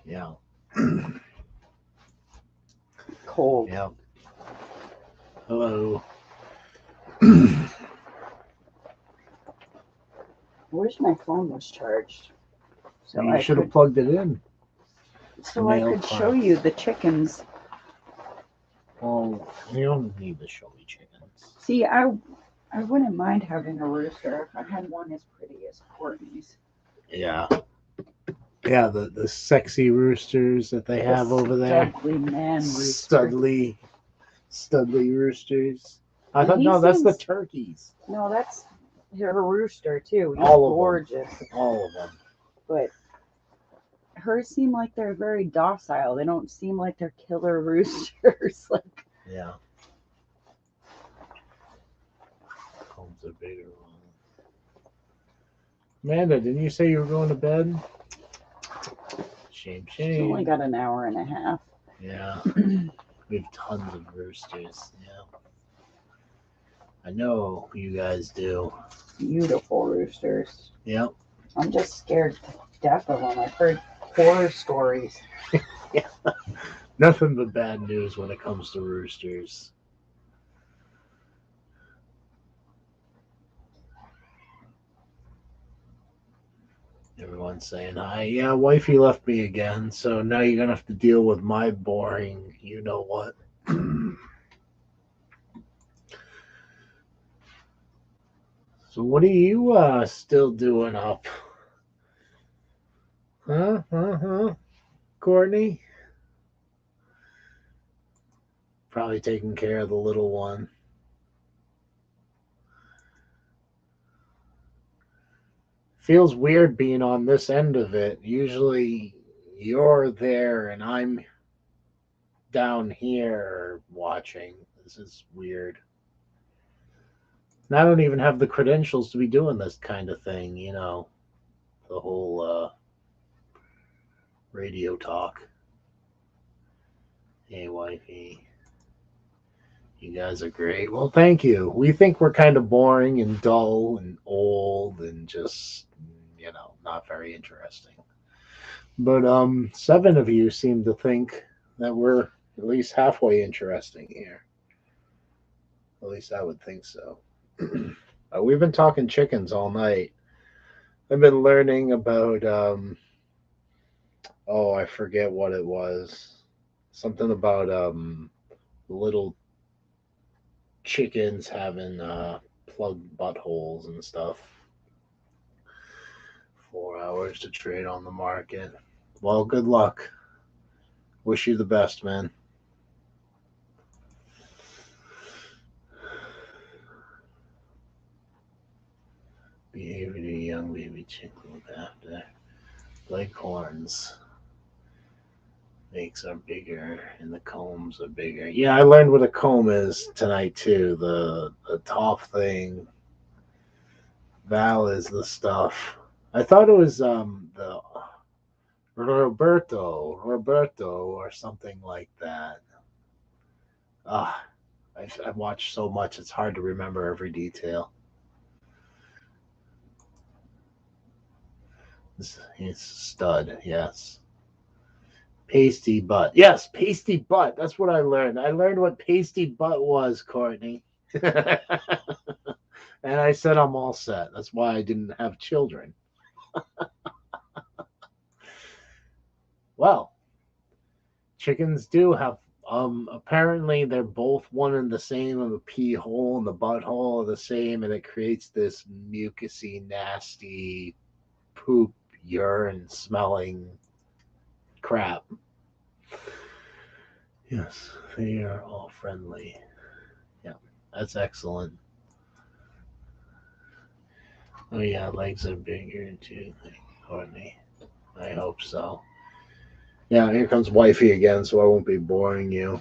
Yeah. Cold. Yep. Hello. I wish my phone was charged. So you should have plugged it in. So I could show you the chickens. Well, you don't need to show me chickens. See, I wouldn't mind having a rooster if I had one as pretty as Courtney's. Yeah. Yeah, the sexy roosters that they have over there. Studly man rooster. Studly roosters. I thought, no, that's the turkeys. No, that's her rooster too. He's all of gorgeous. Them. All of them. But hers seem like they're very docile. They don't seem like they're killer roosters. Like, yeah. Combs are bigger. Amanda, didn't you say you were going to bed? Shame. She's only got an hour and a half. Yeah. We have tons of roosters. Yeah. I know you guys do. Beautiful roosters. Yep. I'm just scared to death of them. I've heard horror stories. Yeah. Nothing but bad news when it comes to roosters. Everyone's saying hi. Yeah, wifey left me again, so now you're going to have to deal with my boring you know what. So what are you still doing up? Huh? Courtney? Probably taking care of the little one. Feels weird being on this end of it. Usually you're there and I'm down here watching. This is weird. And I don't even have the credentials to be doing this kind of thing, you know. The whole radio talk. Hey, wifey. You guys are great. Well, thank you. We think we're kind of boring and dull and old and just, you know, not very interesting. But 7 of you seem to think that we're at least halfway interesting here. At least I would think so. We've been talking chickens all night. I've been learning about, I forget what it was. Something about little chickens having plugged buttholes and stuff. 4 hours to trade on the market. Well, good luck. Wish you the best, man. Behavior to a young baby chicken with after leghorns. Makes are bigger and the combs are bigger. Yeah, I learned what a comb is tonight too. The top thing. Val is the stuff. I thought it was the Roberto or something like that. I've watched so much it's hard to remember every detail. He's stud, yes. Pasty butt. Yes, pasty butt. That's what I learned. I learned what pasty butt was, Courtney. And I said I'm all set. That's why I didn't have children. Well, chickens do have Apparently they're both one and the same, and the pee hole and the butthole are the same, and it creates this mucusy, nasty poop, urine smelling crap. Yes, they are all friendly. Yeah, that's excellent. Oh yeah, legs are bigger too, Courtney. I hope so. Yeah, here comes wifey again, so I won't be boring you.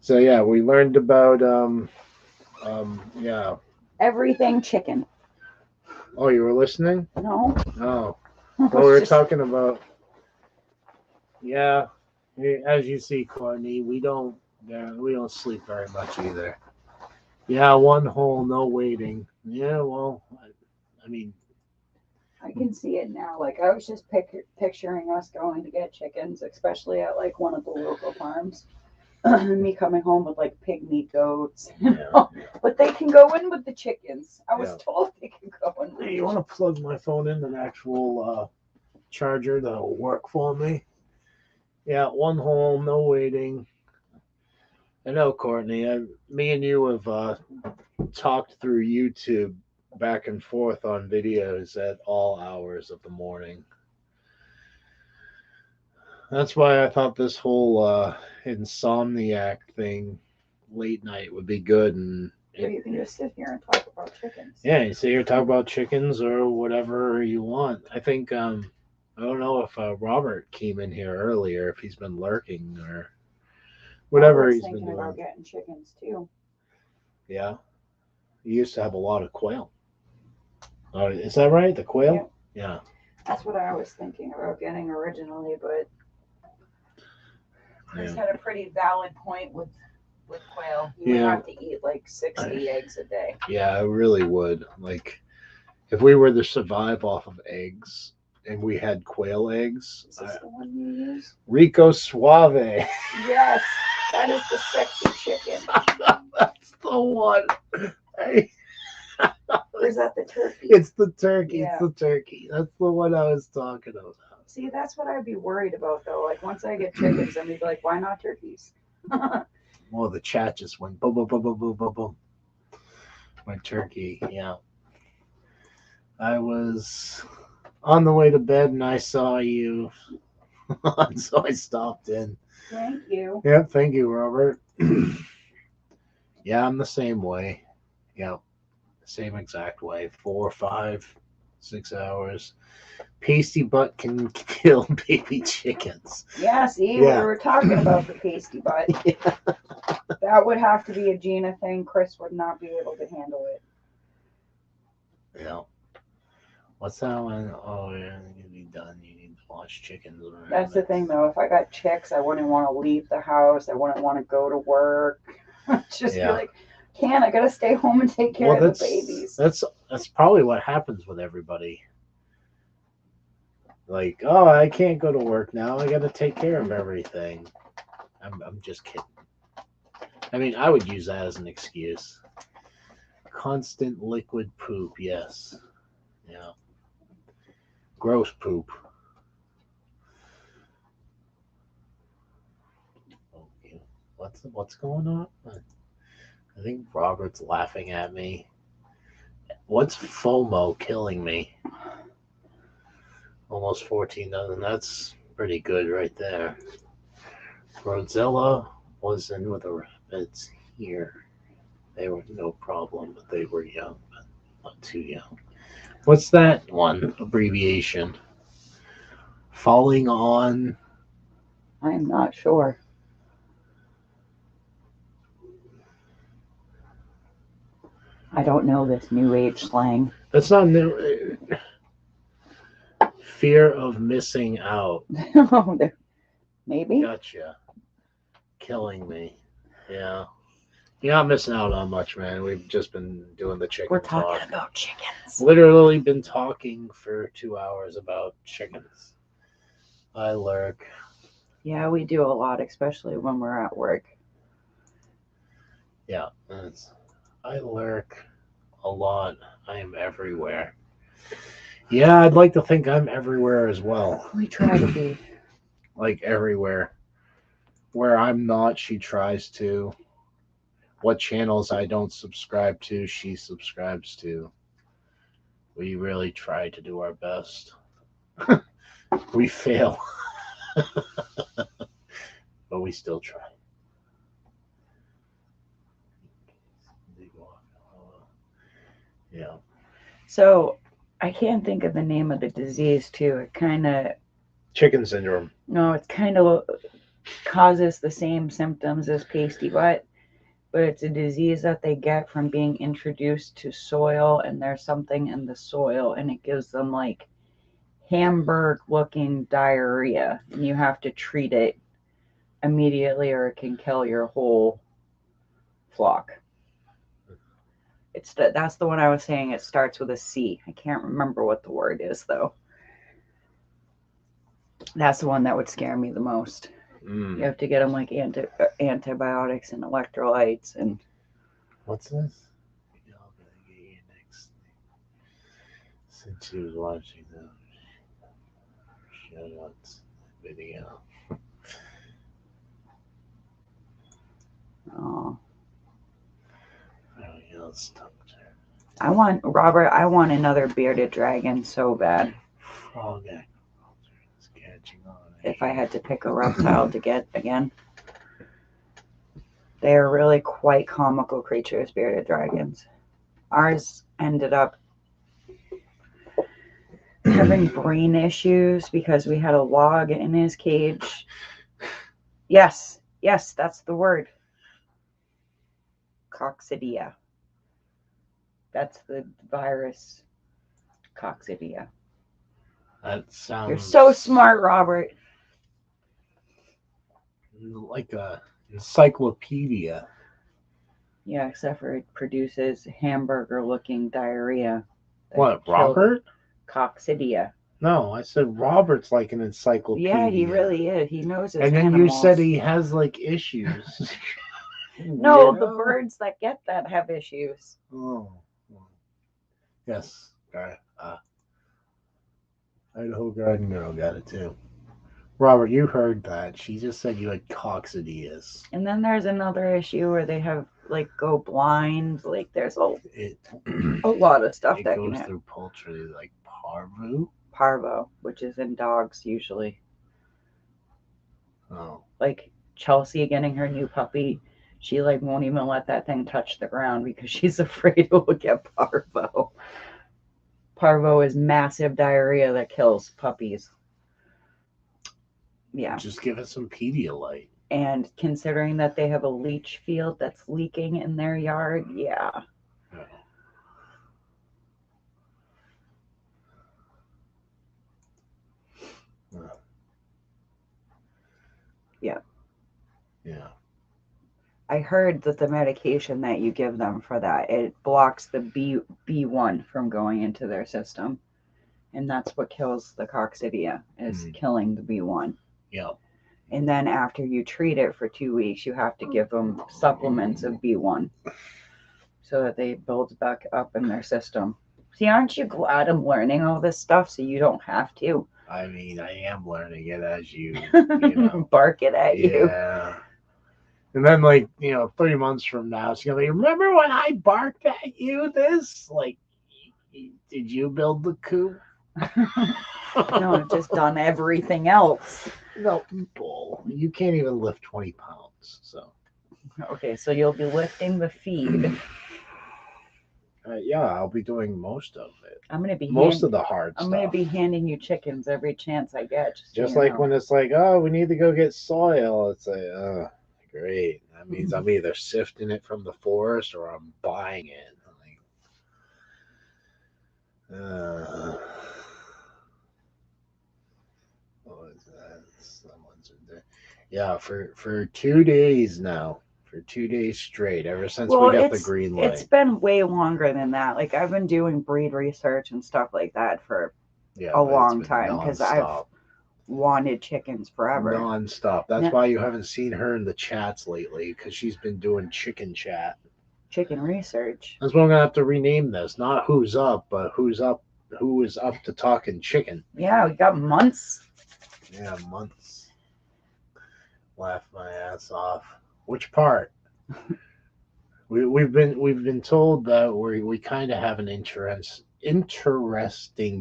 So yeah, we learned about yeah. Everything chicken. Oh, you were listening? No. Oh, I well, we was were just talking about yeah. As you see, Courtney, we don't sleep very much either. Yeah, one hole, no waiting. Yeah, well, I mean, I can see it now. Like I was just picturing us going to get chickens, especially at like one of the local farms. Me coming home with like pig meat goats, yeah. but they can go in with the chickens. I was Yeah. told they can go in. Hey, you want to plug my phone in an actual charger that'll work for me? Yeah, one hole, no waiting. I know, Courtney. Me and you have talked through YouTube back and forth on videos at all hours of the morning. That's why I thought this whole insomniac thing late night would be good. And So you can just sit here and talk about chickens. yeah, you sit here talk about chickens or whatever you want. I think I don't know if Robert came in here earlier, if he's been lurking or whatever I was he's been thinking doing. about getting chickens too. Yeah, he used to have a lot of quail. Oh, is that right? The quail? Yep. Yeah. That's what I was thinking about getting originally, but Chris had a pretty valid point with quail. You would have to eat like 60 eggs a day. Yeah, I really would. Like, if we were to survive off of eggs and we had quail eggs. Is this the one you use? Rico Suave. Yes, that is the sexy chicken. That's the one. Hey. Or is that the turkey? It's the turkey. Yeah. It's the turkey. That's the one I was talking about. See, that's what I'd be worried about though. Like once I get chickens, I'm gonna be like, why not turkeys? Well, the chat just went boom, boom, boom, boom, boom, boom, boom. My turkey, yeah. I was on the way to bed and I saw you, so I stopped in. Thank you. Yeah, thank you, Robert. Yeah, I'm the same way. Yeah, same exact way. 4, 5, 6 hours. Pasty butt can kill baby chickens. Yeah, see, we were talking about the pasty butt. Yeah. That would have to be a Gina thing. Chris would not be able to handle it. Yeah. What's that one? Oh, yeah, you need to be done. You need to watch chickens. That's the thing, though. If I got chicks, I wouldn't want to leave the house. I wouldn't want to go to work. Just be like, I gotta stay home and take care of the babies. That's probably what happens with everybody. Like, oh, I can't go to work now. I got to take care of everything. I'm just kidding. I mean, I would use that as an excuse. Constant liquid poop, yes. Yeah. Gross poop. Okay. What's going on? I think Robert's laughing at me. What's FOMO killing me? Almost 14,000. That's pretty good right there. Rodzilla was in with the rabbits here. They were no problem, but they were young, but not too young. What's that one abbreviation? Falling on. I'm not sure. I don't know this new age slang. That's not new. Fear of missing out. Maybe. Gotcha. Killing me. Yeah. You're not missing out on much, man. We've just been doing the chicken talk. We're talking about chickens. Literally been talking for 2 hours about chickens. I lurk. Yeah, we do a lot, especially when we're at work. Yeah, I lurk a lot. I am everywhere. Yeah, I'd like to think I'm everywhere as well. We try to be. Like everywhere. Where I'm not, she tries to. What channels I don't subscribe to, she subscribes to. We really try to do our best. We fail, but we still try. Yeah. So I can't think of the name of the disease too. It kind of Chicken syndrome. no, it kind of causes the same symptoms as pasty wet, but it's a disease that they get from being introduced to soil, and there's something in the soil, and it gives them like Hamburg-looking diarrhea, and you have to treat it immediately, or it can kill your whole flock. That's the one I was saying. It starts with a C. I can't remember what the word is though. That's the one that would scare me the most. You have to get them like antibiotics and electrolytes and. What's this? Since she was watching the shoutouts video. Oh. I want another bearded dragon so bad. Frog agriculture is catching on. If I had to pick a reptile to get again. They are really quite comical creatures, bearded dragons. Ours ended up having brain issues because we had a log in his cage. Yes, that's the word. Coccidia. That's the virus. Coccidia. That sounds. You're so smart, Robert. Like a encyclopedia. Yeah, except for it produces hamburger-looking diarrhea. What, Robert? Coccidia. No, I said Robert's like an encyclopedia. Yeah, he really is. He knows his And then animals. you said he has like issues. No, the birds that get that have issues. Oh. Yes. Idaho Garden Girl got it too. Robert, you heard that. She just said you had coccidias. And then there's another issue where they have like go blind. Like there's a lot of stuff that goes through poultry, like parvo, which is in dogs usually. Oh. Like Chelsea getting her new puppy, she like won't even let that thing touch the ground because she's afraid it will get parvo. Parvo is massive diarrhea that kills puppies. Yeah. Just give it some Pedialyte. And considering that they have a leach field that's leaking in their yard, yeah. Yeah. Yeah. I heard that the medication that you give them for that, it blocks the B1 from going into their system. And that's what kills the coccidia, is killing the B1. Yeah. And then after you treat it for 2 weeks, you have to give them supplements of B1 so that they build back up in their system. See, aren't you glad I'm learning all this stuff so you don't have to? I mean, I am learning it as you bark it at you. Yeah. And then, 3 months from now, it's going to be, remember when I barked at you this? Like, did you build the coop? No, I've just done everything else. No, bull. You can't even lift 20 pounds, so. Okay, so you'll be lifting the feed. Yeah, I'll be doing most of it. I'm gonna be most of the hard stuff. I'm gonna be handing you chickens every chance I get. Just like when it's like, oh, we need to go get soil. It's like, oh, great. That means I'm either sifting it from the forest or I'm buying it. What is that? Someone's in there. Yeah, for 2 days now. For 2 days straight, ever since we got the green light. It's been way longer than that. Like, I've been doing breed research and stuff like that for a long time because I've wanted chickens forever. Non-stop. That's why you haven't seen her in the chats lately, because she's been doing chicken chat. Chicken research. That's what I'm going to have to rename this. Not who's up, but who is up to talking chicken. Yeah, we got months. Yeah, months. Laugh my ass off. Which part? We've been told that we kind of have an interesting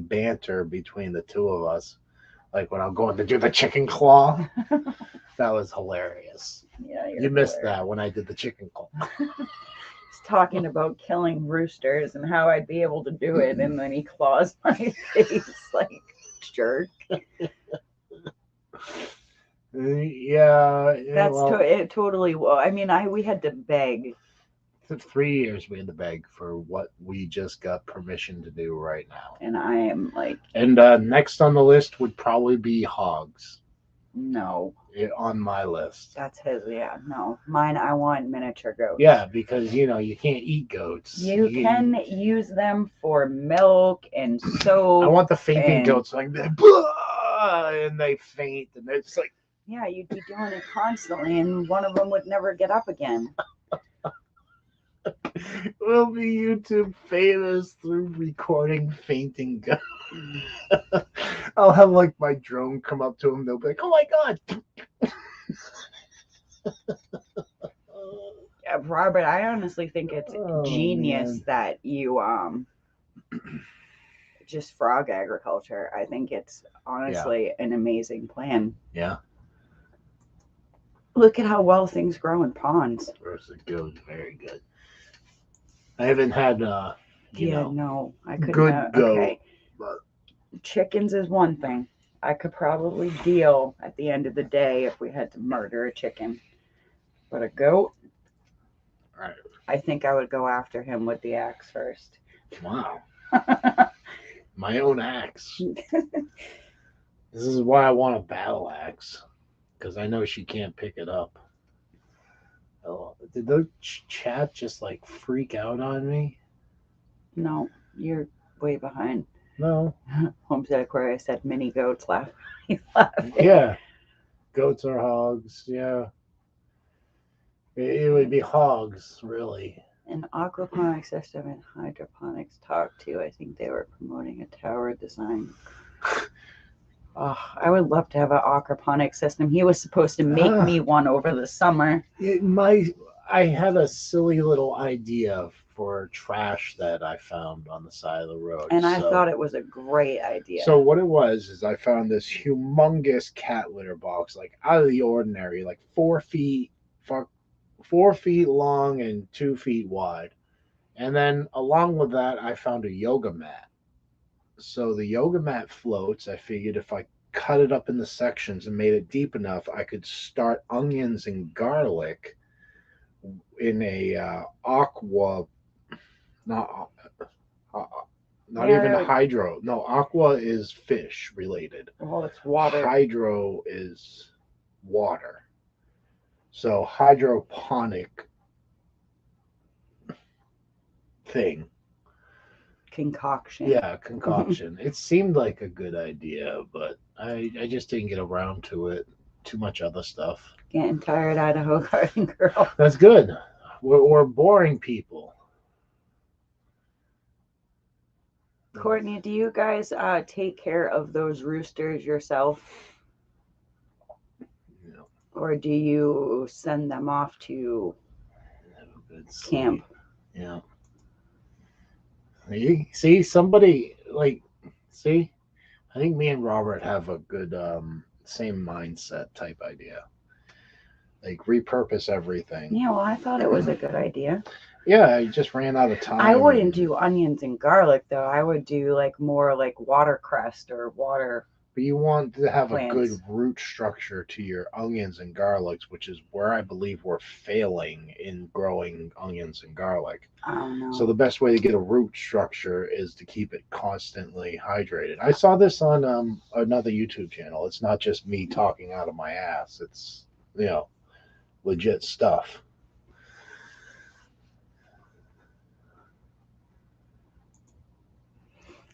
banter between the two of us. Like when I'm going to do the chicken claw, that was hilarious. Yeah, you missed that when I did the chicken claw. He's talking about killing roosters and how I'd be able to do it, and then he claws my face like jerk. Yeah, That's it. Totally. Well, I mean, we had to beg. 3 years we had to beg for what we just got permission to do right now. And I am like. And next on the list would probably be hogs. No. On my list. That's his. Yeah. No. Mine. I want miniature goats. Yeah, because you can't eat goats. You can use them for milk and soap. I want the fainting goats like that. And they faint, and it's like. Yeah, you'd be doing it constantly, and one of them would never get up again. We'll be YouTube famous through recording fainting goats. I'll have like my drone come up to them. They'll be like, "Oh my god!" Yeah, Robert, I honestly think it's genius that you just frog agriculture. I think it's honestly an amazing plan. Yeah. Look at how well things grow in ponds. Versus goat, very good. I haven't had no, I couldn't. Good goat. Okay. But chickens is one thing. I could probably deal at the end of the day if we had to murder a chicken. But a goat, right. I think I would go after him with the axe first. Wow. My own axe. This is why I want a battle axe. Because I know she can't pick it up. Oh, did the chat just like freak out on me? No, you're way behind. No. Homestead Aquarius said mini goats laugh. Yeah. Goats are hogs. Yeah. It would be hogs, really. An aquaponics system and hydroponics talk too. I think they were promoting a tower design. Oh, I would love to have an aquaponics system. He was supposed to make me one over the summer. I had a silly little idea for trash that I found on the side of the road. And I thought it was a great idea. So what it was is I found this humongous cat litter box, like out of the ordinary, like 4 feet long and 2 feet wide. And then along with that, I found a yoga mat. So the yoga mat floats. I figured if I cut it up into sections and made it deep enough, I could start onions and garlic in a aqua, not even a hydro. No, aqua is fish related. Well, it's water. Hydro is water. So hydroponic thing. Concoction. Yeah, concoction. It seemed like a good idea, but I just didn't get around to it. Too much other stuff. Getting tired, Idaho garden girl. That's good. We're boring people. Courtney, do you guys take care of those roosters yourself? No. Or do you send them off to camp? Yeah. See, somebody I think me and Robert have a good same mindset type idea. Like repurpose everything. Yeah, well, I thought it was a good idea. Yeah, I just ran out of time. I wouldn't do onions and garlic though. I would do more like watercress or water. But you want to have plants. A good root structure to your onions and garlics, which is where I believe we're failing in growing onions and garlic. Oh, no. So the best way to get a root structure is to keep it constantly hydrated. I saw this on another YouTube channel. It's not just me talking out of my ass. It's, legit stuff.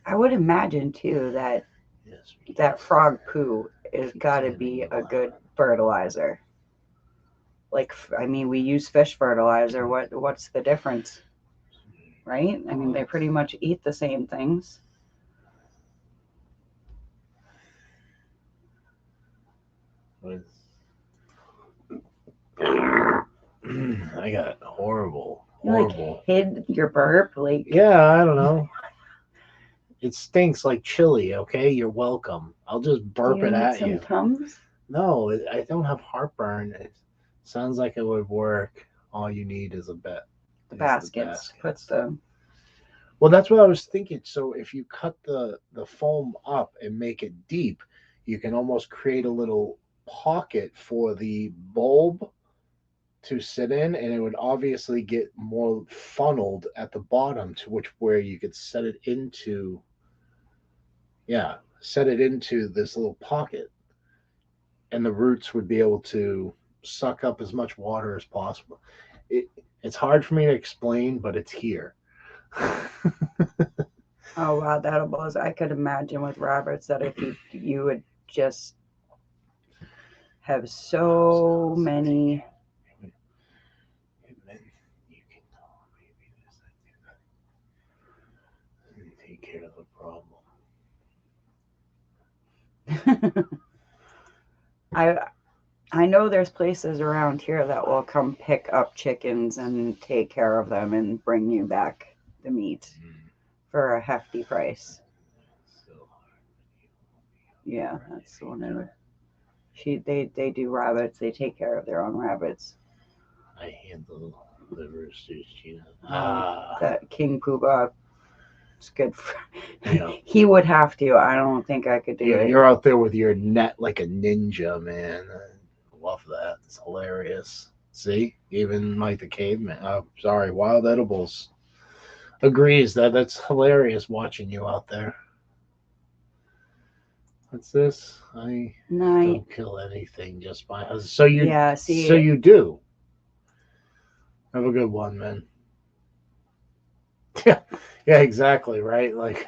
I would imagine too that that frog poo has got to be a good fertilizer. We use fish fertilizer. What's the difference? Right? I mean, they pretty much eat the same things. I got horrible, You like horrible. hid your burp, like. Yeah, I don't know. It stinks like chili, okay? You're welcome. I'll just Do burp you it need at some you. Tums? No, I don't have heartburn. It sounds like it would work. All you need is a bit. The Is the baskets. Put baskets. the. Well, that's what I was thinking. So if you cut the foam up and make it deep, you can almost create a little pocket for the bulb to sit in, and it would obviously get more funneled at the bottom to which where you could set it into, yeah, set it into this little pocket, and the roots would be able to suck up as much water as possible. It, it's hard for me to explain, but it's here. Oh wow, that was. I could imagine with Roberts that if you would just have so many. You can take care of the problem. I I know there's places around here that will come pick up chickens and take care of them and bring you back the meat for a hefty price. Yeah, that's the one. They do rabbits. They take care of their own rabbits. I handle the roosters, Gina. That King Poobah, it's good for. Yeah. He would have to. I don't think I could do it. You're out there with your net like a ninja, man. I love that. It's hilarious. See, even like the caveman. Sorry, Wild Edibles agrees that that's hilarious watching you out there. What's this? I Night. don't kill anything just by so you Yeah. so See. you do. Have a good one, man. Yeah, yeah, exactly, right? Like,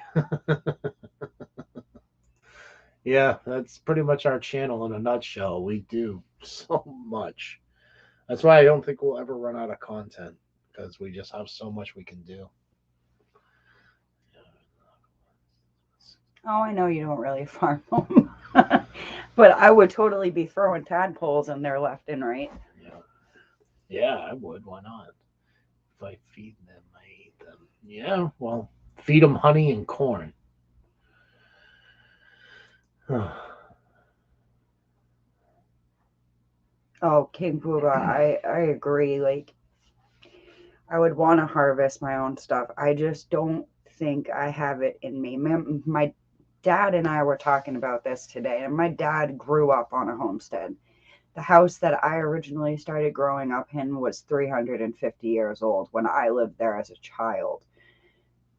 yeah, that's pretty much our channel in a nutshell. We do so much. That's why I don't think we'll ever run out of content because we just have so much we can do. Oh, I know you don't really farm them, but I would totally be throwing tadpoles in there left and right. Yeah, yeah, I would. Why not? If I feed them, I eat them. Yeah, well, feed them honey and corn. Oh, King Poobah, I agree. Like, I would want to harvest my own stuff. I just don't think I have it in me. My dad and I were talking about this today, and my dad grew up on a homestead. The house that I originally started growing up in was 350 years old when I lived there as a child.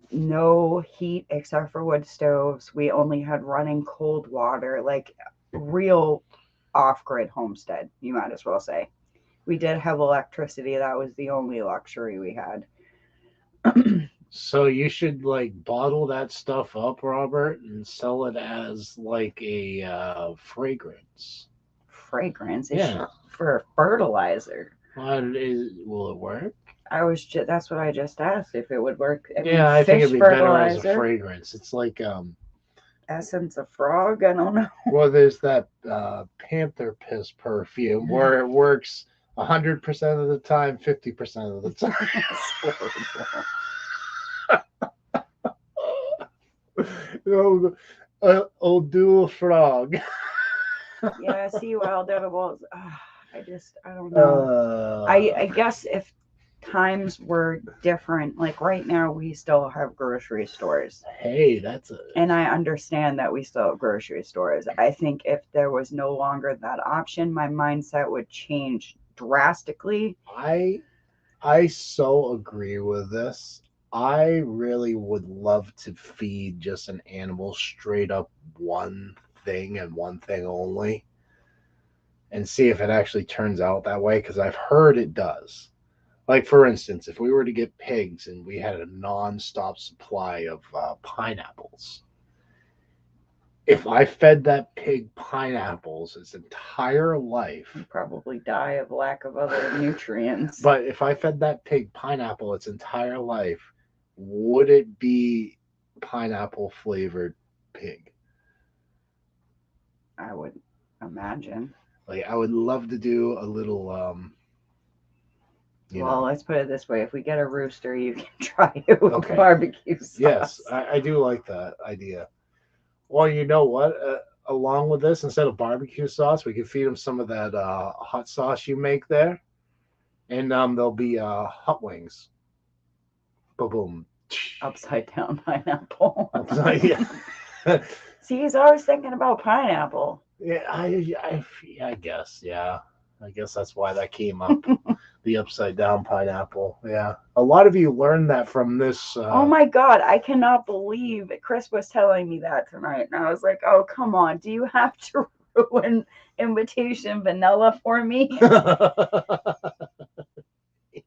No heat except for wood stoves. We only had running cold water, like real off grid homestead, you might as well say. We did have electricity. That was the only luxury we had. So you should like bottle that stuff up, Robert, and sell it as like a fragrance. Fragrance is Yeah. for fertilizer. Will it work? That's what I just asked if it would work. I mean, Yeah, I think it'd fish be better as a fertilizer, fragrance. It's like essence of frog. I don't know. well, there's that panther piss perfume where it works 100% of the time, 50% of the time. Oh, old dual frog. Yeah, see, wild edibles. I don't know. I guess if times were different, like right now, we still have grocery stores. Hey, that's a. And I understand that we still have grocery stores. I think if there was no longer that option, my mindset would change drastically. I so agree with this. I really would love to feed just an animal straight up one thing and one thing only and see if it actually turns out that way because I've heard it does. Like, for instance, if we were to get pigs and we had a non-stop supply of pineapples, if I fed that pig pineapples its entire life, You'd probably die of lack of other nutrients. but if I fed that pig pineapple its entire life, would it be pineapple flavored pig? I would imagine. Like, I would love to do a little You Well, know. let's put it this way: if we get a rooster, you can try it with Okay. barbecue sauce. Yes, I do like that idea. Well, you know what? Along with this, instead of barbecue sauce, we could feed them some of that hot sauce you make there, and there'll be hot wings. Boom, boom. Upside down pineapple. Yeah. See, he's always thinking about pineapple. Yeah, I guess, yeah. I guess that's why that came up. The upside down pineapple. Yeah. A lot of you learned that from this. Oh my God, I cannot believe Chris was telling me that tonight. And I was like, oh, come on. Do you have to ruin invitation vanilla for me?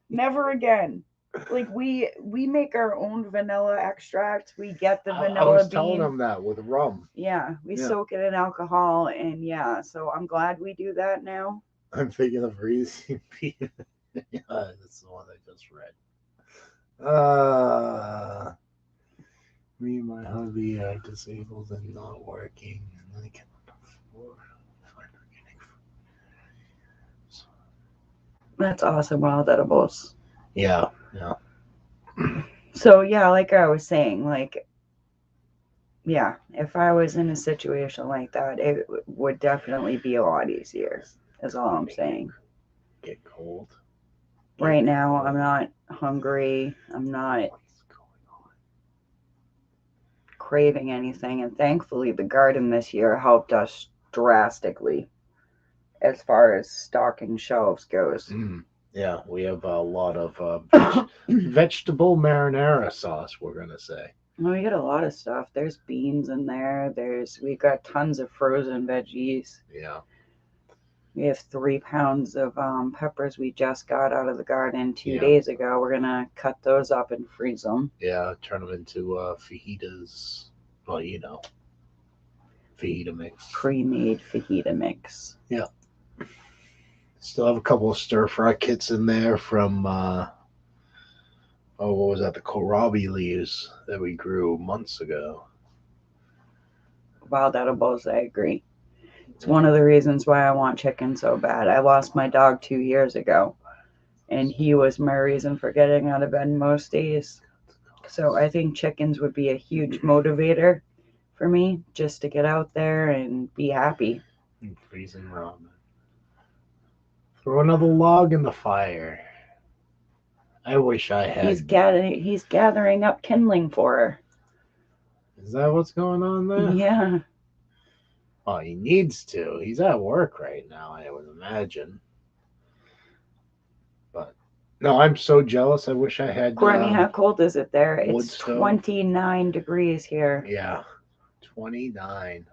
Never again. Like we make our own vanilla extract. We get the I vanilla was telling bean. them that with rum. Yeah, we Yeah. soak it in alcohol, and yeah, so I'm glad we do that now. I'm thinking of Reese's Peanut. Yeah, that's the one I just read. Me and my hubby are disabled and not working, and I cannot afford to find organic food. That's awesome, wild edibles. Yeah, yeah. So yeah, like I was saying, like yeah, if I was in a situation like that, it would definitely be a lot easier. Is all I'm saying. Get cold. Right now, I'm not hungry. I'm not What's going on? craving anything, and thankfully, the garden this year helped us drastically as far as stocking shelves goes. Yeah, we have a lot of vegetable marinara sauce, we're going to say. We got a lot of stuff. There's beans in there. We got tons of frozen veggies. Yeah. We have 3 pounds of peppers we just got out of the garden 2 Yeah. days ago. We're gonna cut those up and freeze them. Yeah, turn them into fajitas. Well, fajita mix. Pre-made fajita mix. Yeah. Still have a couple of stir fry kits in there from what was that? The kohlrabi leaves that we grew months ago. Wild edibles, I agree. It's one of the reasons why I want chicken so bad. I lost my dog 2 years ago, and he was my reason for getting out of bed most days. So I think chickens would be a huge motivator for me just to get out there and be happy. And freezing ramen. Throw another log in the fire. I wish I had. He's gathering up kindling for her. Is that what's going on there? Yeah. Oh, he needs to. He's at work right now, I would imagine. But no, I'm so jealous. I wish I had. Courtney, how cold is it there? Wood It's stove. 29 degrees here. Yeah, 29.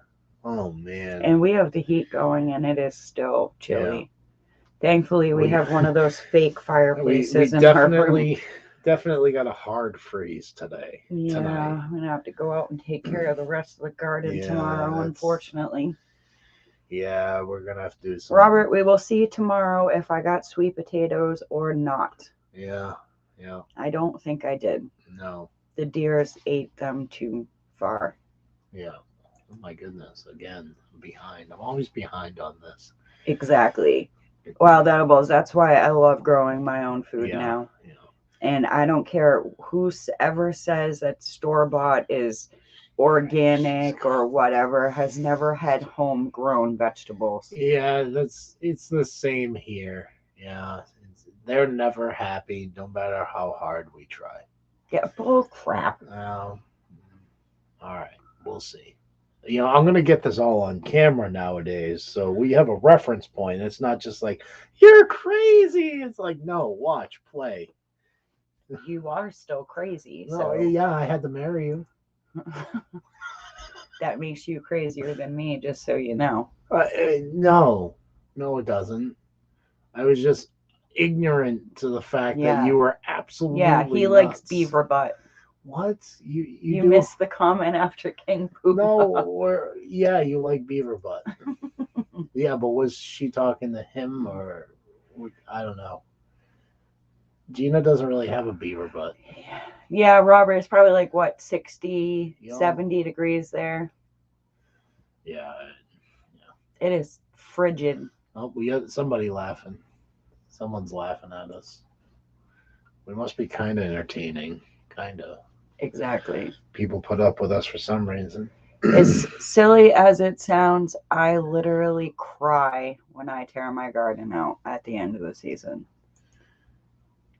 Oh man. And we have the heat going, and it is still chilly. Yeah. Thankfully, we have one of those fake fireplaces we in our room. definitely got a hard freeze today. Yeah, Tonight. I'm gonna have to go out and take care of the rest of the garden tomorrow, unfortunately. Yeah, we're gonna have to do some. Robert, we will see tomorrow if I got sweet potatoes or not. Yeah, yeah. I don't think I did. No. The deers ate them too far. Yeah. Oh my goodness! Again, I'm behind. I'm always behind on this. Exactly. Wild edibles. That's why I love growing my own food now. Yeah. And I don't care whoever says that store-bought is organic or whatever, has never had homegrown vegetables. Yeah, it's the same here. Yeah, they're never happy, no matter how hard we try. Yeah, bull crap. All right, we'll see. I'm gonna get this all on camera nowadays, so we have a reference point. It's not just like you're crazy. It's like no, watch, play. You are still crazy. No, So yeah, I had to marry you. That makes you crazier than me, just so you know. No, it doesn't. I was just ignorant to the fact that you were absolutely he nuts. likes beaver butt. What? You missed the comment after King Poop. No, you like beaver butt. Yeah, but was she talking to him or I don't know. Gina doesn't really have a beaver butt. Yeah, Robert, it's probably like what, 60, 70 degrees there. Yeah. It is frigid. Oh, we got somebody laughing. Someone's laughing at us. We must be kind of entertaining. Kind of. Exactly. People put up with us for some reason. As silly as it sounds, I literally cry when I tear my garden out at the end of the season.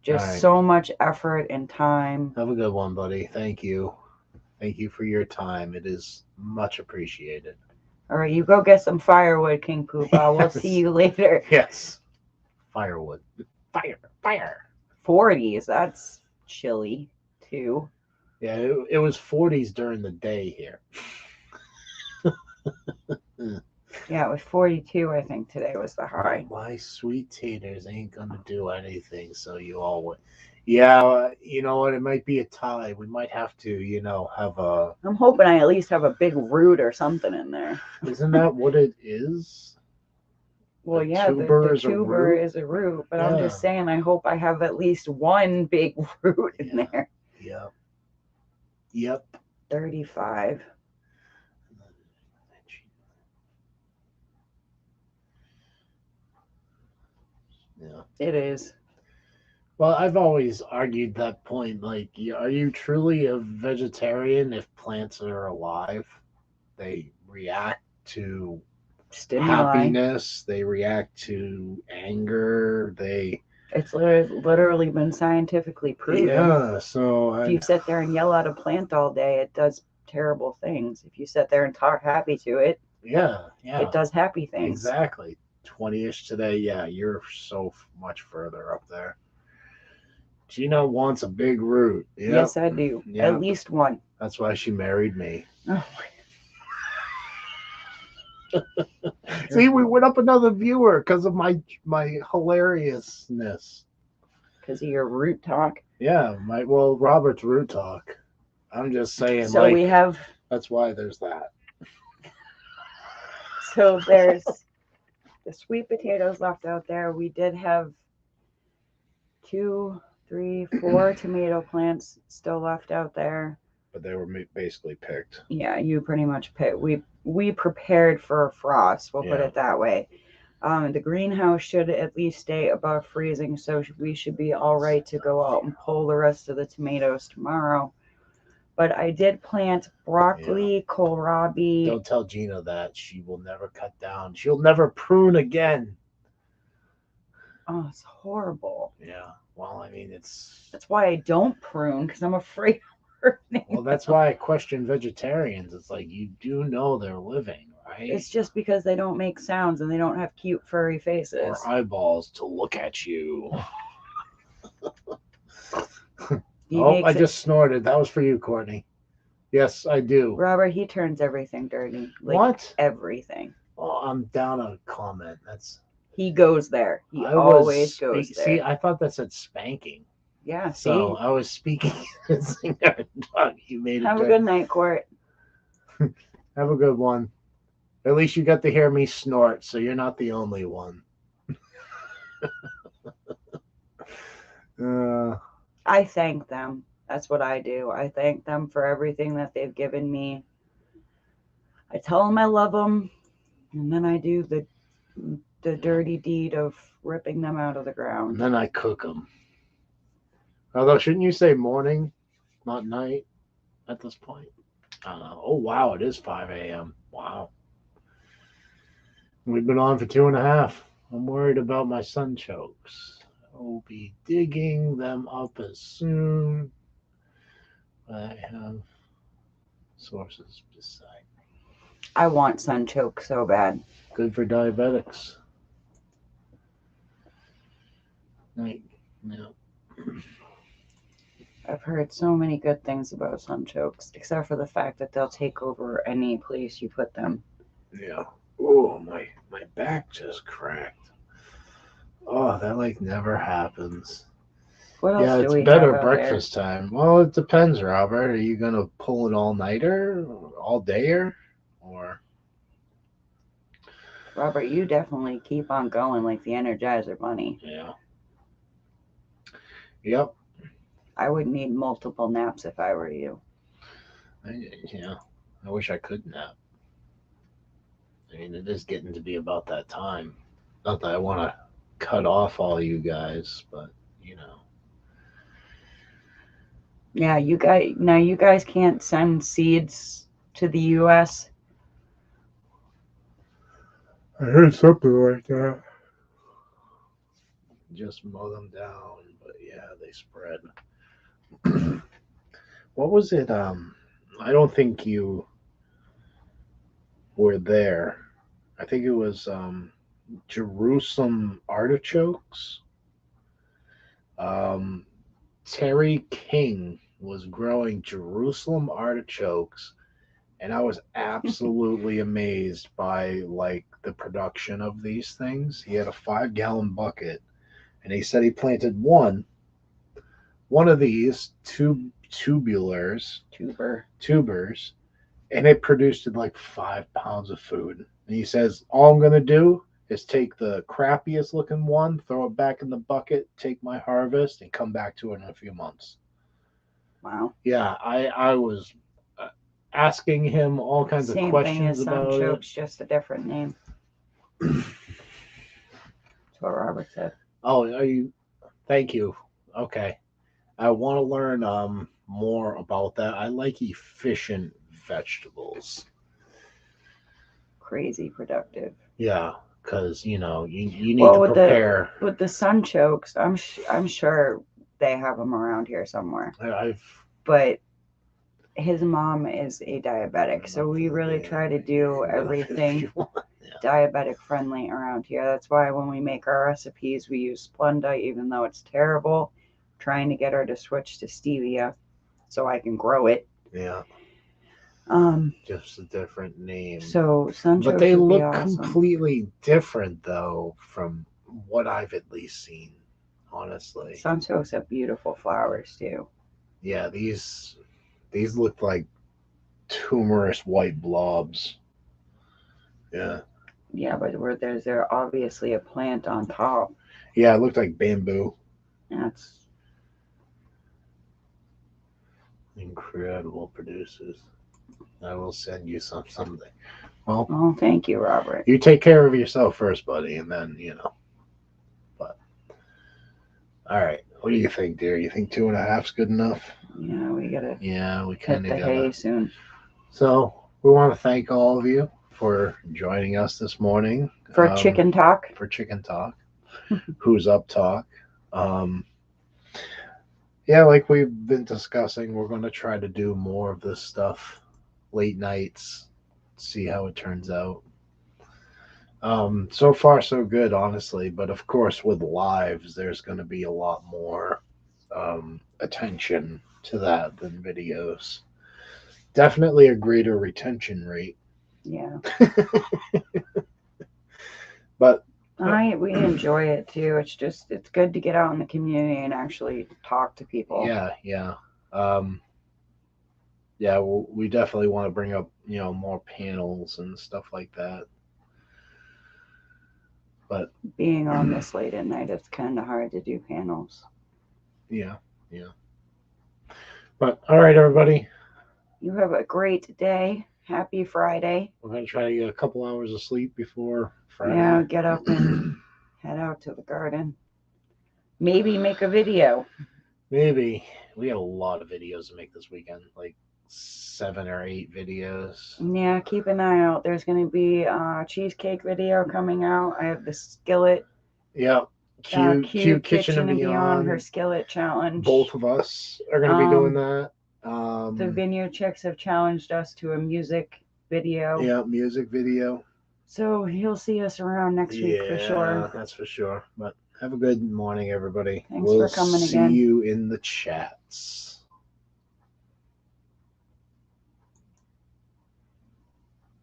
Just All right. so much effort and time. Have a good one, buddy. Thank you. Thank you for your time. It is much appreciated. All right, you go get some firewood, King Poobah. We'll see you later. Yes. Firewood. Fire. 40s, that's chilly too. Yeah, it was 40s during the day here. Yeah, it was 42, I think today was the high. My sweet taters ain't gonna do anything, so you all would. Yeah, you know what? It might be a tie. We might have to, have a. I'm hoping I at least have a big root or something in there. Isn't that what it is? Well, The yeah, tuber the is a tuber root? is a root, but Yeah. I'm just saying I hope I have at least one big root in Yeah. there. Yep. 35. Yeah. It is. Well, I've always argued that point. Like, are you truly a vegetarian if plants are alive? They react to Stimuli. happiness, they react to anger, It's literally been scientifically proven. Yeah, so if you sit there and yell at a plant all day, it does terrible things. If you sit there and talk happy to it, yeah, it does happy things. Exactly. 20-ish today. Yeah, you're so much further up there. Gina wants a big root. Yep. Yes, I do. Yep. At least one. That's why she married me. Oh. See, we went up another viewer because of my hilariousness. Because of your root talk. Yeah, Robert's root talk. I'm just saying. So we have. That's why there's that. So there's the sweet potatoes left out there. We did have 2, 3, 4 tomato plants still left out there. But they were basically picked. Yeah, you pretty much picked. We prepared for a frost. We'll put it that way. The greenhouse should at least stay above freezing, so we should be all right to go out and pull the rest of the tomatoes tomorrow. But I did plant broccoli, kohlrabi. Don't tell Gina that. She will never cut down. She'll never prune again. Oh, it's horrible. Yeah. Well, I mean, That's why I don't prune, because I'm afraid of hurting. Well, that's why I question vegetarians. It's like, you do know they're living, right? It's just because they don't make sounds and they don't have cute furry faces. Or eyeballs to look at you. I just snorted. That was for you, Courtney. Yes, I do. Robert, he turns everything dirty. Like, what? Everything. Oh, I'm down a comment. He goes there. He always goes there. See, I thought that said spanking. Yeah, see? So I was speaking. You made it. Have a good night, Court. Have a good one. At least you got to hear me snort, so you're not the only one. I thank them. That's what I do. I thank them for everything that they've given me. I tell them I love them, and then I do the dirty deed of ripping them out of the ground. And then I cook them. Although, shouldn't you say morning, not night at this point? I don't know. Oh, wow, it is 5 a.m. Wow. We've been on for 2.5. I'm worried about my sunchokes. I'll be digging them up as soon as I have sources beside me. I want sunchoke so bad. Good for diabetics. Yeah. I've heard so many good things about sunchokes, except for the fact that they'll take over any place you put them. Yeah. Oh, my back just cracked. Oh, that never happens. What else do we have? It's better breakfast time. Well, it depends, Robert. Are you gonna pull an all-nighter, all-dayer, or? Robert, you definitely keep on going like the Energizer Bunny. Yeah. Yep. I would need multiple naps if I were you. I wish I could nap. I mean, it is getting to be about that time. Not that I want to cut off all you guys, but Yeah, you guys can't send seeds to the U.S. I heard something like that. Just mow them down, but yeah, they spread. What was it? I don't think you were there. I think it was Jerusalem artichokes. Um, Terry King was growing Jerusalem artichokes, and I was absolutely amazed by like the production of these things. He had a 5 gallon bucket, and he said he planted one of these Tuber. tubers, and it produced like 5 pounds of food. And he says, all I'm gonna do is take the crappiest looking one, throw it back in the bucket, take my harvest, and come back to it in a few months. Wow. Yeah, I was asking him all kinds of Same thing questions as about it. Sunchokes, just a different name. That's what Robert said. Oh, are you? Thank you. Okay, I want to learn more about that. I like efficient vegetables. Crazy productive. Yeah, because you need Well, to prepare. with the Sunchokes, I'm sure they have them around here somewhere. I've But his mom is a diabetic, so we really try to do everything diabetic friendly around here. That's why when we make our recipes, we use Splenda, even though it's terrible. Trying to get her to switch to stevia so I can grow it. Yeah, Um, just a different name. so But Sunchokes they would be look awesome. completely different, though, from what I've at least seen, honestly. Sunchokes have beautiful flowers too. Yeah, these look like tumorous white blobs. Yeah. Yeah, but where there obviously a plant on top. Yeah, it looked like bamboo. That's Incredible producers. I will send you some someday. Well, oh, thank you, Robert. you take care of yourself first, buddy, and then. But all right, what do you think, dear? You think 2.5's good enough? Yeah, we gotta Yeah, we hit kind the of gotta. hay soon. So we want to thank all of you for joining us this morning For chicken talk. for Chicken Talk. Who's Up Talk? Um, yeah, like we've been discussing, we're going to try to do more of this stuff late nights, see how it turns out. So far, so good, honestly. But of course, with lives, there's going to be a lot more attention to that than videos. Definitely a greater retention rate. Yeah. But We enjoy it too. It's good to get out in the community and actually talk to people. yeah. Um, yeah, we definitely want to bring up, more panels and stuff like that. But Being on this late at night, it's kind of hard to do panels. yeah, yeah. But all right, everybody, You have a great day. Happy Friday. we're gonna try to get a couple hours of sleep before Friday. Yeah, get up and head out to the garden. Maybe make a video. Maybe we got a lot of videos to make this weekend, like 7 or 8 videos. Yeah, keep an eye out. There's going to be a cheesecake video coming out. I have the skillet. Yeah, cute kitchen and beyond. Her skillet challenge. Both of us are gonna be doing that. The Vineyard Chicks have challenged us to a music video. Yeah, music video. So you'll see us around next week for sure. Yeah, that's for sure. But have a good morning, everybody. Thanks for coming See again. you in the chats.